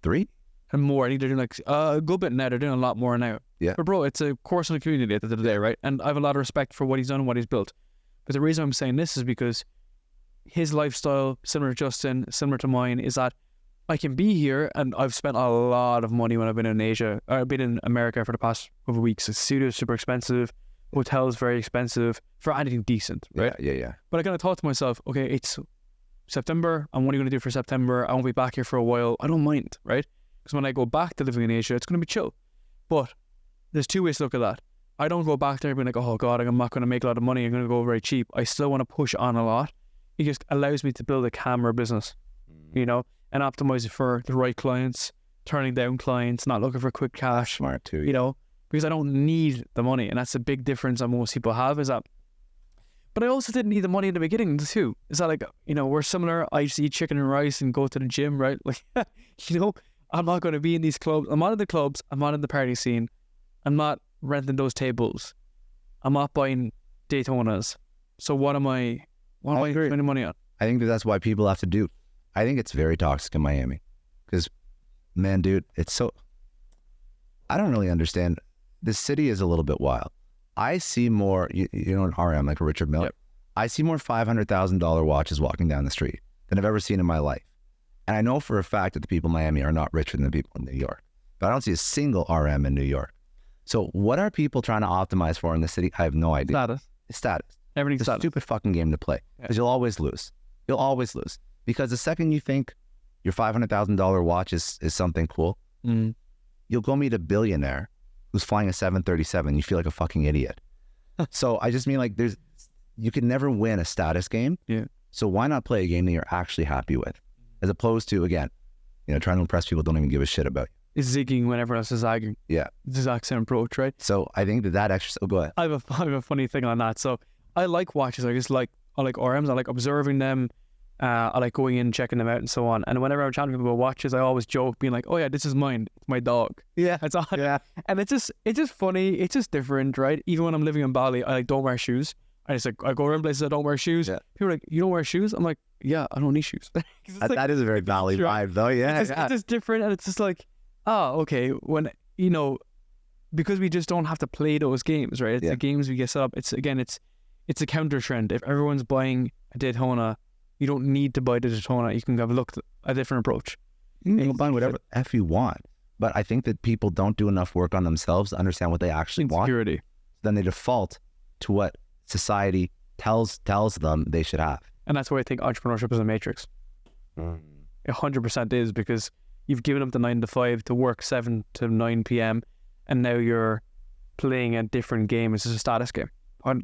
3 and more. I think they're doing like a good bit now. They're doing a lot more now. Yeah. But bro, it's a course in the community at the end of the day, right? And I have a lot of respect for what he's done and what he's built. But the reason I'm saying this is because his lifestyle, similar to Justin, similar to mine, is that I can be here, and I've spent a lot of money when I've been in Asia. I've been in America for the past couple of weeks. The studio's super expensive. Hotels very expensive for anything decent, right? Yeah. But I kind of thought to myself, okay, it's September, and what are you going to do for September? I won't be back here for a while. I don't mind, right? Because when I go back to living in Asia, it's going to be chill. But there's two ways to look at that. I don't go back there being like, oh God, I'm not going to make a lot of money. I'm going to go very cheap. I still want to push on a lot. It just allows me to build a calmer business, you know, and optimize it for the right clients, turning down clients, not looking for quick cash. Smart too. You know, because I don't need the money. And that's a big difference that most people have, is that. But I also didn't need the money in the beginning too. Is that like, you know, we're similar. I just eat chicken and rice and go to the gym, right? Like, you know, I'm not going to be in these clubs. I'm not in the clubs. I'm not in the party scene. I'm not renting those tables. I'm not buying Daytonas. So what am I spending money on? I think that's why people have to do. I think it's very toxic in Miami. Because, man, dude, it's so... I don't really understand. The city is a little bit wild. I see more, you know, an RM, like a Richard Miller. Yep. I see more $500,000 watches walking down the street than I've ever seen in my life. And I know for a fact that the people in Miami are not richer than the people in New York. But I don't see a single RM in New York. So what are people trying to optimize for in the city? I have no idea. Status. It's status. Everything's it's a status. stupid fucking game to play. Because you'll always lose. You'll always lose. Because the second you think your $500,000 watch is something cool, you'll go meet a billionaire who's flying a 737. You feel like a fucking idiot. So I just mean, like, you can never win a status game. Yeah. So why not play a game that you're actually happy with, as opposed to, again, you know, trying to impress people who don't even give a shit about you. Is zigging when everyone else is zagging. Yeah. It's the exact same approach, right? So I think that exercise. Oh, go ahead. I have a funny thing on that. So I like watches. I like RMs. I like observing them. I like going in, checking them out, and so on. And whenever I'm chatting to people about watches, I always joke, being like, "Oh yeah, this is mine. It's my dog." Yeah, that's all. Yeah. And it's just funny. It's just different, right? Even when I'm living in Bali, I don't wear shoes. I go around places I don't wear shoes. Yeah. People are like, "You don't wear shoes?" I'm like, "Yeah, I don't need shoes." That is a very Bali vibe, though. Yeah, it's just different, and it's just like, oh, okay. When, you know, because we just don't have to play those games, right? It's the games we get set up. It's a counter trend. If everyone's buying a Daytona, you don't need to buy the Daytona. You can have a look at a different approach. You can buy whatever the F you want. But I think that people don't do enough work on themselves to understand what they actually want. Security. Then they default to what society tells them they should have. And that's why I think entrepreneurship is a matrix. 100% is, because you've given up the 9 to 5 to work 7 to 9 p.m. and now you're playing a different game. It's just a status game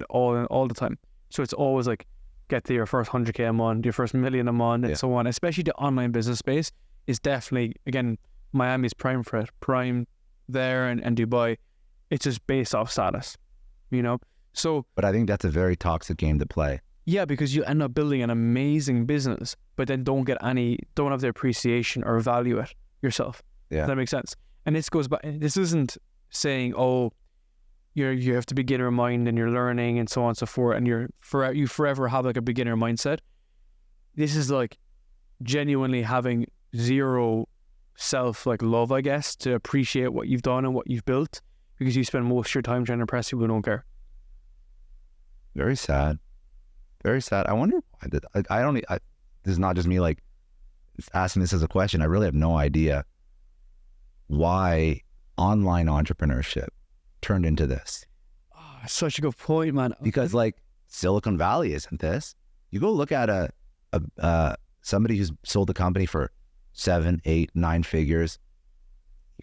all the time. So it's always like, get to your first 100K a month, your first $1 million a month, and so on. Especially the online business space is definitely, again, Miami's prime for it. Prime there and Dubai. It's just based off status, you know? So, but I think that's a very toxic game to play. Yeah, because you end up building an amazing business, but then don't have the appreciation or value it yourself. Yeah. Does that make sense? And this goes back, this isn't saying, oh, you have to beginner mind and you're learning and so on and so forth, and you forever have like a beginner mindset. This is like genuinely having zero self like love, I guess, to appreciate what you've done and what you've built, because you spend most of your time trying to impress people who don't care. Very sad. Very sad. I wonder why this is not just me like asking this as a question. I really have no idea why online entrepreneurship turned into this. Oh, such a good point, man. Because like Silicon Valley isn't this. You go look at somebody who's sold a company for 7, 8, 9 figures,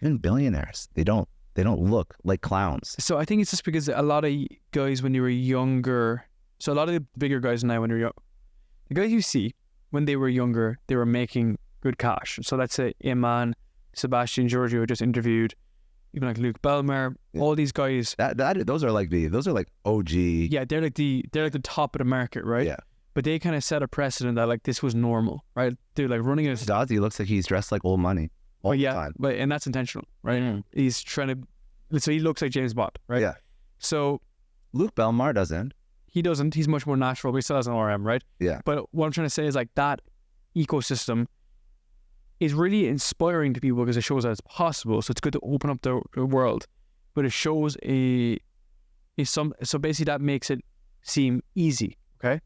even billionaires. They don't look like clowns. So I think it's just because a lot of guys when you were younger, so a lot of the bigger guys now when you're young, the guys you see when they were younger, they were making good cash. So let's say Iman, Sebastian, Giorgio just interviewed, even like Luke Belmar, all these guys. Those are like OG. Yeah, they're like the top of the market, right? Yeah. But they kind of set a precedent that like this was normal, right? Dude, like running a He looks like he's dressed like old money all the time. and that's intentional, right? He's trying to, so he looks like James Bond, right? Yeah. So Luke Belmar doesn't. he doesn't. He's much more natural, but he still has an RM, right? Yeah. But what I'm trying to say is like that ecosystem is really inspiring to people because it shows that it's possible. So it's good to open up the world, but it shows so basically that makes it seem easy, okay?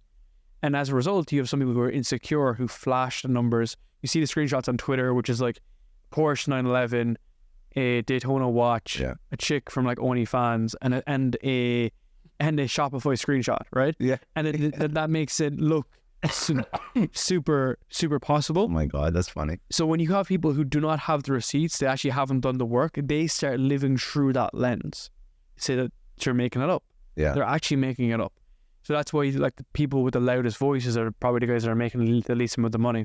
And as a result, you have some people who are insecure who flash the numbers. You see the screenshots on Twitter, which is like Porsche 911, a Daytona watch, a chick from like OnlyFans, and a Shopify screenshot, right? Yeah. And that makes it look super possible. Oh my God, that's funny. So when you have people who do not have the receipts, they actually haven't done the work, they start living through that lens. Say that you're making it up. Yeah. They're actually making it up. So that's why like the people with the loudest voices are probably the guys that are making the least amount of the money.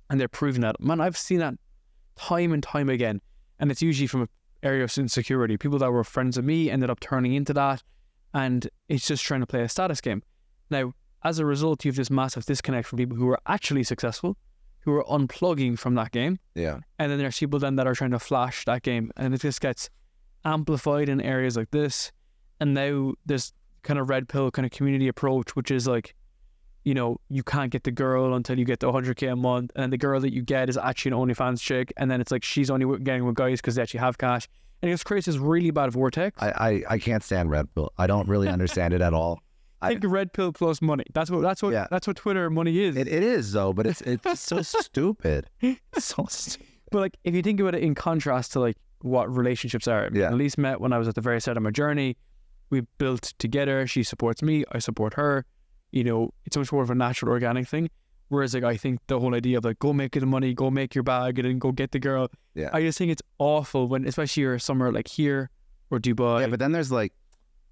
And they're proving that. Man, I've seen that time and time again. And it's usually from an area of insecurity. People that were friends of me ended up turning into that. And it's just trying to play a status game. Now, as a result, you have this massive disconnect from people who are actually successful, who are unplugging from that game. Yeah. And then there's people then that are trying to flash that game. And it just gets amplified in areas like this. And now there's kind of red pill kind of community approach, which is like, you know, you can't get the girl until you get the 100k a month, and then the girl that you get is actually an OnlyFans chick, and then it's like she's only getting with guys because they actually have cash, and it just creates this really bad vortex. I can't stand red pill. I don't really understand it at all. I think red pill plus money. That's what Twitter money is. It is though, but it's so stupid. So stupid. But like if you think about it in contrast to like what relationships are, Elise met when I was at the very start of my journey. We built together. She supports me. I support her. You know, it's much more of a natural, organic thing. Whereas, like, I think the whole idea of like, go make the money, go make your bag, and then go get the girl. Yeah. I just think it's awful when, especially you're somewhere like here or Dubai. Yeah, but then there's like,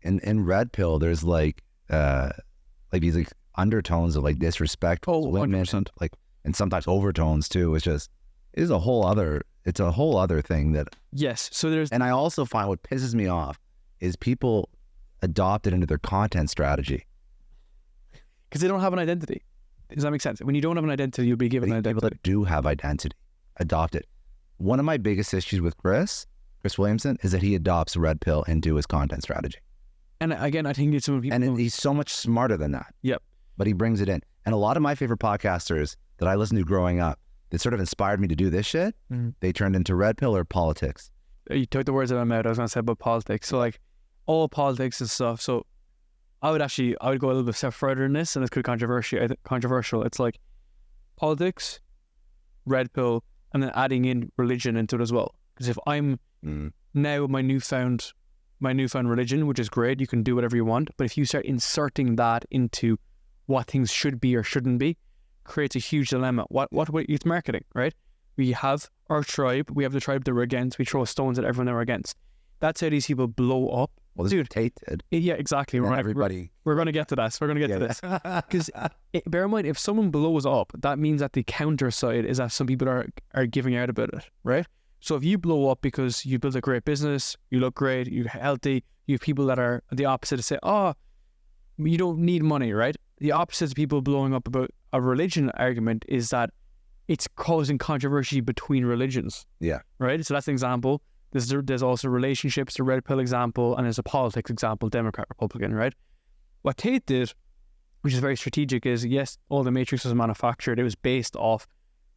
in red pill, there's like these like undertones of like disrespect. Oh, women, 100%. like, and sometimes overtones too. It's a whole other thing that. Yes. So there's. And I also find what pisses me off is people adopt it into their content strategy. Because they don't have an identity. Does that make sense? When you don't have an identity, you'll be given an identity. People that do have identity adopt it. One of my biggest issues with Chris Williamson is that he adopts red pill into his content strategy. And again, I think it's some people. And he's so much smarter than that. Yep. But he brings it in. And a lot of my favorite podcasters that I listened to growing up that sort of inspired me to do this shit, they turned into red pill or politics. You took the words out of my mouth. I was going to say about politics. So like all politics and stuff. So I would go a little bit step further in this, and it's controversial. It's like politics, red pill, and then adding in religion into it as well. Because if I'm now my newfound religion, which is great, you can do whatever you want. But if you start inserting that into what things should be or shouldn't be, creates a huge dilemma. What it's marketing, right? We have our tribe, we have the tribe that we're against, we throw stones at everyone that we're against. That's how these people blow up. Well, this is what Tate did. Yeah, exactly. And Right. everybody. We're going to get to this. We're going to get to this. Because bear in mind, if someone blows up, that means that the counter side is that some people are giving out about it, right? So if you blow up because you built a great business, you look great, you're healthy, you have people that are the opposite to say, oh, you don't need money, right? The opposite of people blowing up about a religion argument is that it's causing controversy between religions. Yeah. Right? So that's an example. There's also relationships, the red pill example, and there's a politics example, Democrat, Republican, right? What Tate did, which is very strategic, is yes, all the Matrix was manufactured. It was based off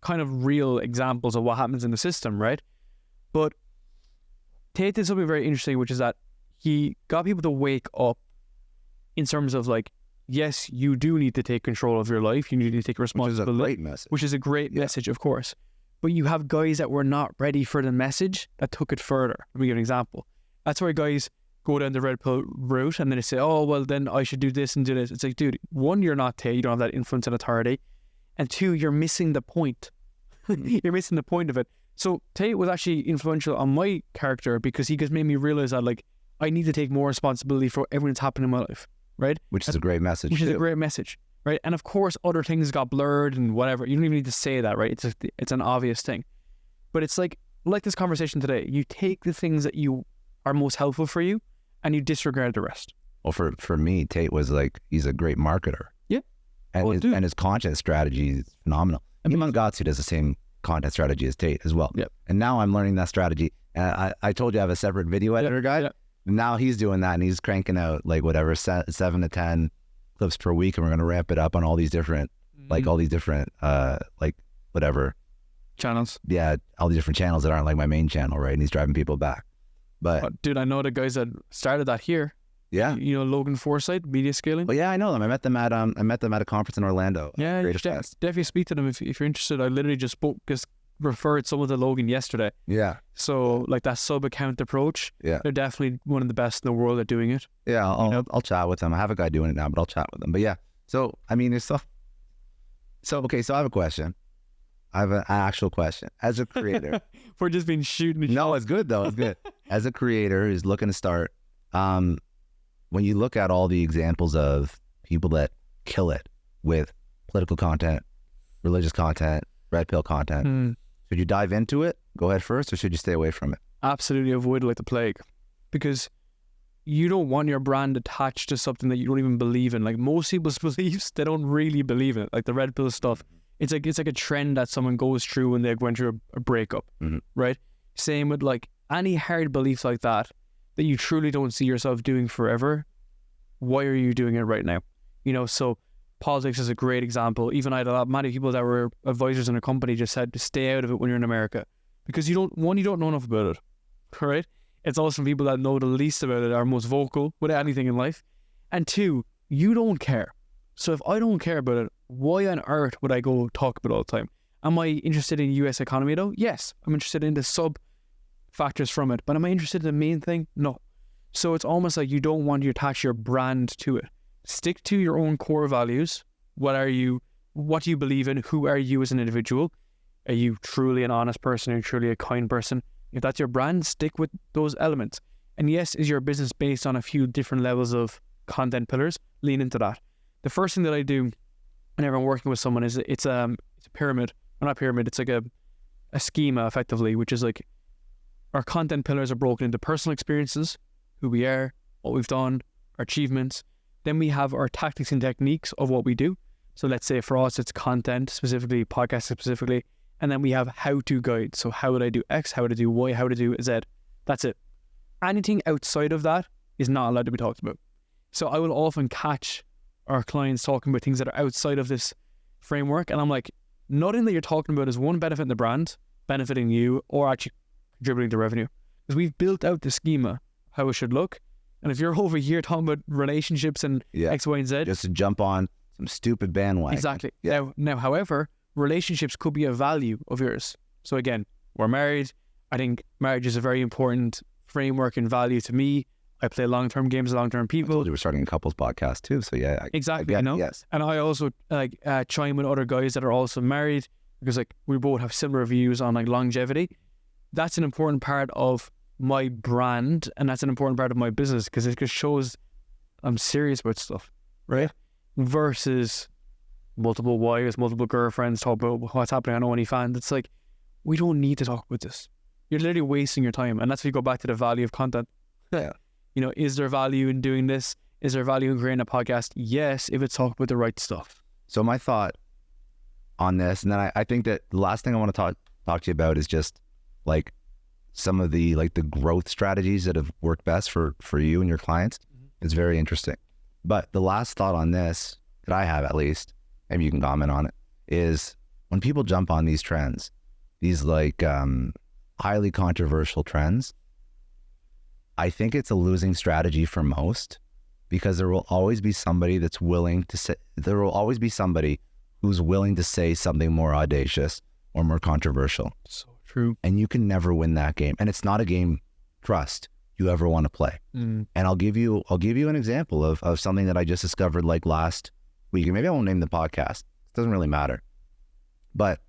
kind of real examples of what happens in the system, right? But Tate did something very interesting, which is that he got people to wake up in terms of like, yes, you do need to take control of your life. You need to take responsibility. Which is a great message. Which is a great message, of course. But you have guys that were not ready for the message that took it further. Let me give an example. That's where guys go down the red pill route and then they say, oh, well, then I should do this and do this. It's like, dude, one, you're not Tate. You don't have that influence and authority. And two, you're missing the point. You're missing the point of it. So Tate was actually influential on my character because he just made me realize that like I need to take more responsibility for everything that's happening in my life, right? Which is a great message. Which is a great message, right? And of course, other things got blurred and whatever. You don't even need to say that, right? It's an obvious thing. But it's like like this conversation today, you take the things that you are most helpful for you and you disregard the rest. Well, for me, Tate was like, he's a great marketer. Yeah. And his content strategy is phenomenal. Iman Gatsu does the same content strategy as Tate as well. Yep. And now I'm learning that strategy. I told you I have a separate video editor guy. Yep. Now he's doing that, and he's cranking out like whatever 7 to 10 clips per week, and we're going to ramp it up on all these different, like whatever channels. Yeah, all these different channels that aren't like my main channel, right? And he's driving people back. But dude, I know the guys that started that here. Yeah, you know Logan Forsyth, media scaling. Well, yeah, I know them. I met them at a conference in Orlando. Yeah, you should definitely speak to them if you're interested. I literally just referred someone to Logan yesterday. Yeah. So like that sub account approach. Yeah. They're definitely one of the best in the world at doing it. Yeah, I'll chat with them. I have a guy doing it now, but I'll chat with them. But yeah, so I mean, there's stuff. So okay, so I have a question. I have an actual question. As a creator, we're just being shooting. No, it's good though. It's good. As a creator who's looking to start, when you look at all the examples of people that kill it with political content, religious content, red pill content, should you dive into it, go ahead first, or should you stay away from it? Absolutely avoid it like the plague, because you don't want your brand attached to something that you don't even believe in. Like most people's beliefs, they don't really believe in it. Like the red pill stuff, it's like a trend that someone goes through when they're going through a breakup, right? Same with like any hard beliefs like that you truly don't see yourself doing forever. Why are you doing it right now? You know, so politics is a great example. Even I had a lot many people that were advisors in a company just said to stay out of it when you're in America, because you don't know enough about it, right? It's also people that know the least about it are most vocal with anything in life. And two, you don't care. So if I don't care about it, why on earth would I go talk about it all the time? Am I interested in the US economy though? Yes. I'm interested in the sub factors from it. But am I interested in the main thing? No. So it's almost like you don't want to attach your brand to it. Stick to your own core values. What do you believe in? Who are you as an individual? Are you truly an honest person? Are you truly a kind person? If that's your brand, stick with those elements. And yes, is your business based on a few different levels of content pillars? Lean into that. The first thing that I do whenever I'm working with someone is it's a pyramid. Or not pyramid, it's like a schema effectively, which is like our content pillars are broken into personal experiences, who we are, what we've done, our achievements. Then we have our tactics and techniques of what we do. So let's say for us, it's content specifically, podcast specifically. And then we have how-to guide. So how would I do X? How would I do Y? How would I do Z? That's it. Anything outside of that is not allowed to be talked about. So I will often catch our clients talking about things that are outside of this framework. And I'm like, nothing that you're talking about is one, benefiting the brand, benefiting you, or actually contributing to revenue. Because we've built out the schema, how it should look. And if you're over here talking about relationships and X, Y, and Z. Just to jump on some stupid bandwagon. Exactly. Yeah. Now, however, relationships could be a value of yours. So again, we're married. I think marriage is a very important framework and value to me. I play long-term games with long-term people. I told you we're starting a couples podcast too, so yeah. Exactly, Yes. And I also chime with other guys that are also married, because like we both have similar views on like longevity. That's an important part of my brand, and that's an important part of my business, because it just shows I'm serious about stuff, right? Yeah. Versus multiple wives, multiple girlfriends talk about what's happening on OnlyFans. It's like, we don't need to talk about this. You're literally wasting your time. And that's where you go back to the value of content. Yeah. You know, is there value in doing this? Is there value in creating a podcast? Yes, if it's talking about the right stuff. So my thought on this, and then I think that the last thing I want to talk to you about is just like some of the like the growth strategies that have worked best for you and your clients. It's very interesting. But the last thought on this that I have, at least, maybe you can comment on it, is when people jump on these trends, these like highly controversial trends, I think it's a losing strategy for most, because there will always be somebody that's willing to say, there will always be somebody who's willing to say something more audacious or more controversial. So true. And you can never win that game. And it's not a game, trust, you ever want to play. And I'll give you an example of something that I just discovered like last week. And maybe I won't name the podcast. It doesn't really matter. But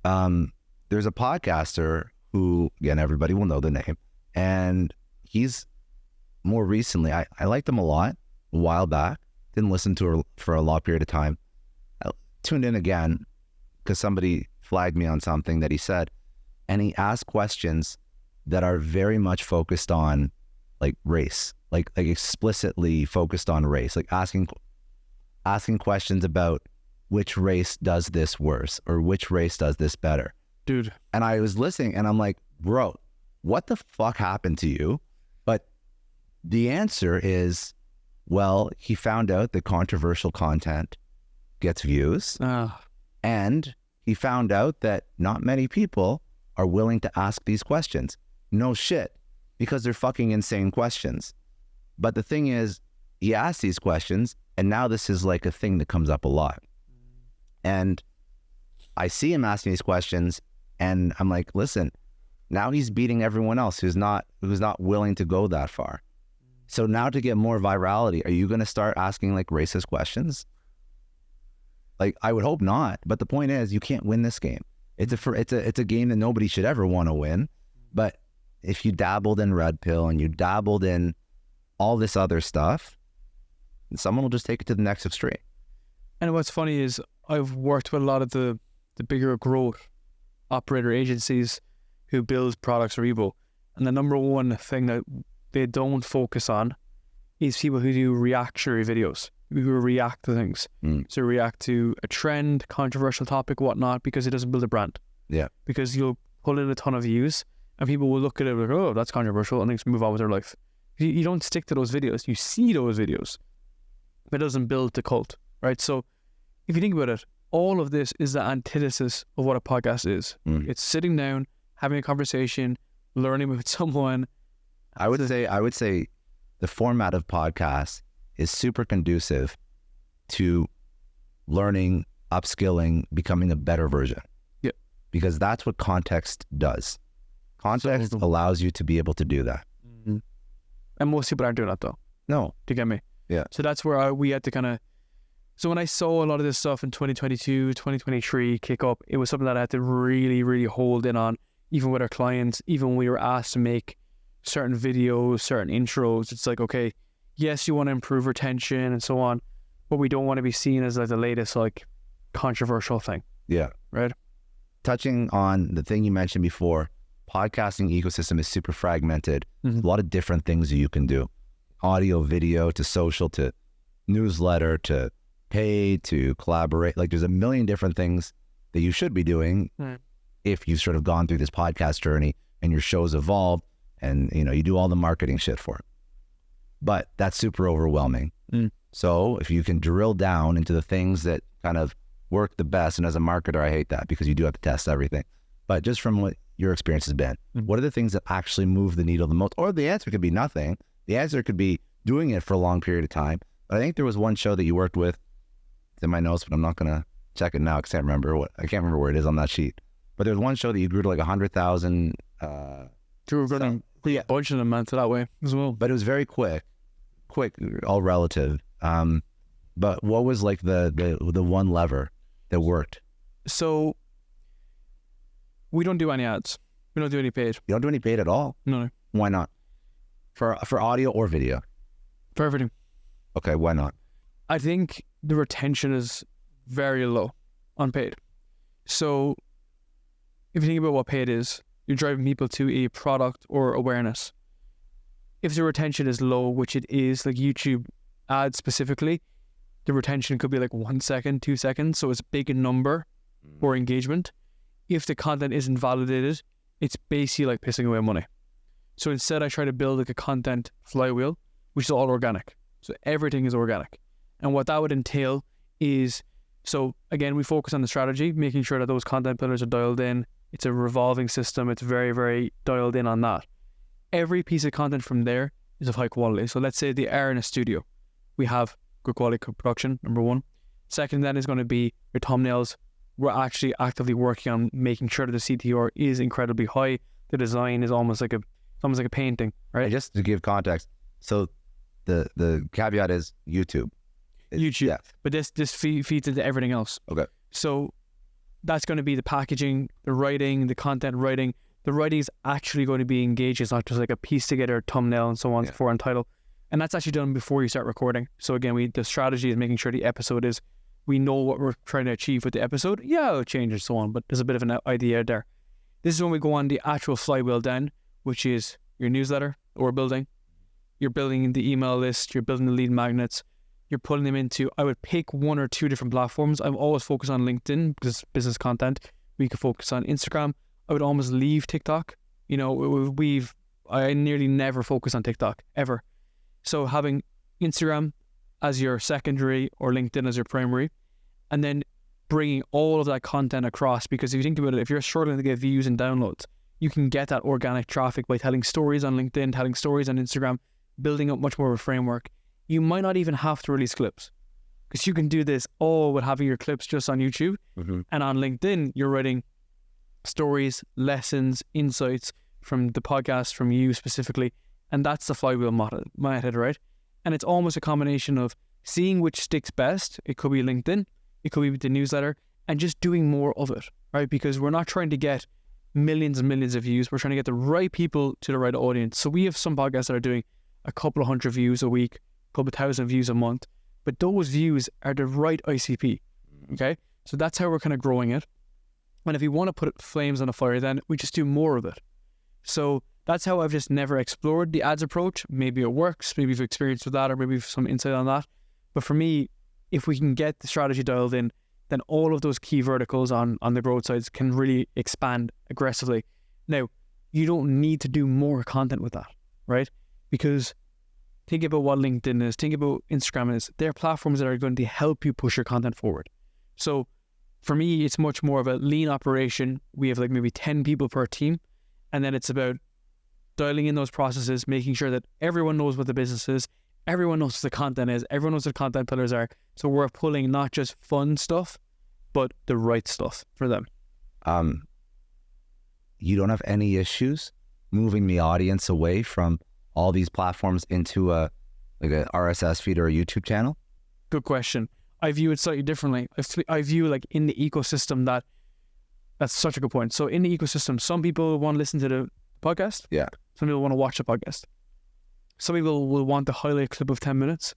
there's a podcaster who, again, everybody will know the name. And he's more recently, I liked him a lot a while back. Didn't listen to her for a long period of time. I tuned in again because somebody flagged me on something that he said. and he asks questions that are very much focused on like race, like explicitly focused on race, like asking questions about which race does this worse or which race does this better. Dude. And I was listening and I'm like, bro, what the fuck happened to you? But the answer is, well, he found out that controversial content gets views. And he found out that not many people are willing to ask these questions. No shit, because they're fucking insane questions. But the thing is, he asked these questions, and now this is like a thing that comes up a lot. And I see him asking these questions, and I'm like, listen, now he's beating everyone else who's not willing to go that far. So now to get more virality, are you going to start asking like racist questions? Like, I would hope not. But the point is, you can't win this game. It's a game that nobody should ever want to win. But if you dabbled in red pill and you dabbled in all this other stuff, someone will just take it to the next extreme. And what's funny is I've worked with a lot of the bigger growth operator agencies who build products for Evo. And the number one thing that they don't focus on is people who do reactionary videos, who react to things. So react to a trend, controversial topic, whatnot, because it doesn't build a brand. Yeah. Because you'll pull in a ton of views and people will look at it like, oh, that's controversial, and they just move on with their life. You don't stick to those videos. You see those videos, but it doesn't build the cult, right? So if you think about it, all of this is the antithesis of what a podcast is. It's sitting down, having a conversation, learning with someone. I would say the format of podcasts is super conducive to learning, upskilling, becoming a better version. Yeah. Because that's what context does. Context allows you to be able to do that. And most people aren't doing that though. No. Do you get me? Yeah. So that's where we had to kind of... So when I saw a lot of this stuff in 2022, 2023 kick up, it was something that I had to really, really hold in on, even with our clients, even when we were asked to make certain videos, certain intros. It's like, okay, yes, you want to improve retention and so on, but we don't want to be seen as like the latest like controversial thing. Yeah. Right? Touching on the thing you mentioned before, podcasting ecosystem is super fragmented. A lot of different things that you can do. Audio, video, to social, to newsletter, to pay, to collaborate. Like there's a million different things that you should be doing if you've sort of gone through this podcast journey and your show's evolved and you do all the marketing shit for it. But that's super overwhelming. So if you can drill down into the things that kind of work the best, and as a marketer, I hate that because you do have to test everything. But just from what your experience has been, what are the things that actually move the needle the most? Or the answer could be nothing. The answer could be doing it for a long period of time. But I think there was one show that you worked with, it's in my notes, but I'm not going to check it now because I can't remember where it is on that sheet. But there's one show that you grew to like 100,000. We're going to bunch of them man, to that way as well. But it was very quick, all relative. But what was like the one lever that worked? So we don't do any ads. We don't do any paid. You don't do any paid at all? No. Why not? For audio or video? For everything. Okay, why not? I think the retention is very low on paid. So if you think about what paid is, you're driving people to a product or awareness. If the retention is low, which it is, like YouTube ads specifically, the retention could be like 1 second, 2 seconds. So it's a big number for engagement. If the content isn't validated, it's basically like pissing away money. So instead I try to build like a content flywheel, which is all organic. So everything is organic. And what that would entail is, so again, we focus on the strategy, making sure that those content pillars are dialed in. It's a revolving system. It's very, very dialed in on that. Every piece of content from there is of high quality. So let's say they are in a studio. We have good quality production, number one. Second, then is going to be your thumbnails. We're actually actively working on making sure that the CTR is incredibly high. The design is almost like a painting, right? And just to give context, so the caveat is YouTube. YouTube, yeah. But this feeds into everything else. Okay. So that's going to be the packaging, the writing, the content writing. The writing is actually going to be engaged. It's not just like a piece together thumbnail and so on and so forth and title. And that's actually done before you start recording. So again, the strategy is making sure the episode is, we know what we're trying to achieve with the episode. Yeah, it'll change and so on, but there's a bit of an idea there. This is when we go on the actual flywheel then, which is your newsletter that we're building. You're building the email list, you're building the lead magnets, you're putting them into, I would pick 1 or 2 different platforms. I'm always focused on LinkedIn because it's business content. We could focus on Instagram. I would almost leave TikTok. You know, I nearly never focus on TikTok, ever. So having Instagram as your secondary or LinkedIn as your primary, and then bringing all of that content across, because if you think about it, if you're struggling to get views and downloads, you can get that organic traffic by telling stories on LinkedIn, telling stories on Instagram, building up much more of a framework. You might not even have to release clips, because you can do this all with having your clips just on YouTube. And on LinkedIn, you're writing stories, lessons, insights from the podcast, from you specifically. And that's the flywheel method, right? And it's almost a combination of seeing which sticks best. It could be LinkedIn, it could be the newsletter, and just doing more of it, right? Because we're not trying to get millions and millions of views. We're trying to get the right people to the right audience. So we have some podcasts that are doing a couple of hundred views a week, a couple of thousand views a month, but those views are the right ICP, okay? So that's how we're kind of growing it. And if you want to put flames on a fire, then we just do more of it. So that's how I've just never explored the ads approach. Maybe it works, maybe you've experienced with that, or maybe you've some insight on that. But for me, if we can get the strategy dialed in, then all of those key verticals on the growth sides can really expand aggressively. Now, you don't need to do more content with that, right? Because think about what LinkedIn is, think about Instagram is. They're platforms that are going to help you push your content forward. So for me, it's much more of a lean operation. We have like maybe 10 people per team. And then it's about dialing in those processes, making sure that everyone knows what the business is, everyone knows what the content is, everyone knows what the content pillars are. So we're pulling not just fun stuff, but the right stuff for them. You don't have any issues moving the audience away from all these platforms into a RSS feed or a YouTube channel? Good question. I view it slightly differently. I view like in the ecosystem that's such a good point. So in the ecosystem, some people want to listen to the podcast. Yeah. Some people want to watch the podcast. Some people will want to highlight a clip of 10 minutes.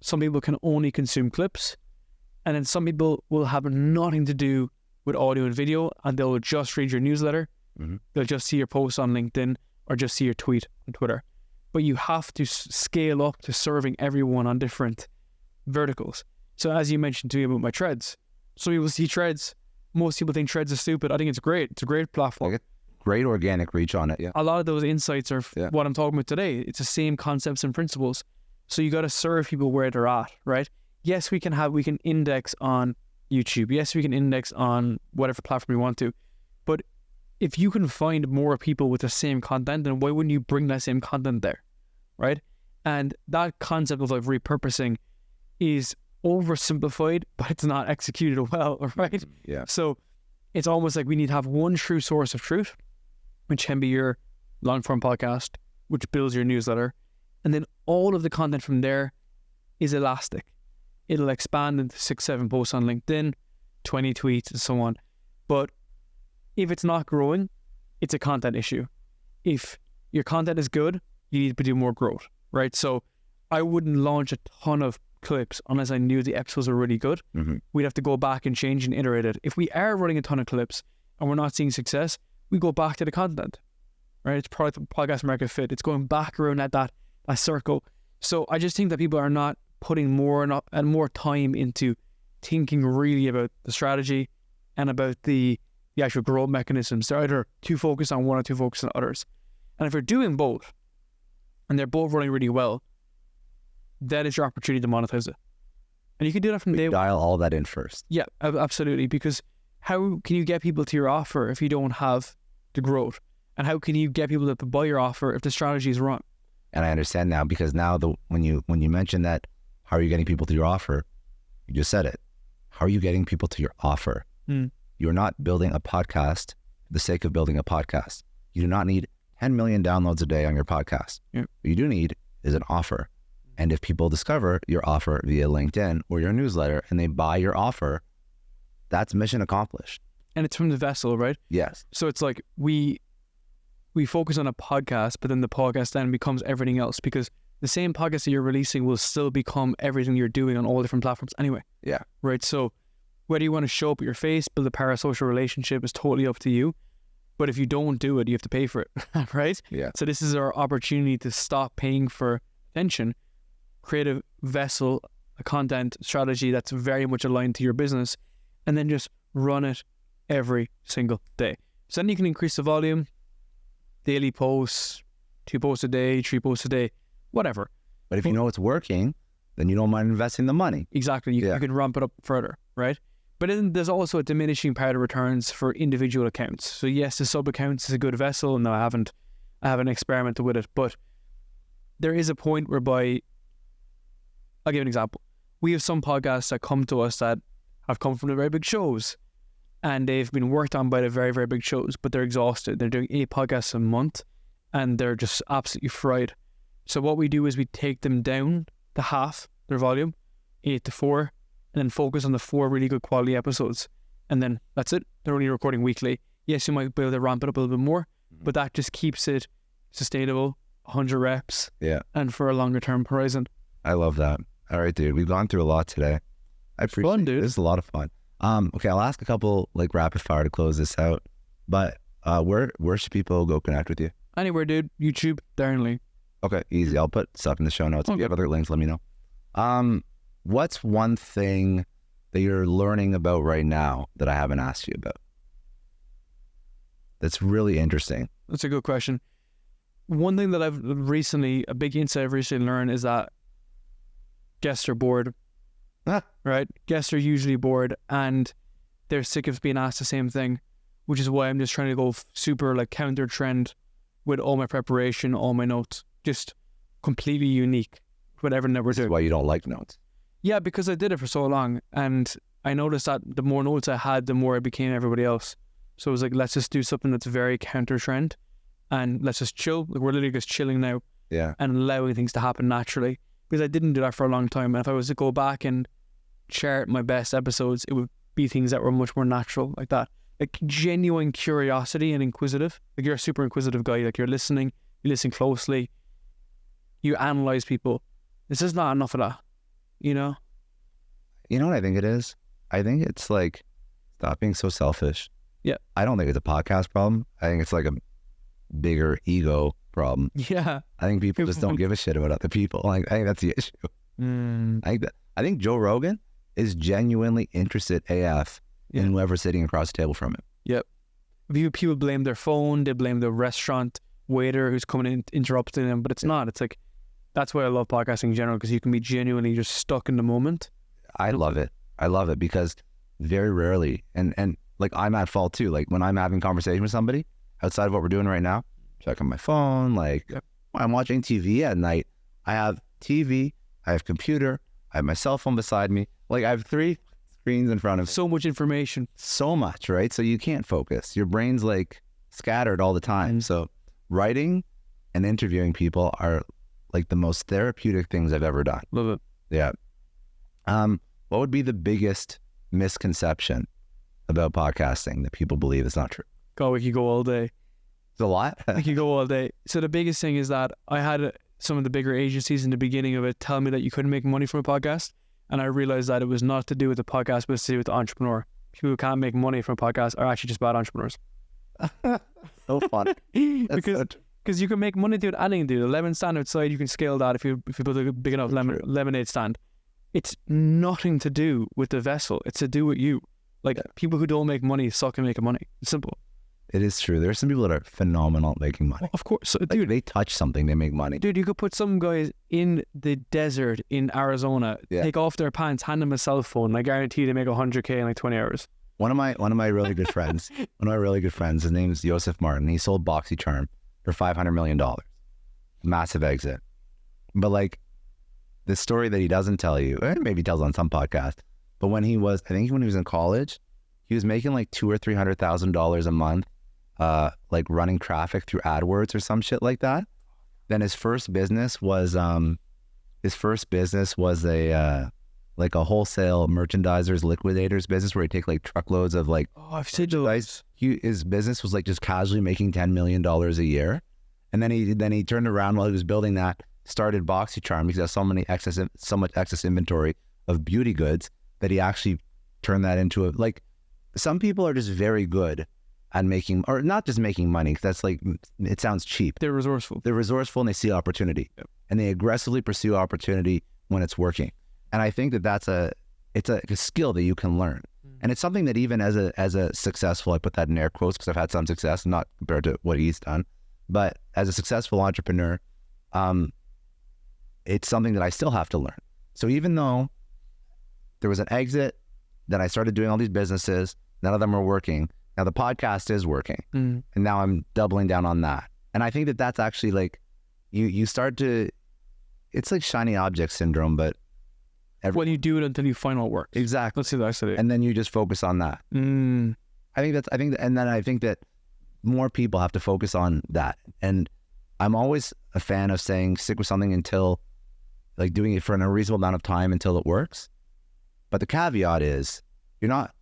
Some people can only consume clips. And then some people will have nothing to do with audio and video, and they'll just read your newsletter. They'll just see your posts on LinkedIn or just see your tweet on Twitter. But you have to scale up to serving everyone on different verticals. So as you mentioned to me about my threads, some people see threads. Most people think threads are stupid. I think it's great. It's a great platform. Like great organic reach on it, yeah. A lot of those insights are what I'm talking about today. It's the same concepts and principles. So you got to serve people where they're at, right? Yes, we can index on YouTube. Yes, we can index on whatever platform we want to. But if you can find more people with the same content, then why wouldn't you bring that same content there, right? And that concept of like repurposing is oversimplified, but it's not executed well, right? Yeah. So it's almost like we need to have one true source of truth, which can be your long-form podcast, which builds your newsletter. And then all of the content from there is elastic. It'll expand into 6-7 posts on LinkedIn, 20 tweets and so on. But if it's not growing, it's a content issue. If your content is good, you need to do more growth, right? So I wouldn't launch a ton of clips unless I knew the episodes were really good. We'd have to go back and change and iterate it. If we are running a ton of clips and we're not seeing success, we go back to the content, right? It's podcast market fit. It's going back around at that circle. So I just think that people are not putting more time into thinking really about the strategy and about the actual growth mechanisms. They're either too focused on one or too focused on others. And if you're doing both and they're both running really well, that is your opportunity to monetize it. And you can do that from day one. Dial all that in first. Yeah, absolutely. Because how can you get people to your offer if you don't have the growth? And how can you get people to buy your offer if the strategy is wrong? And I understand now, because now when you mention that, how are you getting people to your offer? You just said it. How are you getting people to your offer? You're not building a podcast for the sake of building a podcast. You do not need 10 million downloads a day on your podcast. Yeah. What you do need is an offer. And if people discover your offer via LinkedIn or your newsletter and they buy your offer, that's mission accomplished. And it's from the vessel, right? Yes. So it's like we focus on a podcast, but then the podcast then becomes everything else, because the same podcast that you're releasing will still become everything you're doing on all different platforms anyway. Yeah. Right. So whether you want to show up with your face, build a parasocial relationship is totally up to you. But if you don't do it, you have to pay for it, right? Yeah. So this is our opportunity to stop paying for attention, create a vessel, a content strategy that's very much aligned to your business, and then just run it every single day. So then you can increase the volume, daily posts, 2 posts a day, 3 posts a day, whatever. But if you know it's working, then you don't mind investing the money. Exactly. You can ramp it up further, right? But then there's also a diminishing part of returns for individual accounts. So yes, the sub accounts is a good vessel. No, I haven't experimented with it, but there is a point whereby, I'll give an example. We have some podcasts that come to us that have come from the very big shows, and they've been worked on by the very, very big shows, but they're exhausted. They're doing 8 podcasts a month, and they're just absolutely fried. So what we do is we take them down to half their volume, 8 to 4, and then focus on the 4 really good quality episodes. And then that's it. They're only recording weekly. Yes, you might be able to ramp it up a little bit more, but that just keeps it sustainable, 100 reps, and for a longer term horizon. I love that. All right, dude. We've gone through a lot today. I appreciate fun, dude. This is a lot of fun. Okay, I'll ask a couple like rapid fire to close this out. But where should people go connect with you? Anywhere, dude. YouTube, Darren Lee. Okay, easy. I'll put stuff in the show notes. If you have other links, let me know. What's one thing that you're learning about right now that I haven't asked you about? That's really interesting. That's a good question. One thing that a big insight I've recently learned is that guests are bored, right? Guests are usually bored and they're sick of being asked the same thing, which is why I'm just trying to go super like counter trend with all my preparation, all my notes, just completely unique with everything that we're doing. That's why you don't like notes. Yeah, because I did it for so long and I noticed that the more notes I had, the more I became everybody else. So it was like, let's just do something that's very counter trend and let's just chill. Like we're literally just chilling now and allowing things to happen naturally, because I didn't do that for a long time. And if I was to go back and chart my best episodes, it would be things that were much more natural like that. Like genuine curiosity and inquisitive. Like you're a super inquisitive guy. Like you're listening, you listen closely, you analyze people. This is not enough of that, you know? You know what I think it is? I think it's like, stop being so selfish. Yeah. I don't think it's a podcast problem. I think it's like a bigger ego problem. Yeah. I think people just don't give a shit about other people. Like, I think that's the issue. I think Joe Rogan is genuinely interested AF in whoever's sitting across the table from him. Yep. People blame their phone, they blame the restaurant waiter who's coming in interrupting them, but it's not. It's like, that's why I love podcasting in general, because you can be genuinely just stuck in the moment. I love it. I love it because very rarely, and like I'm at fault too. Like when I'm having conversation with somebody outside of what we're doing right now, checking my phone, like I'm watching TV at night. I have TV, I have computer, I have my cell phone beside me. Like I have 3 screens in front of me. So much information. So much, right? So you can't focus. Your brain's like scattered all the time. So writing and interviewing people are like the most therapeutic things I've ever done. Love it. Yeah. What would be the biggest misconception about podcasting that people believe is not true? God, we could go all day. It's a lot. We could go all day. So the biggest thing is that I had some of the bigger agencies in the beginning of it tell me that you couldn't make money from a podcast. And I realized that it was not to do with the podcast, but it's to do with the entrepreneur. People who can't make money from a podcast are actually just bad entrepreneurs. So fun. Because you can make money doing anything, dude. A lemon stand outside, you can scale that if you build a big enough lemonade stand. It's nothing to do with the vessel. It's to do with you. Like people who don't make money suck at making money. It's simple. It is true. There are some people that are phenomenal at making money. Of course. So, like dude, they touch something, they make money. Dude, you could put some guys in the desert in Arizona, take off their pants, hand them a cell phone, and I guarantee they make 100K in like 20 hours. One of my really good friends, his name's Joseph Martin. He sold BoxyCharm for $500 million. Massive exit. But like the story that he doesn't tell you, or maybe he tells on some podcast, but when he was in college, he was making like $200,000 or $300,000 a month, like running traffic through AdWords or some shit like that. Then his first business was a like a wholesale merchandisers liquidators business where he'd take like truckloads of like I've seen those. His business was like just casually making $10 million a year, and then he turned around while he was building that, started BoxyCharm because he has so much excess inventory of beauty goods that he actually turned that into a, like, some people are just very good and making, or not just making money, 'cause that's like, it sounds cheap. They're resourceful. They're resourceful and they see opportunity. Yep. And they aggressively pursue opportunity when it's working. And I think that it's a skill that you can learn. And it's something that even as a successful, I put that in air quotes because I've had some success, not compared to what he's done, but as a successful entrepreneur, it's something that I still have to learn. So even though there was an exit, then I started doing all these businesses, none of them are working. Now the podcast is working, and now I'm doubling down on that. And I think that that's actually like, you start to, it's like shiny object syndrome, but Well, you do it until you find what works. Exactly. Let's see that I said it. And then you just focus on that. I think that more people have to focus on that. And I'm always a fan of saying stick with something until, like, doing it for a reasonable amount of time until it works. But the caveat is you're not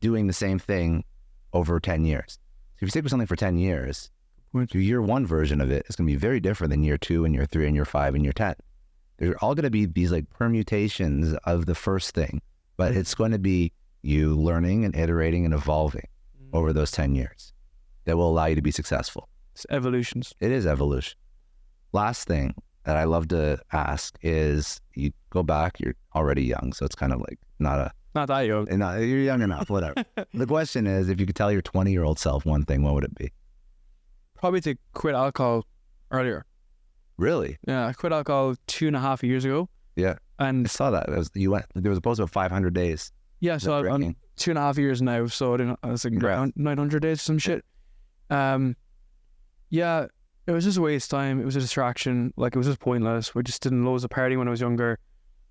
doing the same thing over 10 years. So if you stick with something for 10 years, your year one version of it is going to be very different than year 2 and year 3 and year 5 and year 10. They're all going to be these like permutations of the first thing, but it's going to be you learning and iterating and evolving over those 10 years that will allow you to be successful. It's evolutions. It is evolution. Last thing that I love to ask is, you go back, you're already young, so it's kind of like not that young. You're young enough, whatever. The question is, if you could tell your 20-year-old self one thing, what would it be? Probably to quit alcohol earlier. Really? Yeah, I quit alcohol 2.5 years ago. Yeah. And I saw that. There was a post of 500 days. Yeah, so I'm 2.5 years now, so I was like 900 days or some shit. Yeah, it was just a waste of time. It was a distraction. Like, it was just pointless. We just did loads of partying when I was younger.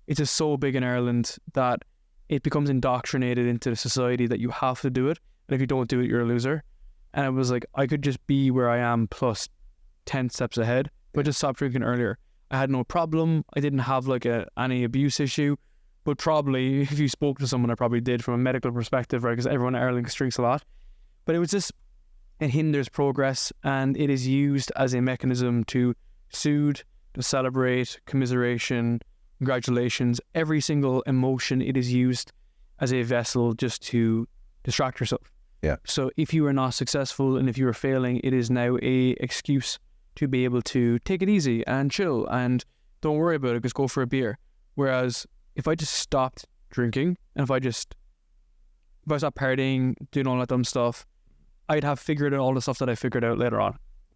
It's just so big in Ireland that it becomes indoctrinated into the society that you have to do it. And if you don't do it, you're a loser. And it was like, I could just be where I am plus 10 steps ahead, but just stop drinking earlier. I had no problem. I didn't have like any abuse issue, but probably if you spoke to someone, I probably did from a medical perspective, right? Because everyone in Ireland drinks a lot. But it was just, it hinders progress, and it is used as a mechanism to soothe, to celebrate, commiseration, congratulations. Every single emotion, it is used as a vessel just to distract yourself. Yeah. So if you are not successful and if you are failing, it is now a excuse to be able to take it easy and chill and don't worry about it, just go for a beer. Whereas if I just stopped drinking and if I stopped partying, doing all that dumb stuff, I'd have figured out all the stuff that I figured out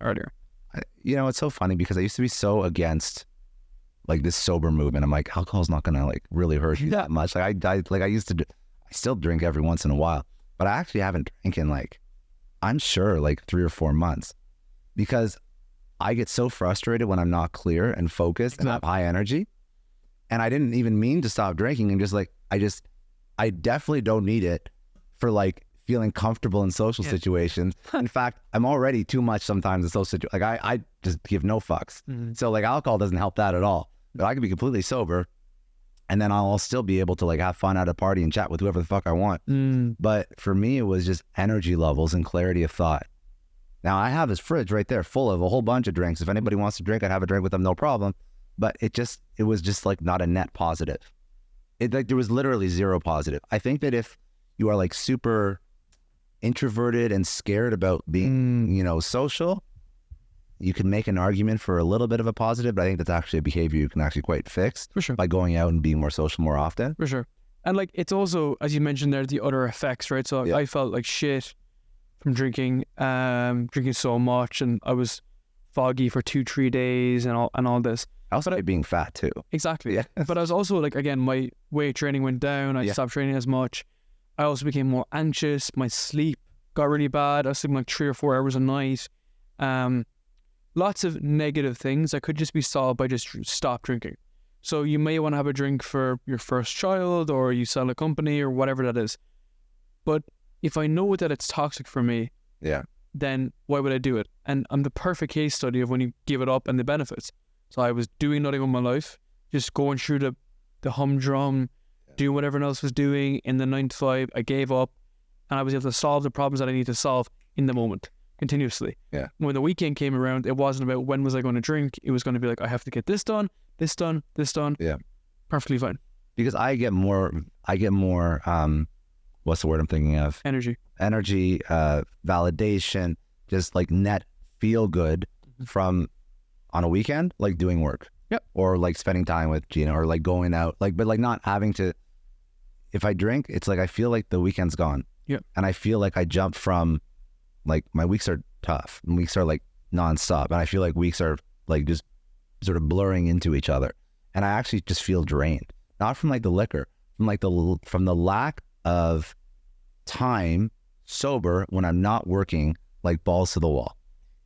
earlier. It's so funny because I used to be so against like this sober movement. I'm like, alcohol's not gonna like really hurt you that much. I still drink every once in a while, but I actually haven't drank in like, I'm sure like 3 or 4 months, because I get so frustrated when I'm not clear and focused and have high energy. And I didn't even mean to stop drinking, and just like, I definitely don't need it for like feeling comfortable in social situations. In fact, I'm already too much sometimes in social situations. Like I just give no fucks. So like alcohol doesn't help that at all. But I could be completely sober and then I'll still be able to like have fun at a party and chat with whoever the fuck I want. But for me, it was just energy levels and clarity of thought. Now I have this fridge right there full of a whole bunch of drinks. If anybody wants to drink, I'd have a drink with them, no problem. But it was just like not a net positive. There was literally zero positive. I think that if you are like super introverted and scared about being, social, you can make an argument for a little bit of a positive, but I think that's actually a behavior you can actually quite fix for sure by going out and being more social more often. For sure. And like, it's also, as you mentioned there, the other effects, right? So I felt like shit from drinking so much, and I was foggy for 2-3 days and all this. Also being fat too. Exactly. Yeah. But I was also like, again, my weight training went down. I stopped training as much. I also became more anxious. My sleep got really bad. I was sleeping like 3 or 4 hours a night. Lots of negative things that could just be solved by just stop drinking. So you may want to have a drink for your first child, or you sell a company, or whatever that is. But if I know that it's toxic for me, then why would I do it? And I'm the perfect case study of when you give it up and the benefits. So I was doing nothing with my life, just going through the humdrum, doing what everyone else was doing in the 9 to 5. I gave up, and I was able to solve the problems that I need to solve in the moment, continuously. Yeah. When the weekend came around, it wasn't about when was I going to drink. It was going to be like, I have to get this done, this done, this done. Yeah. Perfectly fine. Because I get more what's the word I'm thinking of? Energy. Validation, just like net feel good from on a weekend, like doing work. Yep. Or like spending time with Gina, or like going out, like, but like not having to, if I drink, it's like I feel like the weekend's gone. Yep. And I feel like I jump from, like, my weeks are tough and weeks are like nonstop. And I feel like weeks are like just sort of blurring into each other. And I actually just feel drained, not from like the liquor, from the lack of time sober when I'm not working like balls to the wall.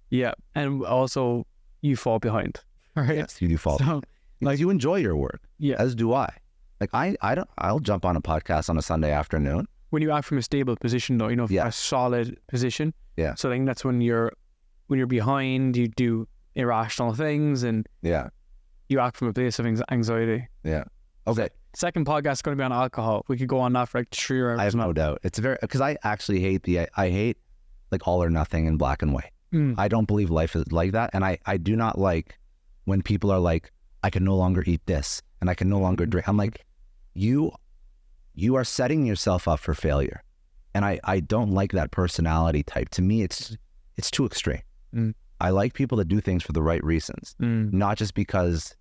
Yeah. And also you fall behind. Right. Yes, you do fall. So, like, you enjoy your work. Yeah. As do I. Like I'll jump on a podcast on a Sunday afternoon. When you act from a stable position though, Yeah. a solid position. Yeah. So I think that's when you're behind, you do irrational things and Yeah. you act from a place of anxiety. Yeah. Okay. Second podcast is going to be on alcohol. We could go on that for like 3 hours. I have no doubt. It's because I actually hate I hate like all or nothing in black and white. I don't believe life is like that. And I do not like when people are like, I can no longer eat this and I can no longer drink. I'm like, you are setting yourself up for failure. And I don't like that personality type. To me, it's too extreme. I like people that do things for the right reasons, not just because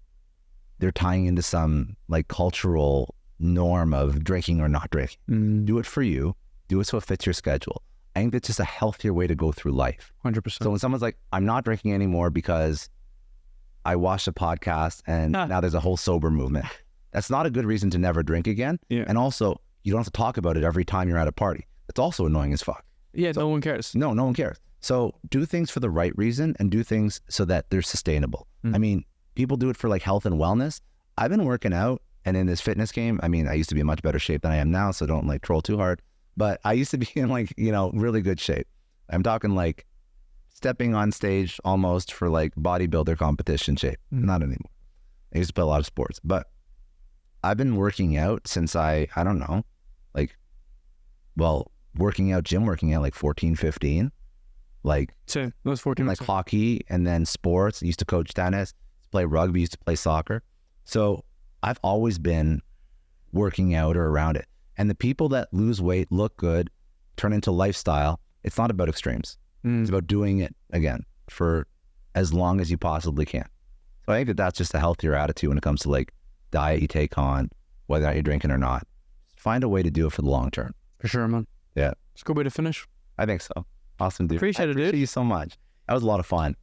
they're tying into some like cultural norm of drinking or not drinking. Do it for you. Do it so it fits your schedule. I think that's just a healthier way to go through life. 100%. So when someone's like, I'm not drinking anymore because I watched a podcast and now there's a whole sober movement. That's not a good reason to never drink again. Yeah. And also, you don't have to talk about it every time you're at a party. That's also annoying as fuck. Yeah, no one cares. No one cares. So do things for the right reason and do things so that they're sustainable. I mean, people do it for like health and wellness. I've been working out, and in this fitness game, I mean, I used to be in much better shape than I am now, so don't like troll too hard. But I used to be in like, really good shape. I'm talking like stepping on stage almost for like bodybuilder competition shape. Not anymore. I used to play a lot of sports, but I've been working out since I don't know, like, well, working out like 14, 15, like, So those 14 like hockey and then sports. I used to coach tennis, play rugby, used to play soccer. So I've always been working out or around it. And the people that lose weight, look good, turn into lifestyle, it's not about extremes. It's about doing it again for as long as you possibly can. So I think that that's just a healthier attitude when it comes to like diet you take on, whether or not you're drinking or not. Find a way to do it for the long term. For sure, man. Yeah. It's a good way to finish. I think so. Awesome, dude. Appreciate it, dude. Appreciate you so much. That was a lot of fun.